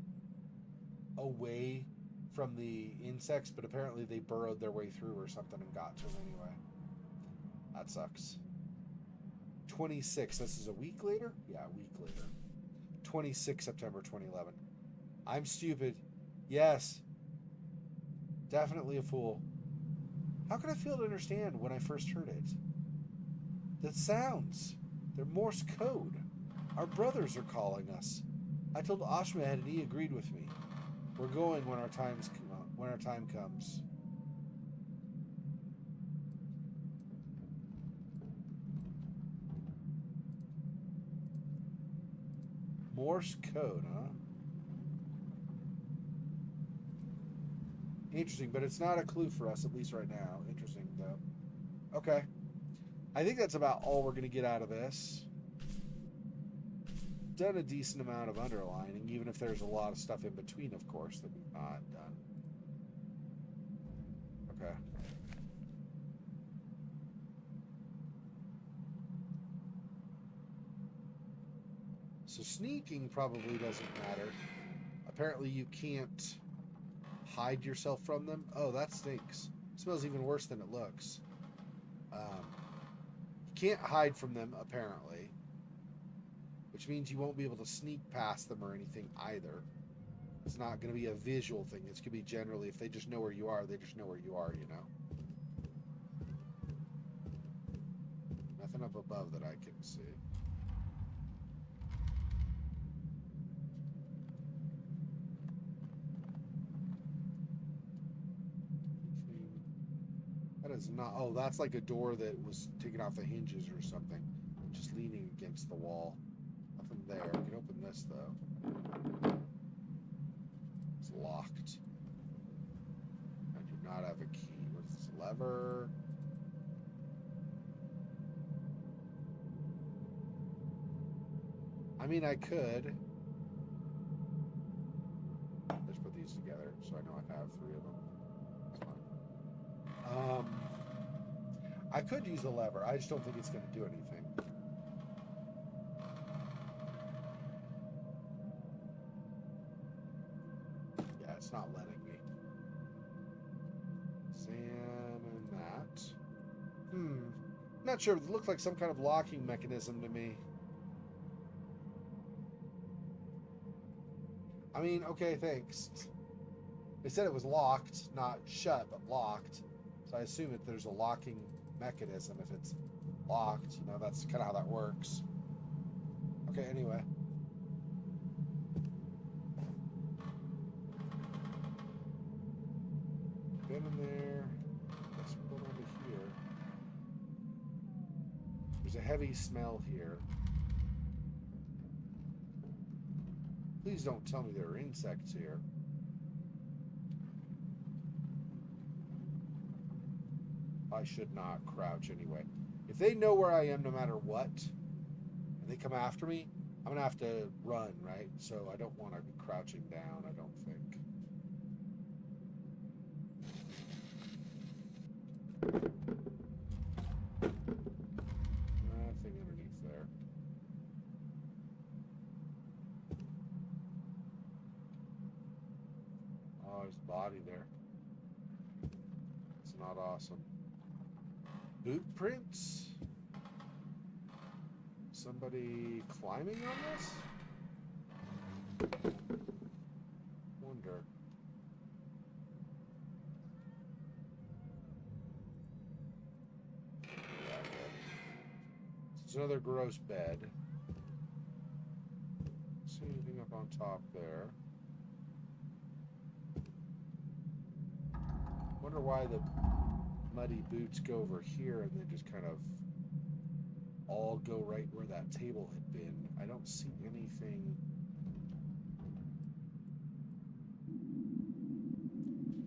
away from the insects, but apparently they burrowed their way through or something and got to him anyway. That sucks. 26. This is a week later? Yeah, a week later. 26 September 2011. I'm stupid. Yes. Definitely a fool. How could I fail to understand when I first heard it? The sounds. They're Morse code. Our brothers are calling us. I told Ashmed and he agreed with me. We're going when our time comes. Morse code, huh? Interesting, but it's not a clue for us, at least right now. Interesting, though. Okay. I think that's about all we're going to get out of this. Done a decent amount of underlining, even if there's a lot of stuff in between, of course, that we've not done. Okay. So sneaking probably doesn't matter. Apparently you can't hide yourself from them. Oh, that stinks. It smells even worse than it looks. You can't hide from them, apparently. Which means you won't be able to sneak past them or anything either. It's not going to be a visual thing. It's going to be generally, if they just know where you are, they just know where you are, you know. Nothing up above that I can see. That is not... Oh, that's like a door that was taken off the hinges or something. Just leaning against the wall. Nothing there. We can open this, though. It's locked. I do not have a key. What's this lever? I mean, I could. Let's put these together so I know I have 3 of them. That's fine. I could use the lever. I just don't think it's going to do anything. Yeah, it's not letting me. Examine that. Not sure. It looked like some kind of locking mechanism to me. I mean, okay, thanks. They said it was locked, not shut, but locked. So I assume that there's a locking mechanism if it's locked. You know, that's kind of how that works. Okay, anyway. Been in there. Let's put over here. There's a heavy smell here. Please don't tell me there are insects here. I should not crouch anyway. If they know where I am no matter what, and they come after me, I'm going to have to run, right? So I don't want to be crouching down, I don't think. Nothing underneath there. Oh, there's a body there. It's not awesome. Boot prints? Somebody climbing on this? Wonder. It's another gross bed. See anything up on top there? Wonder why the muddy boots go over here and then just kind of all go right where that table had been. I don't see anything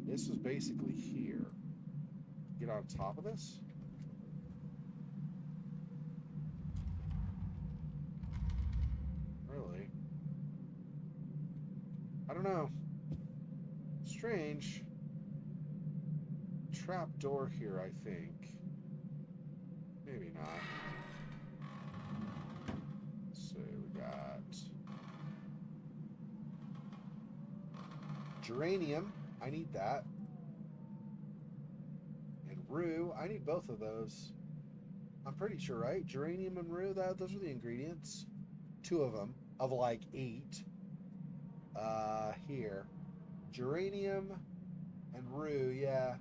This was basically here. Get on top of this? Really? I don't know. Strange. Trap door here, I think. Maybe not. So we got geranium. I need that. And rue. I need both of those. I'm pretty sure, right? Geranium and rue. Those are the ingredients. 2 of them of like 8. Here. Geranium and rue. Yeah.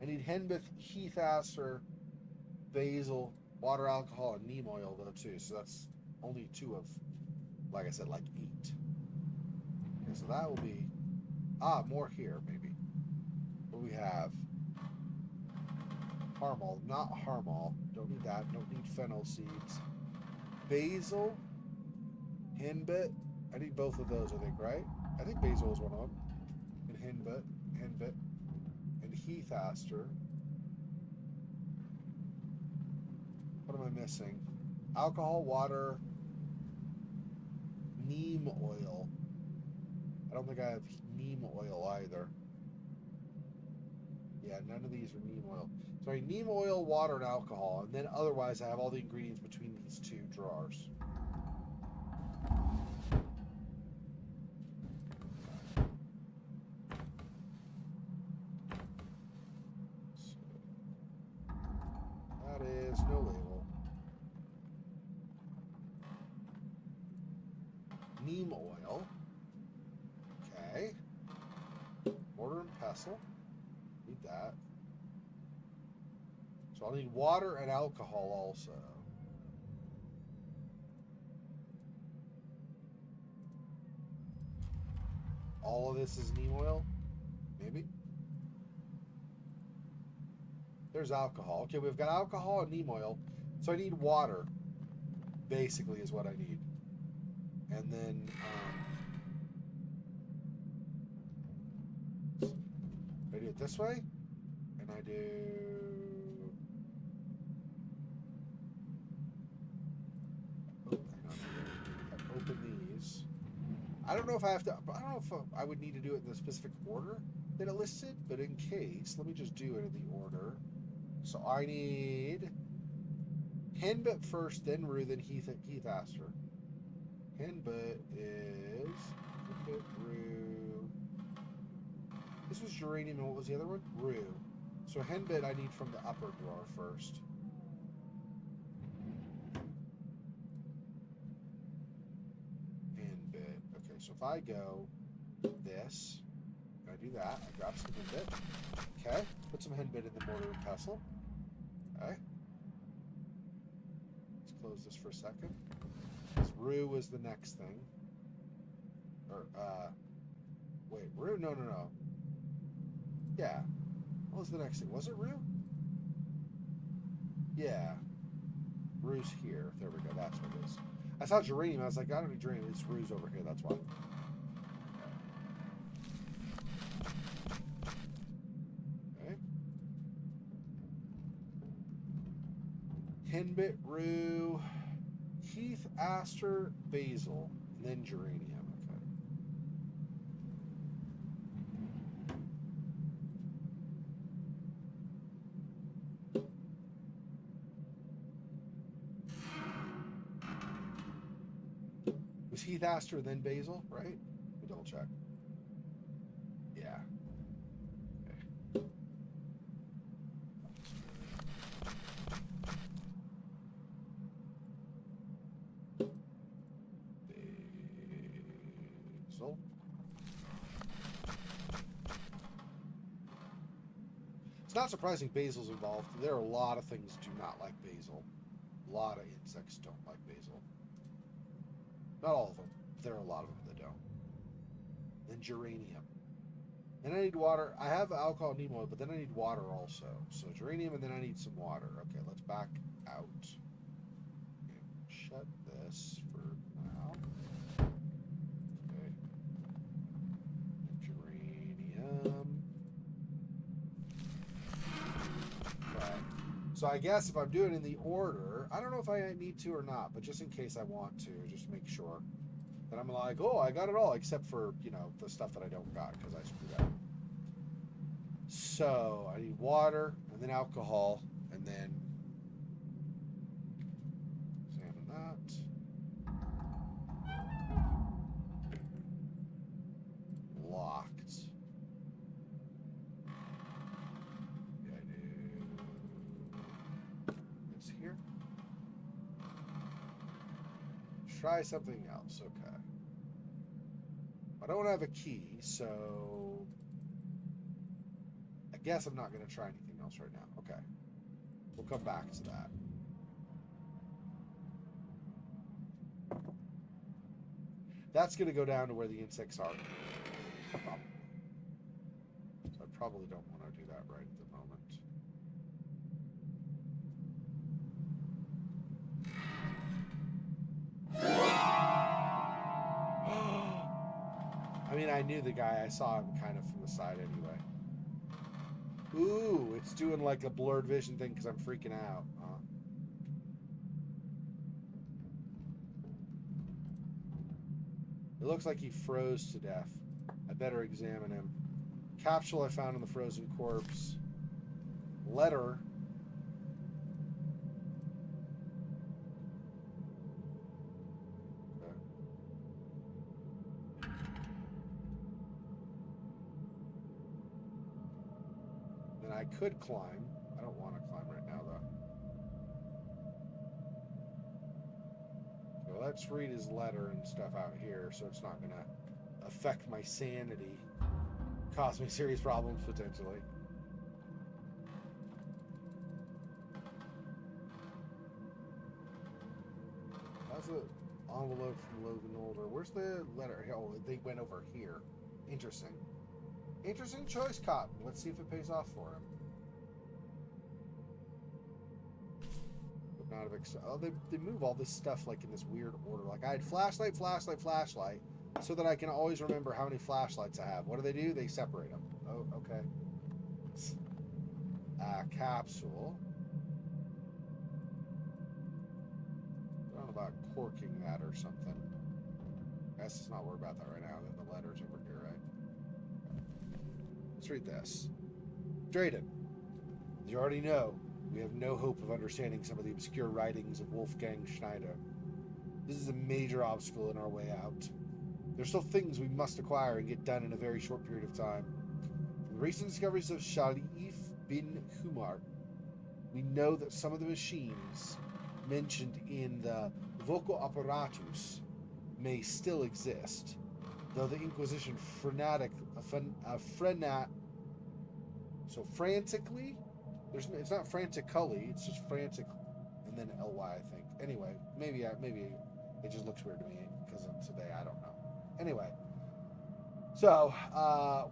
I need henbit, heath aster, basil, water, alcohol, and neem oil, though, too. So that's only 2 of, like I said, like 8. Okay, so that will be... more here, maybe. What do we have? Harmol. Not harmol. Don't need that. Don't need fennel seeds. Basil. Henbit. I need both of those, I think, right? I think basil is one of them. And henbit. And heath aster. What am I missing? Alcohol, water, neem oil. I don't think I have neem oil either. Yeah, none of these are neem oil. So I need neem oil, water, and alcohol. And then otherwise I have all the ingredients between these 2 drawers. That is no label. Neem oil. Okay. Mortar and pestle. Need that. So I'll need water and alcohol also. All of this is neem oil? Maybe. There's alcohol. Okay, we've got alcohol and neem oil. So I need water, basically, is what I need. And then, I do it this way, and I do... Oh, hang on. I open these. I don't know if I have to... I don't know if I would need to do it in the specific order that it listed, but in case, let me just do it in the order. So I need henbit first, then rue, then heath aster. Henbit is henbit, rue. This was geranium, and what was the other one? Rue. So henbit I need from the upper drawer first. Henbit. Okay, so if I go this, I do that. I grab some henbit. Okay, put some henbit in the mortar and pestle. Okay. Let's close this for a second. This rue was the next thing. Or, wait, rue? No. Yeah. What was the next thing? Was it rue? Yeah. Rue's here. There we go. That's what it is. I saw geranium. I was like, I don't need geranium. It's rue's over here. That's why. Okay. Henbit, rue, heath, aster, basil, and then geranium. Was heath, aster, then basil, right? Let me double check. Yeah. Okay. Basil. It's not surprising basil's involved. There are a lot of things that do not like basil. A lot of insects don't like basil. Not all of them. But there are a lot of them that don't. Then geranium. Then I need water. I have alcohol and neem oil, but then I need water also. So geranium, and then I need some water. Okay, let's back out. Okay, shut this for now. Okay. Geranium. So I guess if I'm doing it in the order, I don't know if I need to or not, but just in case I want to, just to make sure that I'm like, oh, I got it all, except for, you know, the stuff that I don't got because I screwed up. So I need water, and then alcohol, and then examine that. Locked. Yeah, I do. It's here. Try something else. Okay. I don't have a key, so I guess I'm not going to try anything else right now. Okay. We'll come back to that. That's going to go down to where the insects are. So I probably don't want to do that right at the moment. I mean, I knew the guy. I saw him kind of from the side anyway. Ooh, it's doing like a blurred vision thing because I'm freaking out. It looks like he froze to death. I better examine him. Capsule I found in the frozen corpse. Letter. Okay. Then I could climb. I don't want to climb right now, though. So let's read his letter and stuff out here so it's not going to affect my sanity. Cause me serious problems, potentially. That's an envelope from Loath Nolder. Where's the letter? Oh, they went over here. Interesting. Interesting choice, Cotton. Let's see if it pays off for him. Would not have oh, they move all this stuff like in this weird order. Like I had flashlight, flashlight, flashlight, so that I can always remember how many flashlights I have. What do? They separate them. Oh, okay. Capsule. I don't know about corking that or something. I guess let's not worry about that right now. Then the letter's over here, right? Let's read this. Drayden, as you already know, we have no hope of understanding some of the obscure writings of Wolfgang Schneider. This is a major obstacle in our way out. There's still things we must acquire and get done in a very short period of time. From the recent discoveries of Shalif bin Humar, we know that some of the machines mentioned in the Vocal Apparatus may still exist, though the Inquisition frantically, it's not frantically, it's just frantic, and then ly, I think. Anyway, maybe it just looks weird to me because of today. I don't know. Anyway, so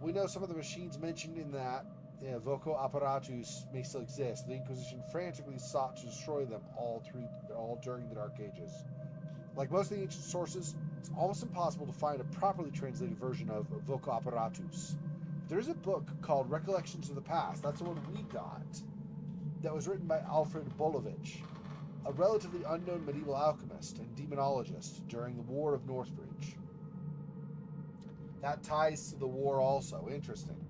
we know some of the machines mentioned in that Vocal Apparatus may still exist. The Inquisition frantically sought to destroy them all during the Dark Ages. Like most of the ancient sources, it's almost impossible to find a properly translated version of Vocal Apparatus. There is a book called Recollections of the Past. That's the one we got. That was written by Alfred Bolovich, a relatively unknown medieval alchemist and demonologist during the War of Northbridge. That ties to the war also. Interesting.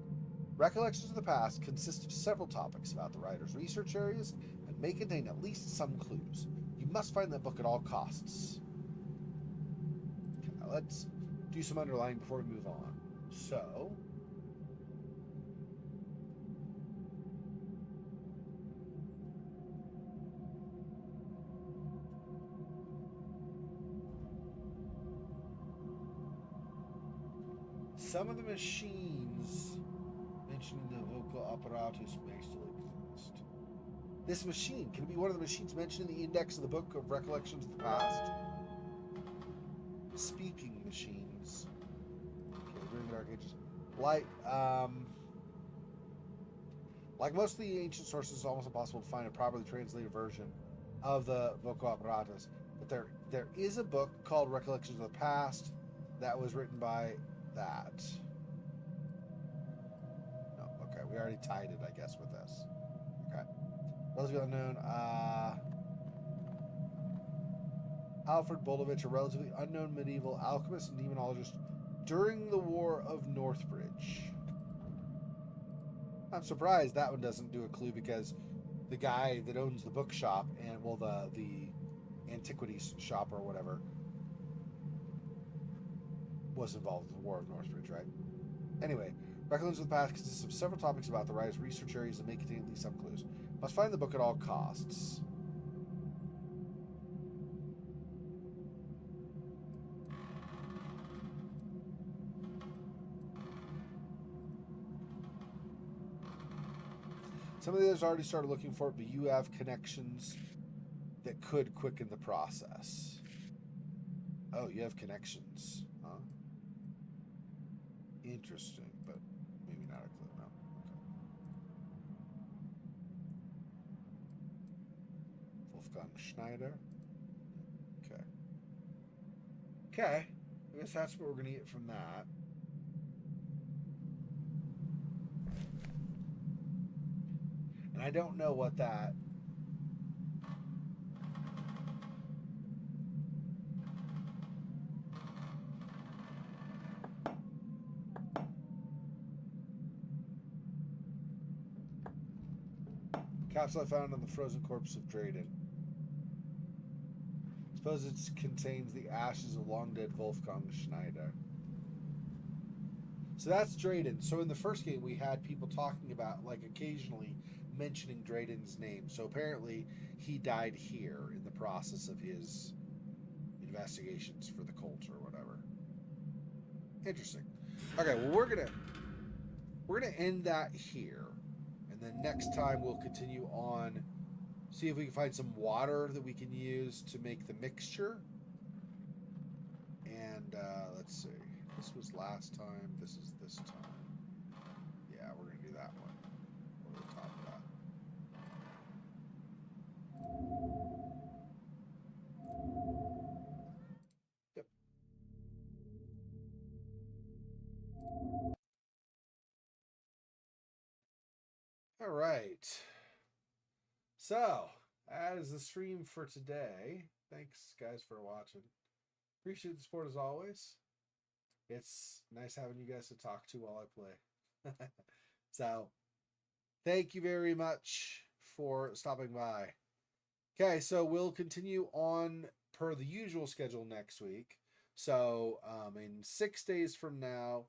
Recollections of the Past consist of several topics about the writer's research areas and may contain at least some clues. You must find that book at all costs. Okay, now let's do some underlining before we move on. So, some of the machines mentioned in the Vocal Apparatus may still exist. This machine, can it be one of the machines mentioned in the index of the Book of Recollections of the Past? Speaking machines. Okay, during the Dark Ages. Like most of the ancient sources, it's almost impossible to find a properly translated version of the Vocal Apparatus. But there is a book called Recollections of the Past that was written by that. No, okay, we already tied it, I guess, with this. Okay. Relatively unknown. Alfred Bolovich, a relatively unknown medieval alchemist and demonologist during the War of Northbridge. I'm surprised that one doesn't do a clue because the guy that owns the bookshop and well the antiquities shop or whatever was involved with the War of Northbridge, right? Anyway, Recollections of the Past consists of several topics about the writer's research areas that may contain at least some clues. Must find the book at all costs. Some of the others already started looking for it, but you have connections that could quicken the process. Oh, you have connections, huh? Interesting, but maybe not a clue. No. Okay. Wolfgang Schneider. Okay. Okay. I guess that's what we're gonna get from that. And I don't know what that. Capsule I found on the frozen corpse of Drayden. Suppose it contains the ashes of long dead Wolfgang Schneider. So that's Drayden. So in the first game, we had people talking about, like, occasionally mentioning Drayden's name. So apparently, he died here in the process of his investigations for the cult or whatever. Interesting. Okay, well we're gonna end that here, and then next time we'll continue on. See if we can find some water that we can use to make the mixture. And let's see. This was last time. This is this time. Yeah, we're going to do that one. Over the top of that. Yep. All right. So, that is the stream for today. Thanks, guys, for watching. Appreciate the support as always. It's nice having you guys to talk to while I play. So, thank you very much for stopping by. Okay, so we'll continue on per the usual schedule next week. So, in 6 days from now,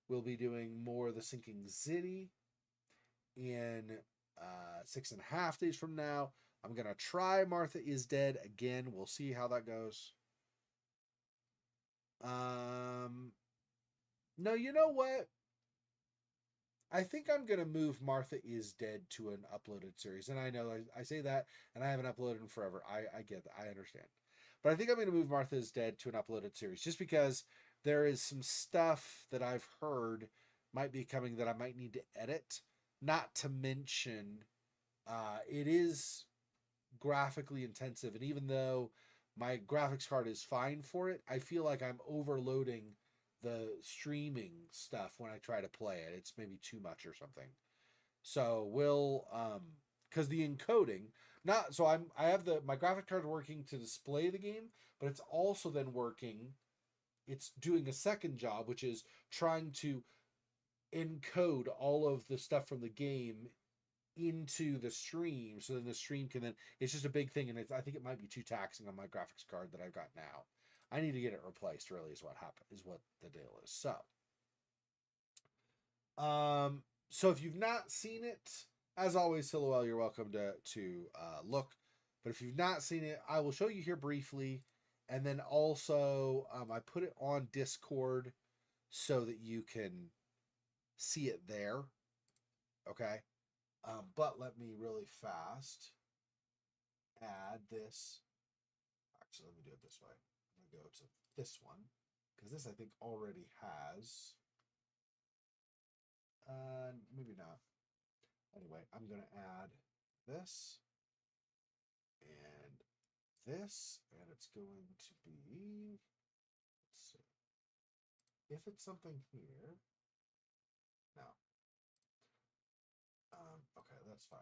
we'll be doing more of the Sinking City. In 6.5 days from now, I'm going to try Martha is Dead again. We'll see how that goes. No, you know what? I think I'm going to move Martha is Dead to an uploaded series. And I know I say that, and I haven't uploaded in forever. I get that. I understand. But I think I'm going to move Martha is Dead to an uploaded series just because there is some stuff that I've heard might be coming that I might need to edit. Not to mention, it is graphically intensive. And even though my graphics card is fine for it, I feel like I'm overloading the streaming stuff when I try to play it. It's maybe too much or something. So we'll because the encoding I have my graphic card working to display the game, but it's also then working, it's doing a second job, which is trying to encode all of the stuff from the game into the stream, so then the stream can then, it's just a big thing, and I think it might be too taxing on my graphics card that I've got now. I need to get it replaced, really, is what the deal is. So if you've not seen it, as always, Silhouette, you're welcome to look. But if you've not seen it, I will show you here briefly, and then also I put it on Discord so that you can see it there. Okay, but let me really fast add this. Actually, let me do it this way. I'm gonna go to this one because this I think already has. Maybe not. Anyway, I'm going to add this and this, and it's going to be, let's see, if it's something here, no. Okay, that's fine.